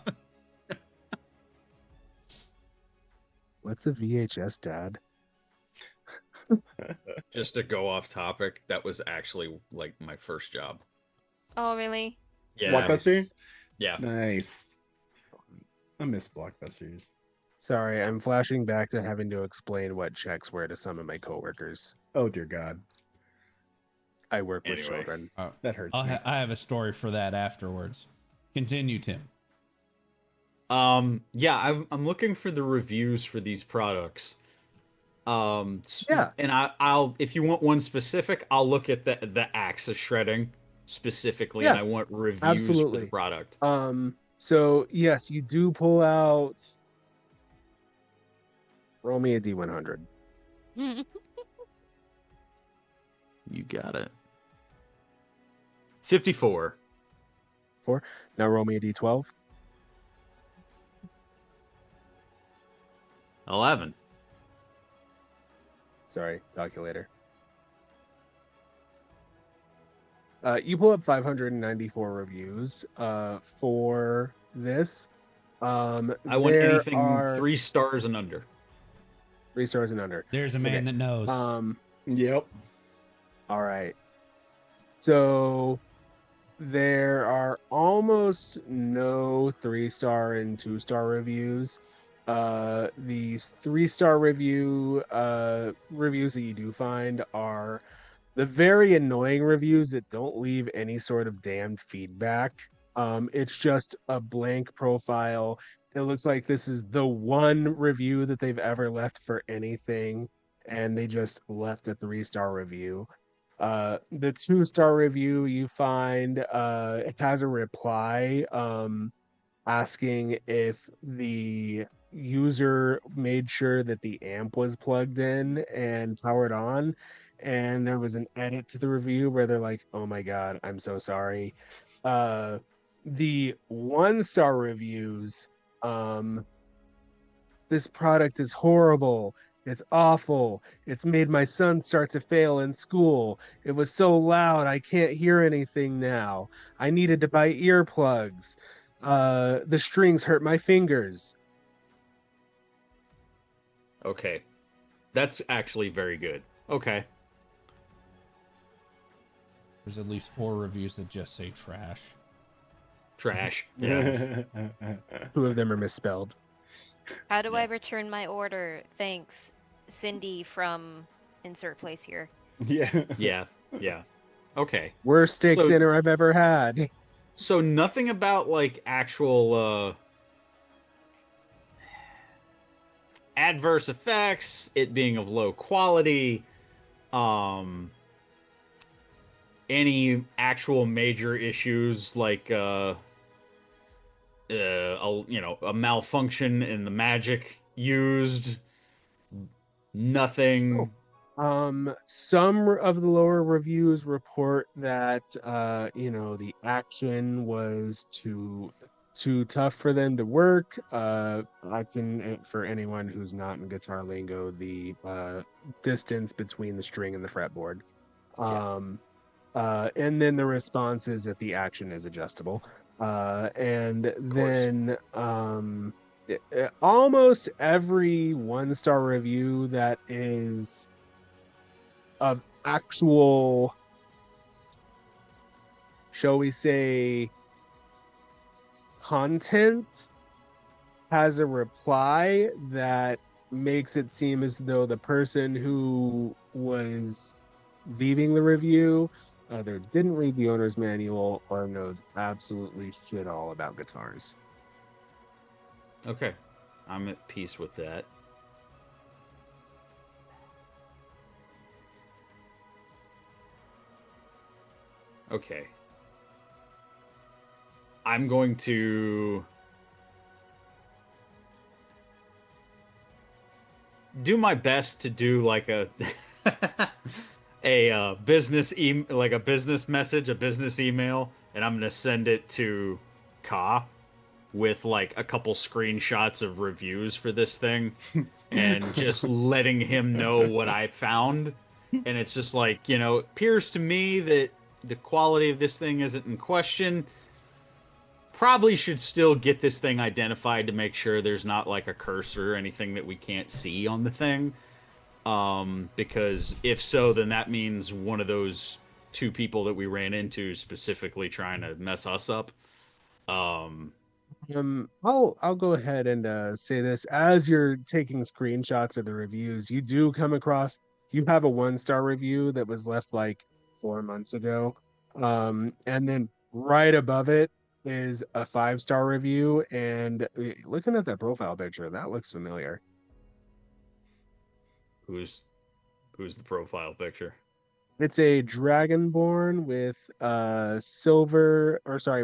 What's a VHS, Dad? Just to go off topic, that was actually like my first job. Oh really? Yeah. Blockbuster? Yeah. Nice. I miss Blockbusters. Sorry, I'm flashing back to having to explain what checks were to some of my coworkers. Oh dear God, I work with Anyway. children. that hurts I me. have a story for that afterwards. Continue, Tim. Yeah, I'm looking for the reviews for these products. Yeah. And I'll if you want one specific, I'll look at the axe of shredding specifically, and Yeah, I want reviews for absolutely. the product. So yes, you do pull out. Roll me a D100. You got it. 54. Now roll me a D12. 11. Sorry, calculator. You pull up 594 reviews for this. I want there anything are 3 stars and under. 3 stars and under. There's a man Okay. that knows. Yep. All right. So there are almost no 3-star and 2-star reviews. These 3-star reviews that you do find are the very annoying reviews that don't leave any sort of damned feedback. It's just a blank profile. It looks like this is the one review that they've ever left for anything, and they just left a 3-star review. The 2-star review you find it has a reply asking if the user made sure that the amp was plugged in and powered on, and there was an edit to the review where they're like, oh my god, I'm so sorry. The 1-star reviews, this product is horrible, it's awful, it's made my son start to fail in school, it was so loud I can't hear anything now, I needed to buy earplugs, the strings hurt my fingers. Okay. That's actually very good. Okay. There's at least 4 reviews that just say trash. Trash. Yeah. 2 of them are misspelled. How do I Yeah. return my order? Thanks, Cindy from insert place here. Yeah. Yeah. Yeah. Okay. Worst steak So- dinner I've ever had. So nothing about like actual adverse effects, it being of low quality, any actual major issues like a malfunction in the magic used. Nothing. Some of the lower reviews report that the action was too tough for them to work. Action, for anyone who's not in guitar lingo, the distance between the string and the fretboard. Yeah. And then the response is that the action is adjustable. And then almost every 1-star review that is of actual, shall we say, content has a reply that makes it seem as though the person who was leaving the review either didn't read the owner's manual or knows absolutely shit all about guitars. Okay. I'm at peace with that. Okay. I'm going to do my best to do like a a business like a business message, a business email, and I'm gonna send it to Ka with like a couple screenshots of reviews for this thing and just letting him know what I found. And it's just like, it appears to me that the quality of this thing isn't in question. Probably should still get this thing identified to make sure there's not like a cursor or anything that we can't see on the thing. Because if so, then that means one of those 2 people that we ran into specifically trying to mess us up. I'll go ahead and say this. As you're taking screenshots of the reviews, you do come across, you have a 1-star review that was left like 4 months ago. And then right above it is a 5-star review. And looking at that profile picture, that looks familiar. Who's the profile picture? It's a dragonborn with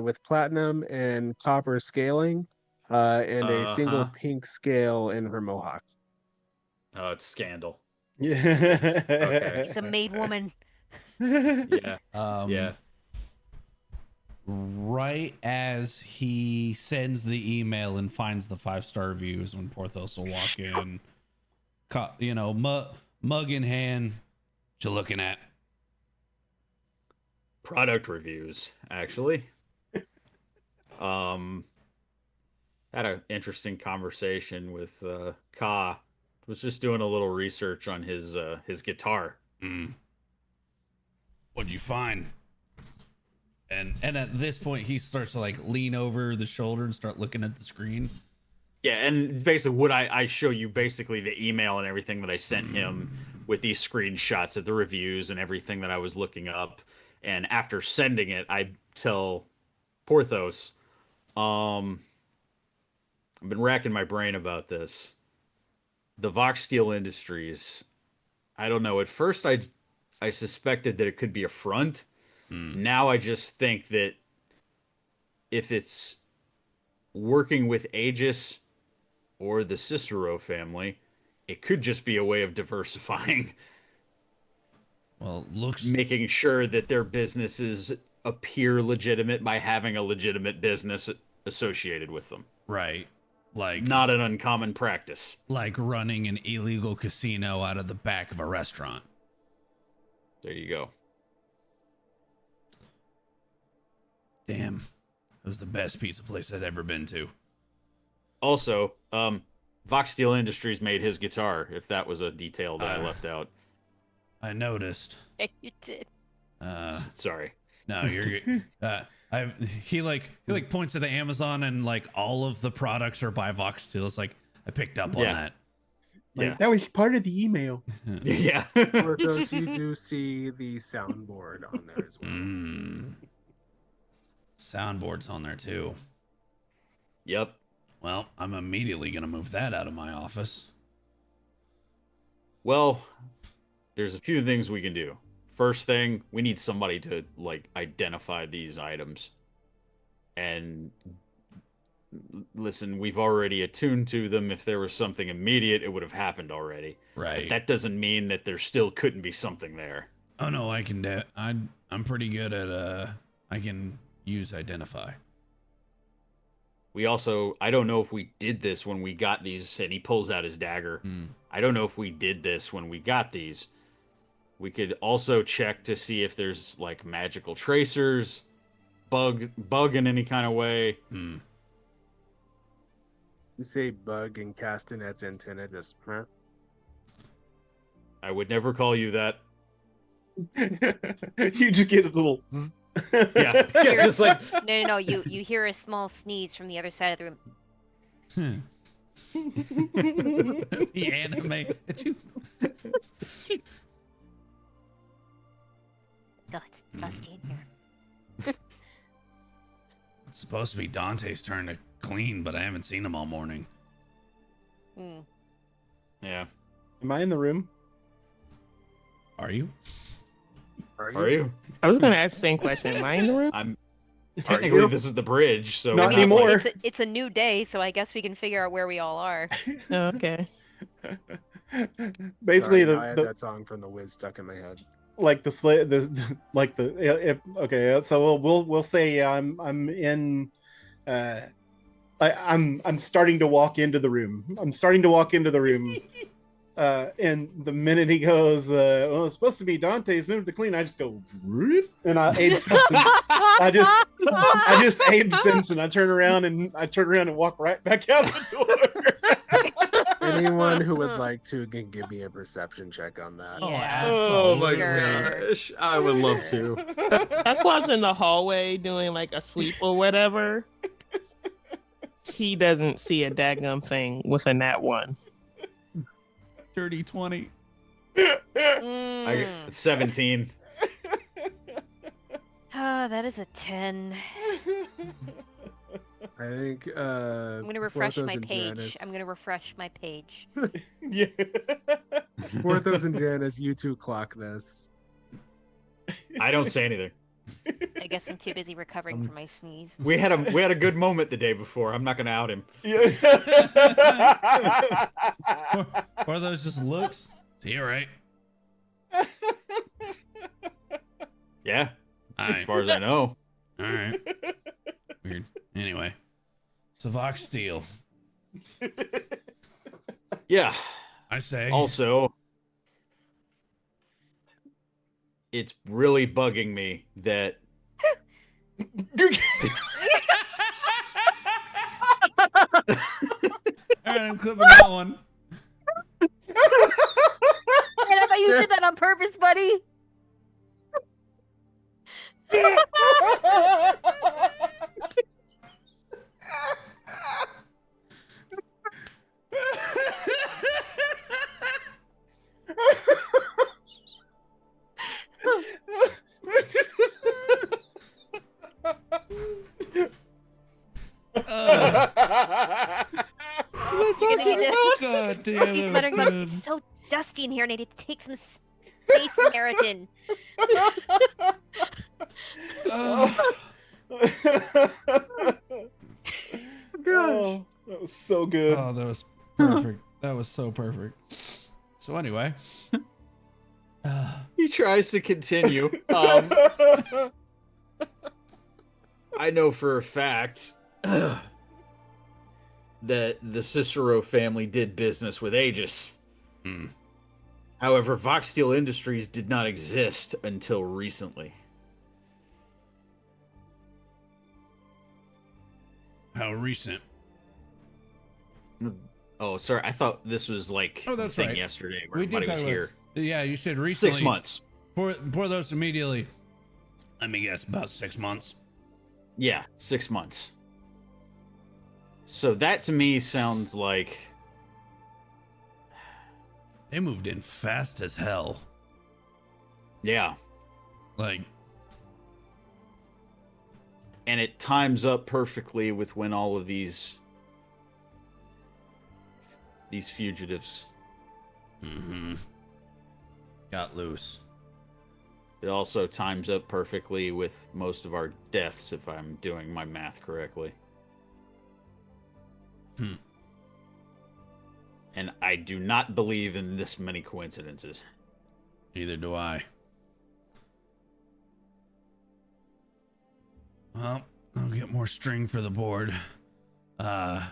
with platinum and copper scaling, and a single Uh-huh. pink scale in her mohawk. Oh, it's Scandal. Yeah. Okay. She's a maid woman. Yeah. Yeah. Right as he sends the email and finds the 5-star reviews, when Porthos will walk in, mug in hand, what you looking at? Product reviews, actually. Had an interesting conversation with Ka. Was just doing a little research on his guitar. What'd you find? And at this point, he starts to like lean over the shoulder and start looking at the screen. Yeah, and basically what I show you basically the email and everything that I sent him with these screenshots of the reviews and everything that I was looking up. And after sending it, I tell Porthos, I've been racking my brain about this. The Vox Steel Industries, I don't know. At first I suspected that it could be a front. Now I just think that if it's working with Aegis or the Cicero family, it could just be a way of diversifying. Well, looks Making sure that their businesses appear legitimate by having a legitimate business associated with them. right, like Not an uncommon practice. like running an illegal casino out of the back of a restaurant. There you go. Damn, it was the best pizza place I'd ever been to. Also, Vox Steel Industries made his guitar, if that was a detail that I left out. I noticed. You did. Sorry. No, you're good. He points to the Amazon and like all of the products are by Vox Steel. It's like I picked up on Yeah. that. Yeah. That was part of the email. Yeah. Porthos, you do see the soundboard on there as well. Soundboard's on there too. Yep. Well, I'm immediately gonna move that out of my office. Well, there's a few things we can do. First thing, we need somebody to like identify these items. And listen, we've already attuned to them. If there was something immediate, it would have happened already. Right. But that doesn't mean that there still couldn't be something there. Oh no, I can do. I'm pretty good at I can use identify. We also, I don't know if we did this when we got these, and he pulls out his dagger. I don't know if we did this when we got these. We could also check to see if there's like magical tracers, bug in any kind of way. You say bug and Castanet's antenna just. Huh? I would never call you that. You just get a little. zzz. Yeah, yeah, just like No. You hear a small sneeze from the other side of the room. The anime. God, it's dusty in here. It's supposed to be Dante's turn to clean, but I haven't seen him all morning. yeah. Am I in the room? Are you? Are you? I was going to ask the same question. Am I in the room? I'm technically this is the bridge, so Not we're anymore. It's a new day, so I guess we can figure out where we all are. Oh, okay. Basically, Sorry, now I had the that song from The Wiz stuck in my head. like the split, like the if okay. So we'll say I'm in. I'm starting to walk into the room. And the minute he goes, well, it's supposed to be Dante's minute to clean, I just go, "Whoop," and I Abe Simpson. I just Abe Simpson. I turn around and walk right back out the door. Anyone who would like to can give me a perception check on that. Yeah. Oh my Sure. gosh, I would love to. Aqua's in the hallway doing like a sweep or whatever. He doesn't see a daggum thing with a nat 1. Dirty 20. I got 17. That is a 10. I think I'm gonna refresh Porthos my and page. Janice- I'm gonna refresh my page. Yeah. Porthos and Janice, you two clock this. I don't say anything. I guess I'm too busy recovering from my sneeze. We had a good moment the day before. I'm not gonna out him. Or those just looks. See you right. Yeah, as Alright. far as I know. Alright. Weird. Anyway. So Vox Steel. Yeah. I say. Also, it's really bugging me that. Alright, I'm clipping that one. And I thought you did that on purpose, buddy. You're gonna need to. God damn He's it. muttering about it's so dusty in here, and I need to take some space Meriton. Oh, that was so good. Oh, that was perfect. That was so perfect. So anyway. He tries to continue. I know for a fact that the Cicero family did business with Aegis. However, Vox Steel Industries did not exist until recently. How recent? Oh, sorry. I thought this was like Oh, the that's thing right. yesterday where We did everybody talk was about- here. Yeah, you said recently. 6 months. Pour those immediately. Let me guess, about 6 months. Yeah, 6 months. So that to me sounds like They moved in fast as hell. yeah, Like, and it times up perfectly with when all of these fugitives. got loose. It also times up perfectly with most of our deaths, if I'm doing my math correctly. And I do not believe in this many coincidences. Neither do I. Well, I'll get more string for the board. Try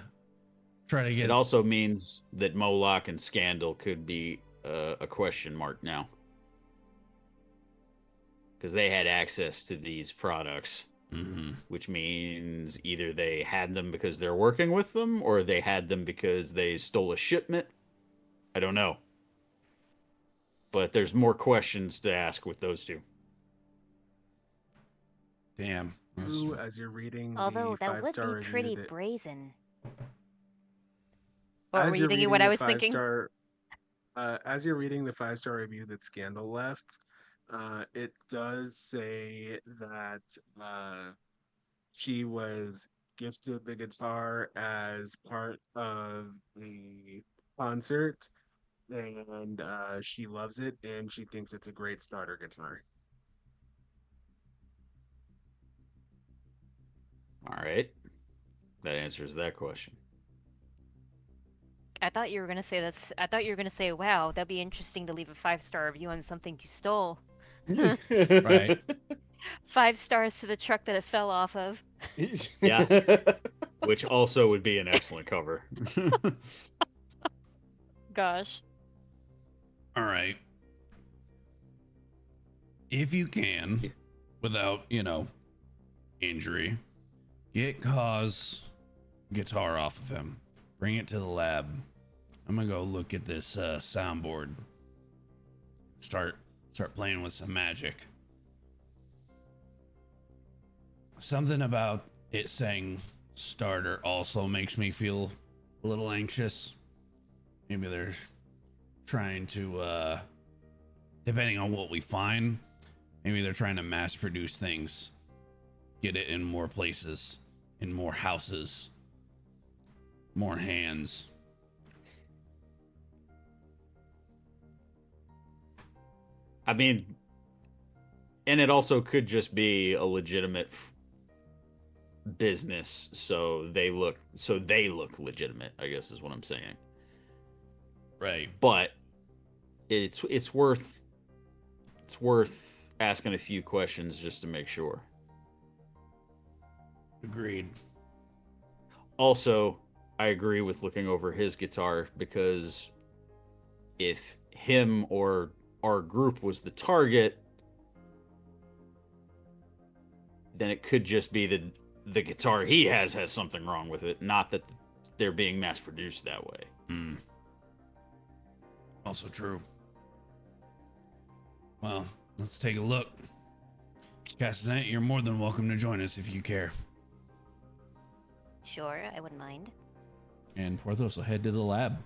to get... It also means that Moloch and Scandal could be a question mark now. Because they had access to these products. Which means either they had them because they're working with them, or they had them because they stole a shipment. I don't know. But there's more questions to ask with those two. Damn. You, as you're reading Although the that would five-star be review pretty that, brazen. What as were you you're thinking? reading What I the was thinking? five-star, as you're reading the 5-star review that Scandal left, it does say that she was gifted the guitar as part of the concert, and she loves it, and she thinks it's a great starter guitar. All right. That answers that question. I thought you were gonna say I thought you were gonna say, "Wow, that'd be interesting to leave a 5-star review on something you stole." Right. 5 stars to the truck that it fell off of. Yeah. Which also would be an excellent cover. Gosh. All right. If you can, without, injury, get Kaw's guitar off of him. Bring it to the lab. I'm gonna go look at this soundboard. Start playing with some magic. Something about it saying starter also makes me feel a little anxious. Maybe they're trying to, depending on what we find, maybe they're trying to mass produce things. Get it in more places, in more houses, more hands. I mean, and it also could just be a legitimate business, so they look legitimate, I guess is what I'm saying. Right. But it's worth asking a few questions just to make sure. Agreed. Also, I agree with looking over his guitar, because if him or our group was the target, then it could just be that the guitar he has something wrong with it, not that they're being mass produced that way. Also true. Well, let's take a look. Castanet, you're more than welcome to join us if you care. Sure, I wouldn't mind. And Porthos will head to the lab.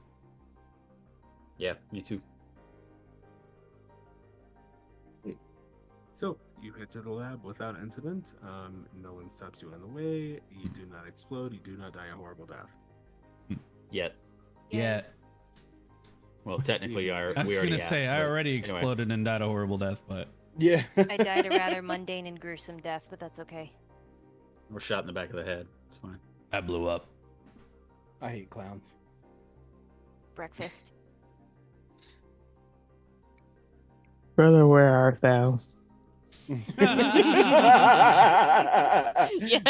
Yeah, me too. So you head to the lab without incident. No one stops you on the way. You do not explode. You do not die a horrible death. Yet. Yeah. Well, technically, I was we already gonna have, say I but already anyway. exploded and died a horrible death, but Yeah. I died a rather mundane and gruesome death, but that's okay. We're shot in the back of the head. It's fine. I blew up. I hate clowns. Breakfast. Brother, where art thou? Yes.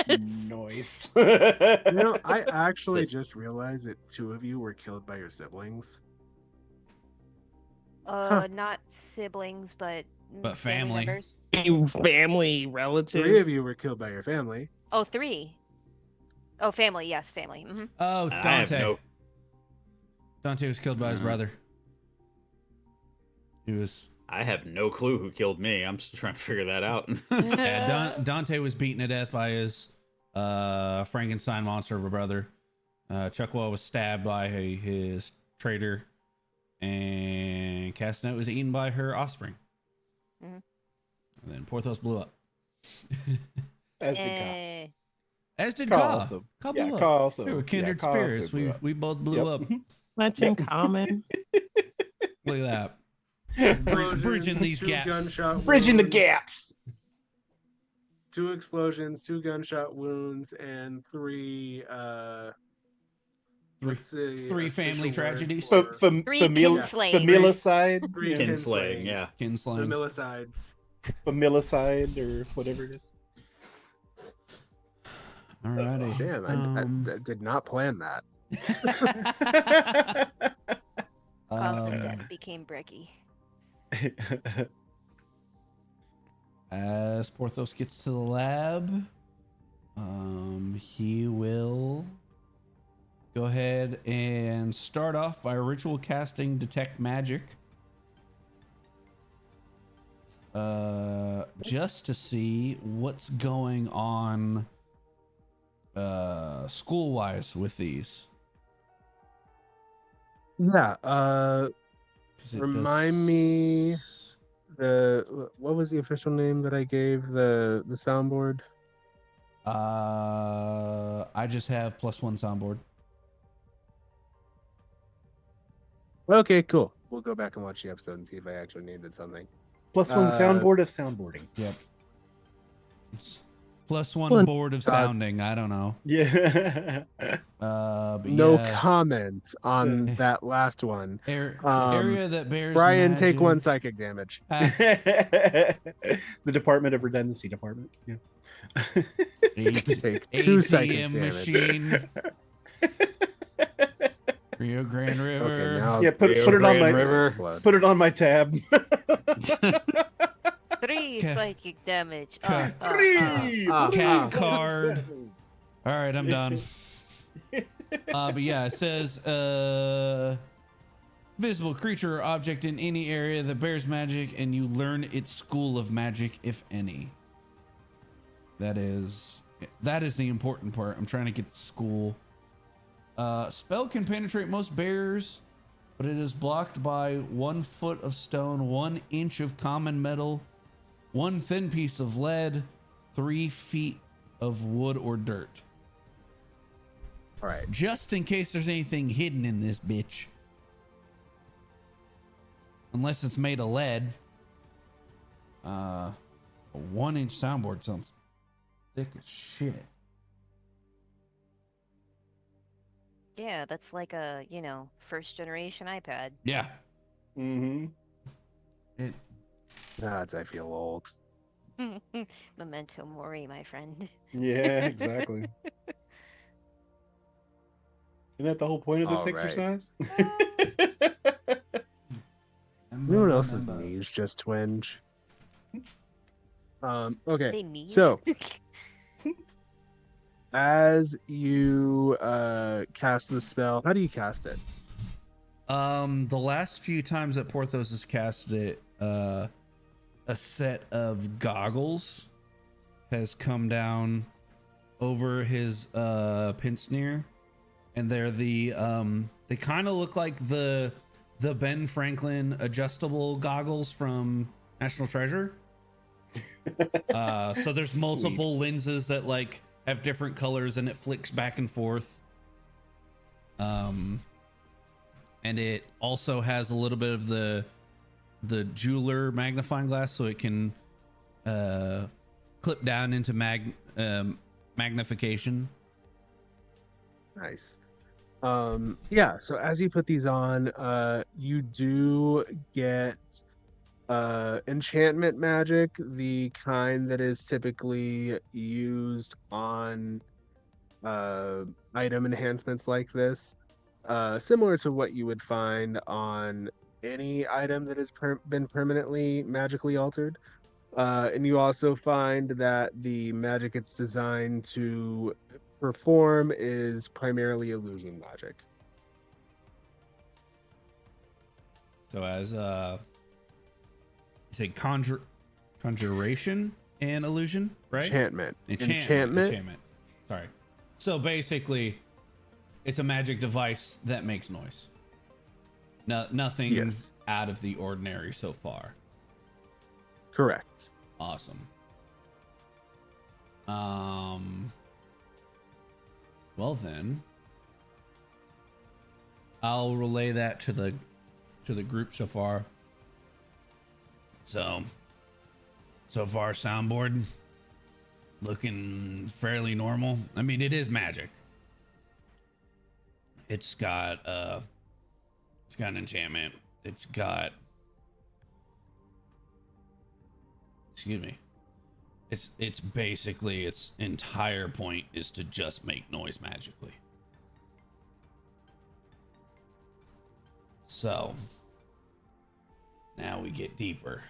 Noise. I actually just realized that 2 of you were killed by your siblings. Not siblings, but But family. members. Family, 3 relative. of you were killed by your family. Oh, 3. Oh, family. Yes, family. Mm-hmm. Oh, I have Dante. no. Dante was killed by his brother. He was I have no clue who killed me. I'm still trying to figure that out. Yeah, Dante was beaten to death by his Frankenstein monster of a brother. Chuckwell was stabbed by his traitor, and Castanet was eaten by her offspring. Mhm. And then Porthos blew up. As did Ka. Eh. As did Ka Ka. also. Ka Yeah, blew Ka up. also. We were kindred Ka also spirits. blew up. We both blew up. Much in common. Look at that. Explosion, Bridging these two gaps. gunshot Bridging the wounds, gaps. 2 explosions, 2 gunshot wounds, and 3 let's see, Three family official word tragedies. for- Three kinslayings. Familicide. Three Yeah. Kinslaying, yeah. Kinslayings. Familicides. Familicide or whatever it is. Alrighty. Damn, I did not plan that. Cause of death became Brecky. As Porthos gets to the lab, he will go ahead and start off by ritual casting Detect Magic. Just to see what's going on school-wise with these. Yeah, 'Cause it remind me what was the official name that I gave the soundboard? I just have +1 soundboard. Okay, cool. We'll go back and watch the episode and see if I actually named it something. +1 soundboard of soundboarding. Yep. It's +1 Well, board of sounding. I don't know. Yeah. But No yeah. comment on that last one. Area that bears Brian, take 1 magic. psychic damage. The Department of Redundancy Department. Yeah. Take 2 psychic ATM damage. machine. Rio Grande River. Okay, now Yeah, put Rio it on my Grande River. explode. put it on my tab. 3 Ca- psychic damage. ca- Cat card. All right, I'm done. But yeah, it says visible creature or object in any area that bears magic, and you learn its school of magic, if any. That is the important part. I'm trying to get to school. Spell can penetrate most bears, but it is blocked by 1 foot of stone, 1 inch of common metal, 1 thin piece of lead, 3 feet of wood or dirt. All right. Just in case there's anything hidden in this bitch. Unless it's made of lead. A 1-inch soundboard sounds thick as shit. Yeah, that's like a, first generation iPad. Yeah. Mm-hmm. It That's I feel old. Memento mori, my friend. Yeah, exactly. Isn't that the whole point of this All right. exercise? Anyone else's knees just twinge? Okay. They knees? So as you cast the spell, how do you cast it? The last few times that Porthos has casted it, a set of goggles has come down over his pince nez, and they're they kind of look like the Ben Franklin adjustable goggles from National Treasure. So there's multiple lenses that like have different colors, and it flicks back and forth. And it also has a little bit of the jeweler magnifying glass, so it can clip down into magnification. Nice. Yeah, so as you put these on, you do get enchantment magic, the kind that is typically used on item enhancements like this, similar to what you would find on any item that has been permanently magically altered. And you also find that the magic it's designed to perform is primarily illusion magic. So as say conjuration and illusion, right? Enchantment. Enchantment. Sorry. So basically, it's a magic device that makes noise. No, nothing Yes. out of the ordinary so far. Correct. Awesome. Well then, I'll relay that to the group so far. So far soundboard looking fairly normal. I mean, it is magic. It's got an enchantment. It's got, excuse me. It's basically, its entire point is to just make noise magically. So now we get deeper.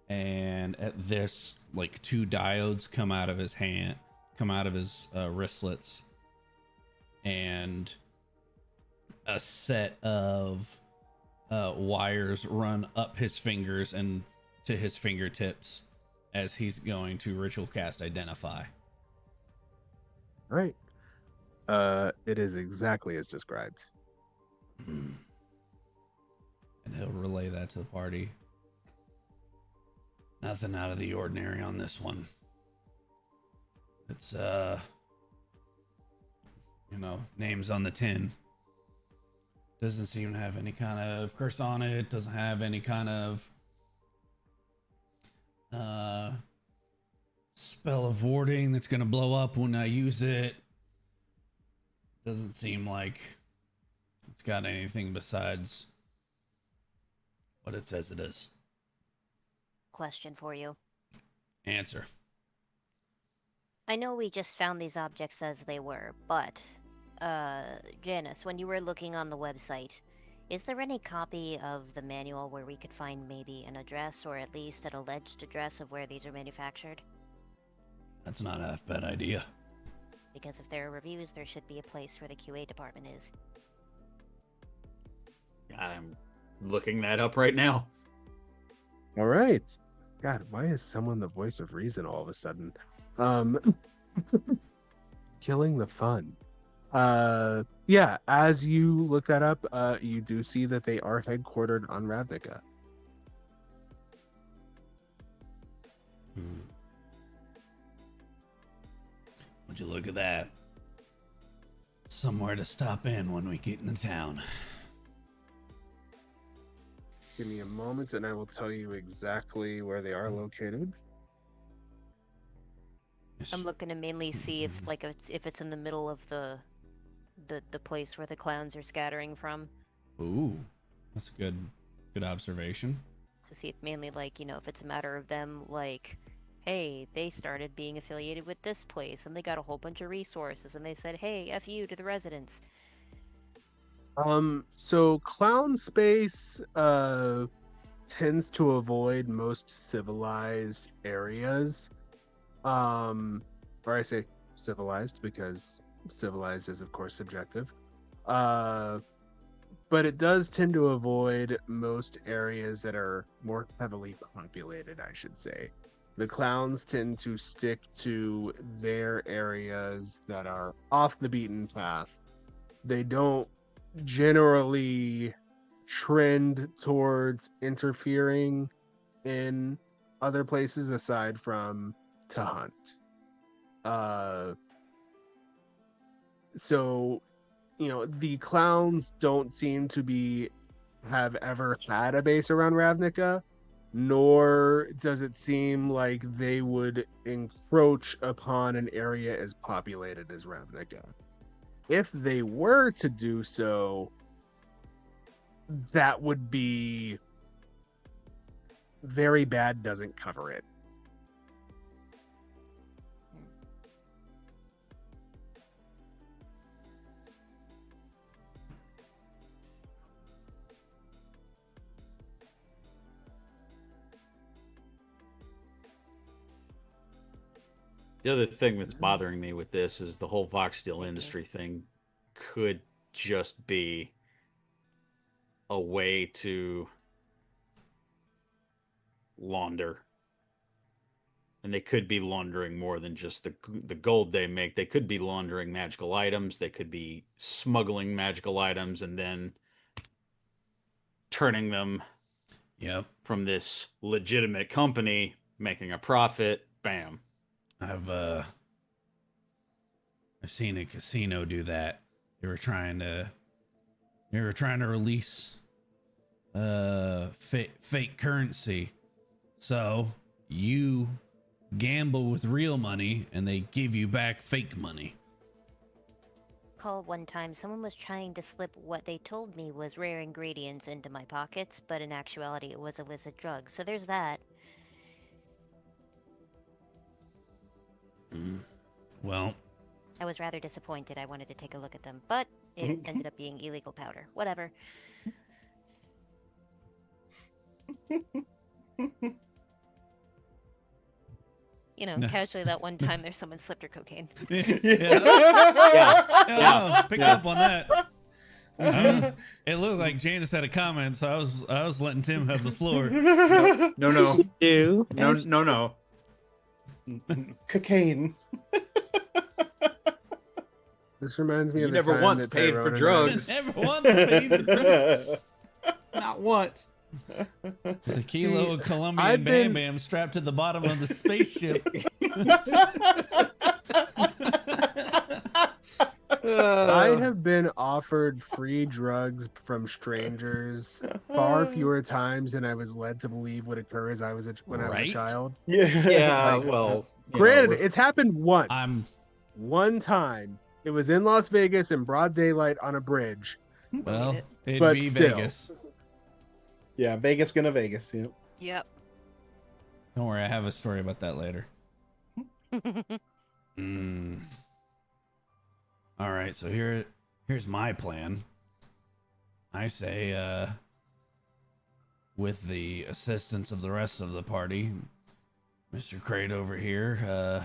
And at this, like, 2 diodes come out of his wristlets, and a set of wires run up his fingers and to his fingertips as he's going to ritual cast Identify. Right. It is exactly as described. And he'll relay that to the party. Nothing out of the ordinary on this one. It's names on the tin. Doesn't seem to have any kind of curse on it. Doesn't have any kind of spell of warding that's gonna blow up when I use it. Doesn't seem like it's got anything besides what it says it is. Question for you. Answer. I know we just found these objects as they were, but, Janice, when you were looking on the website, is there any copy of the manual where we could find maybe an address, or at least an alleged address of where these are manufactured? That's not a half bad idea. Because if there are reviews, there should be a place where the QA department is. I'm looking that up right now. All right. God, why is someone the voice of reason all of a sudden? Killing the fun. Yeah, as you look that up, you do see that they are headquartered on Ravnica. Would you look at that? Somewhere to stop in when we get into town. Give me a moment and I will tell you exactly where they are located. I'm looking to mainly see if it's in the middle of the place where the clowns are scattering from. Ooh, that's a good observation. To see if mainly if it's a matter of them hey, they started being affiliated with this place and they got a whole bunch of resources and they said, hey, F you to the residents. So Clown Space tends to avoid most civilized areas. Or I say civilized because civilized is of course subjective. But it does tend to avoid most areas that are more heavily populated, I should say. The clowns tend to stick to their areas that are off the beaten path. They don't generally trend towards interfering in other places aside from to hunt. So, the clowns don't seem to have ever had a base around Ravnica, nor does it seem like they would encroach upon an area as populated as Ravnica. If they were to do so, that would be very bad, doesn't cover it. The other thing that's bothering me with this is the whole Vox Steel industry thing could just be a way to launder. And they could be laundering more than just the gold they make. They could be laundering magical items. They could be smuggling magical items and then turning them Yep. from this legitimate company, making a profit. Bam. I've seen a casino do that. They were trying to release fake currency. So you gamble with real money and they give you back fake money. Call one time, someone was trying to slip what they told me was rare ingredients into my pockets, but in actuality it was illicit drugs. So there's that. Well, I was rather disappointed. I wanted to take a look at them, but it ended up being illegal powder. Whatever. You know, casually that one time there's someone slipped her cocaine. Yeah. Pick up on that. It looked like Janice had a comment, so I was letting Tim have the floor. No. Do No. Cocaine. This reminds me You of the never time once that paid for Tyrone and I- drugs. Never once paid for drugs. Not once. It's a kilo See, of Colombian I've Bam been- Bam strapped to the bottom of the spaceship. I have been offered free drugs from strangers far fewer times than I was led to believe would occur as I was when I was a Right? child. Yeah. Like, Well, Granted, it's happened once. I'm- One time. It was in Las Vegas in broad daylight on a bridge. Well, it'd But be still. Vegas. Yeah, Vegas gonna Vegas. Yeah. Yep. Don't worry, I have a story about that later. All right, so here's my plan. I say, with the assistance of the rest of the party, Mr. Crate over here,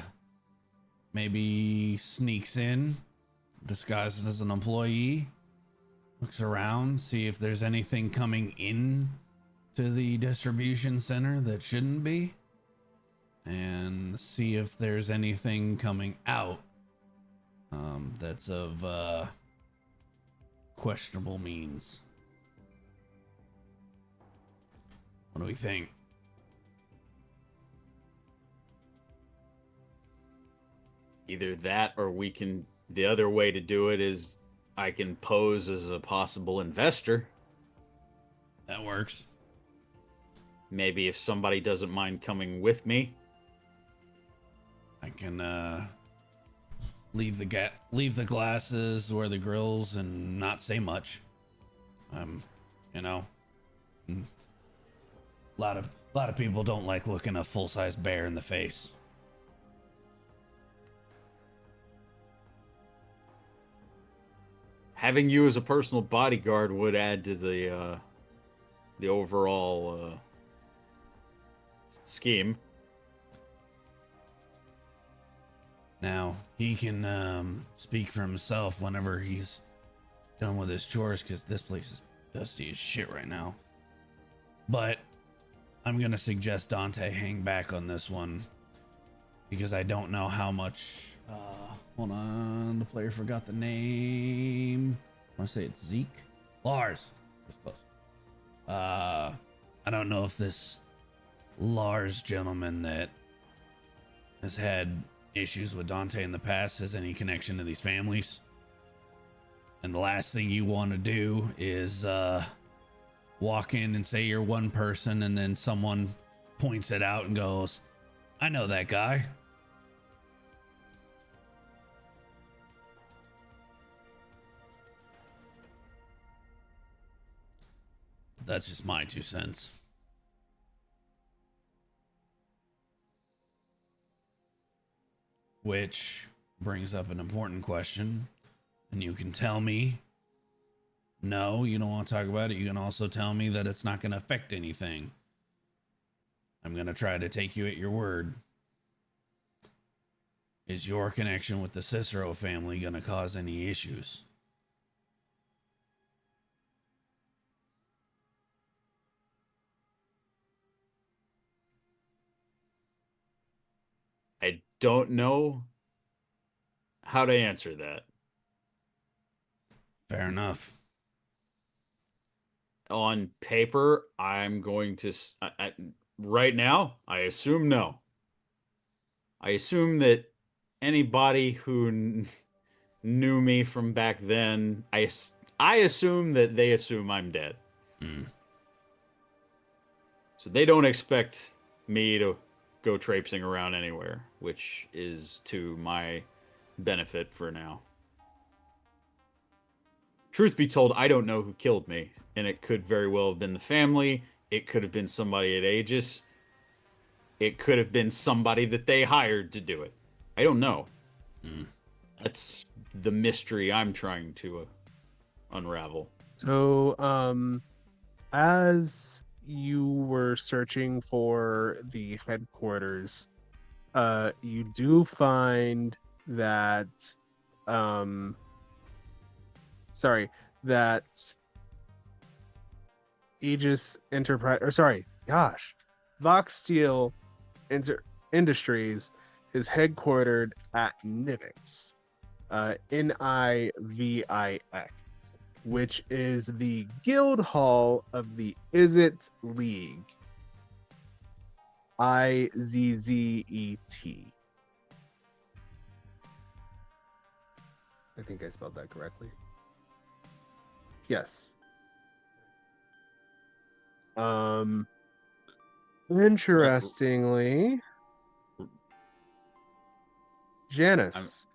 maybe sneaks in, disguised as an employee, looks around, see if there's anything coming in to the distribution center that shouldn't be, and see if there's anything coming out that's of questionable means. What do we think? Either that or the other way to do it is I can pose as a possible investor. That works. Maybe if somebody doesn't mind coming with me. I can leave the glasses or the grills and not say much. You know, a lot of people don't like looking a full-size bear in the face. Having you as a personal bodyguard would add to the overall scheme. Now, he can speak for himself whenever he's done with his chores, because this place is dusty as shit right now. But I'm going to suggest Dante hang back on this one, because I don't know how much... hold on, the player forgot the name. I want to say it's Zeke. Lars. That's close. I don't know if this Lars gentleman that has had issues with Dante in the past has any connection to these families. And the last thing you want to do is walk in and say you're one person, and then someone points it out and goes, I know that guy. That's just my 2 cents. Which brings up an important question. And you can tell me, no, you don't want to talk about it. You can also tell me that it's not going to affect anything. I'm going to try to take you at your word. Is your connection with the Cicero family going to cause any issues? don't know how to answer that. Fair enough. On paper, I'm going to right now, I assume no. I assume that anybody who knew me from back then, I assume that they assume I'm dead. Mm. So they don't expect me to go traipsing around anywhere, which is to my benefit for now. Truth be told, I don't know who killed me, and it could very well have been the family. It could have been somebody at Aegis. It could have been somebody that they hired to do it. I don't know. Mm. That's the mystery I'm trying to unravel. So, as you were searching for the headquarters, you do find that, that Aegis Enterprise, or sorry, gosh, Vox Steel Industries is headquartered at Nivix, Nivix, which is the guild hall of the Izzet League. Izzet. I think I spelled that correctly. Yes. Interestingly, Janice,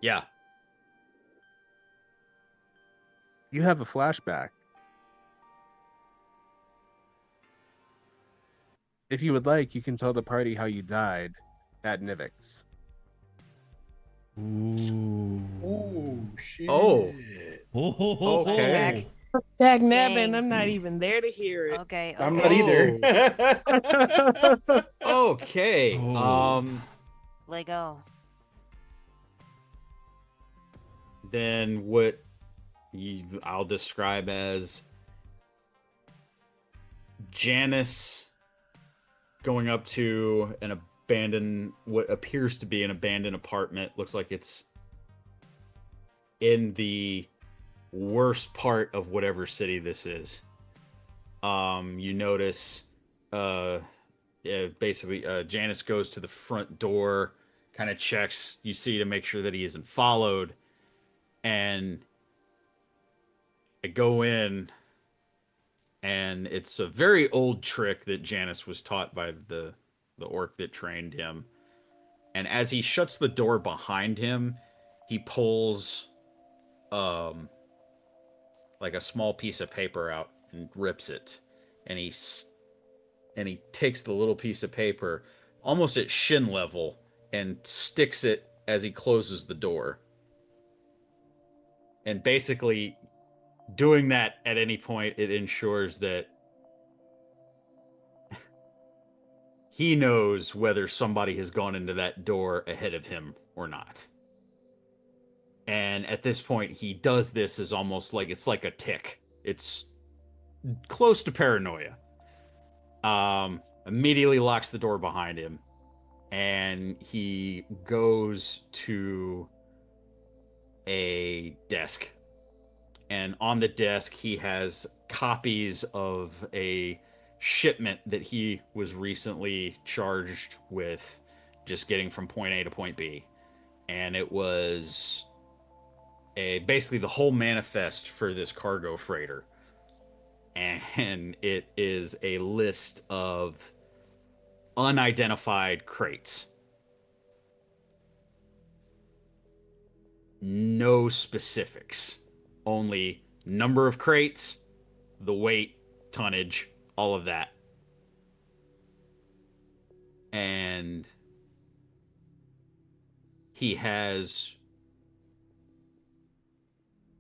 Yeah. you have a flashback. If you would like, you can tell the party how you died at Nivix. Ooh. Oh shit! Oh. Okay. Dag Dang. nabbing, I'm not even there to hear it. Okay. I'm okay. not either. Okay. Oh. Lego. Then what I'll describe as Janice going up to what appears to be an abandoned apartment. Looks like it's in the worst part of whatever city this is. You notice, basically, Janice goes to the front door, kind of checks, you see, to make sure that he isn't followed, and I go in, and it's a very old trick that Janice was taught by the orc that trained him. And as he shuts the door behind him, he pulls like a small piece of paper out and rips it, and he takes the little piece of paper almost at shin level and sticks it as he closes the door. And basically doing that at any point, it ensures that he knows whether somebody has gone into that door ahead of him or not. And at this point, he does this as almost like it's like a tick. It's close to paranoia. Immediately locks the door behind him, and he goes to a desk. And on the desk, he has copies of a shipment that he was recently charged with just getting from point A to point B. And it was basically the whole manifest for this cargo freighter. And it is a list of unidentified crates. No specifics. Only number of crates, the weight, tonnage, all of that. And he has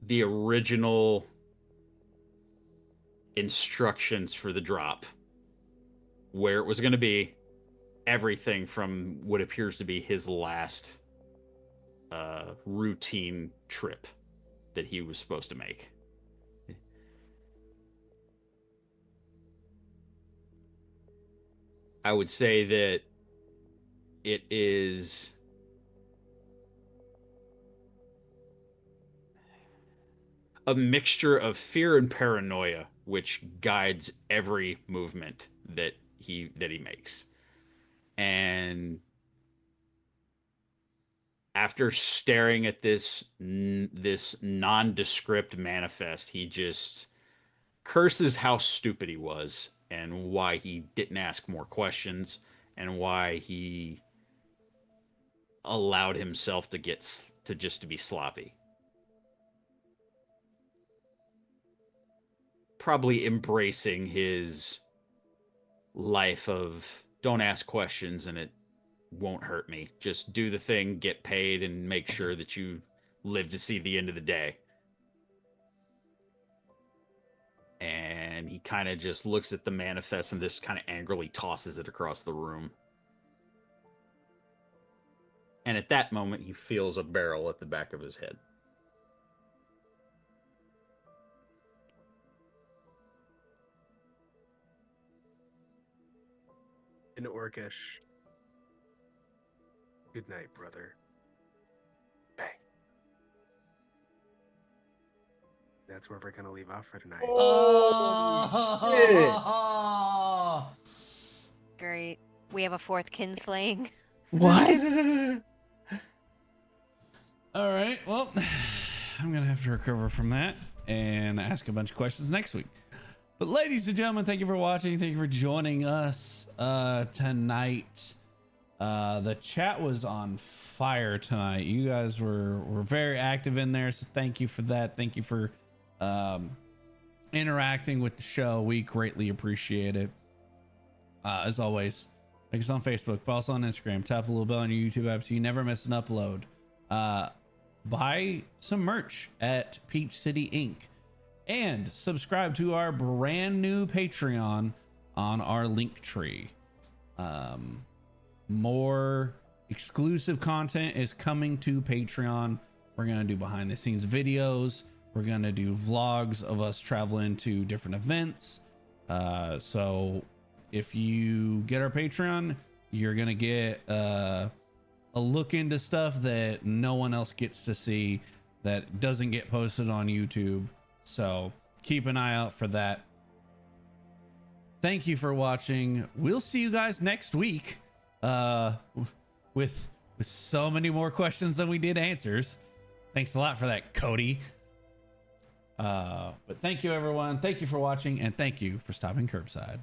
the original instructions for the drop, where it was going to be, everything from what appears to be his last routine trip that he was supposed to make. I would say that It is a mixture of fear and paranoia, which guides every movement that he makes. And after staring at this nondescript manifest, he just curses how stupid he was and why he didn't ask more questions and why he allowed himself to get to just to be sloppy. Probably embracing his life of don't ask questions and it won't hurt me. Just do the thing, get paid, and make sure that you live to see the end of the day. And he kind of just looks at the manifest and this kind of angrily tosses it across the room. And at that moment, he feels a barrel at the back of his head. In Orcish. Good night, brother. Bang. That's where we're gonna leave off for tonight. Oh, Great. We have a fourth kinslaying. What? all right. Well, I'm gonna have to recover from that and ask a bunch of questions next week. But ladies and gentlemen, thank you for watching. Thank you for joining us tonight. The chat was on fire tonight. You guys were very active in there, so thank you for that. Thank you for interacting with the show. We greatly appreciate it. As always, like us on Facebook, follow us on Instagram, tap the little bell on your YouTube app so you never miss an upload. Buy some merch at Peach City Inc. and subscribe to our brand new Patreon on our link tree. More exclusive content is coming to Patreon. We're gonna do behind the scenes videos. We're gonna do vlogs of us traveling to different events. So if you get our Patreon, you're gonna get a look into stuff that no one else gets to see, that doesn't get posted on YouTube. So keep an eye out for that. Thank you for watching. We'll see you guys next week with so many more questions than we did answers. Thanks a lot for that, Cody. But thank you, everyone. Thank you for watching, and thank you for stopping Kirbside.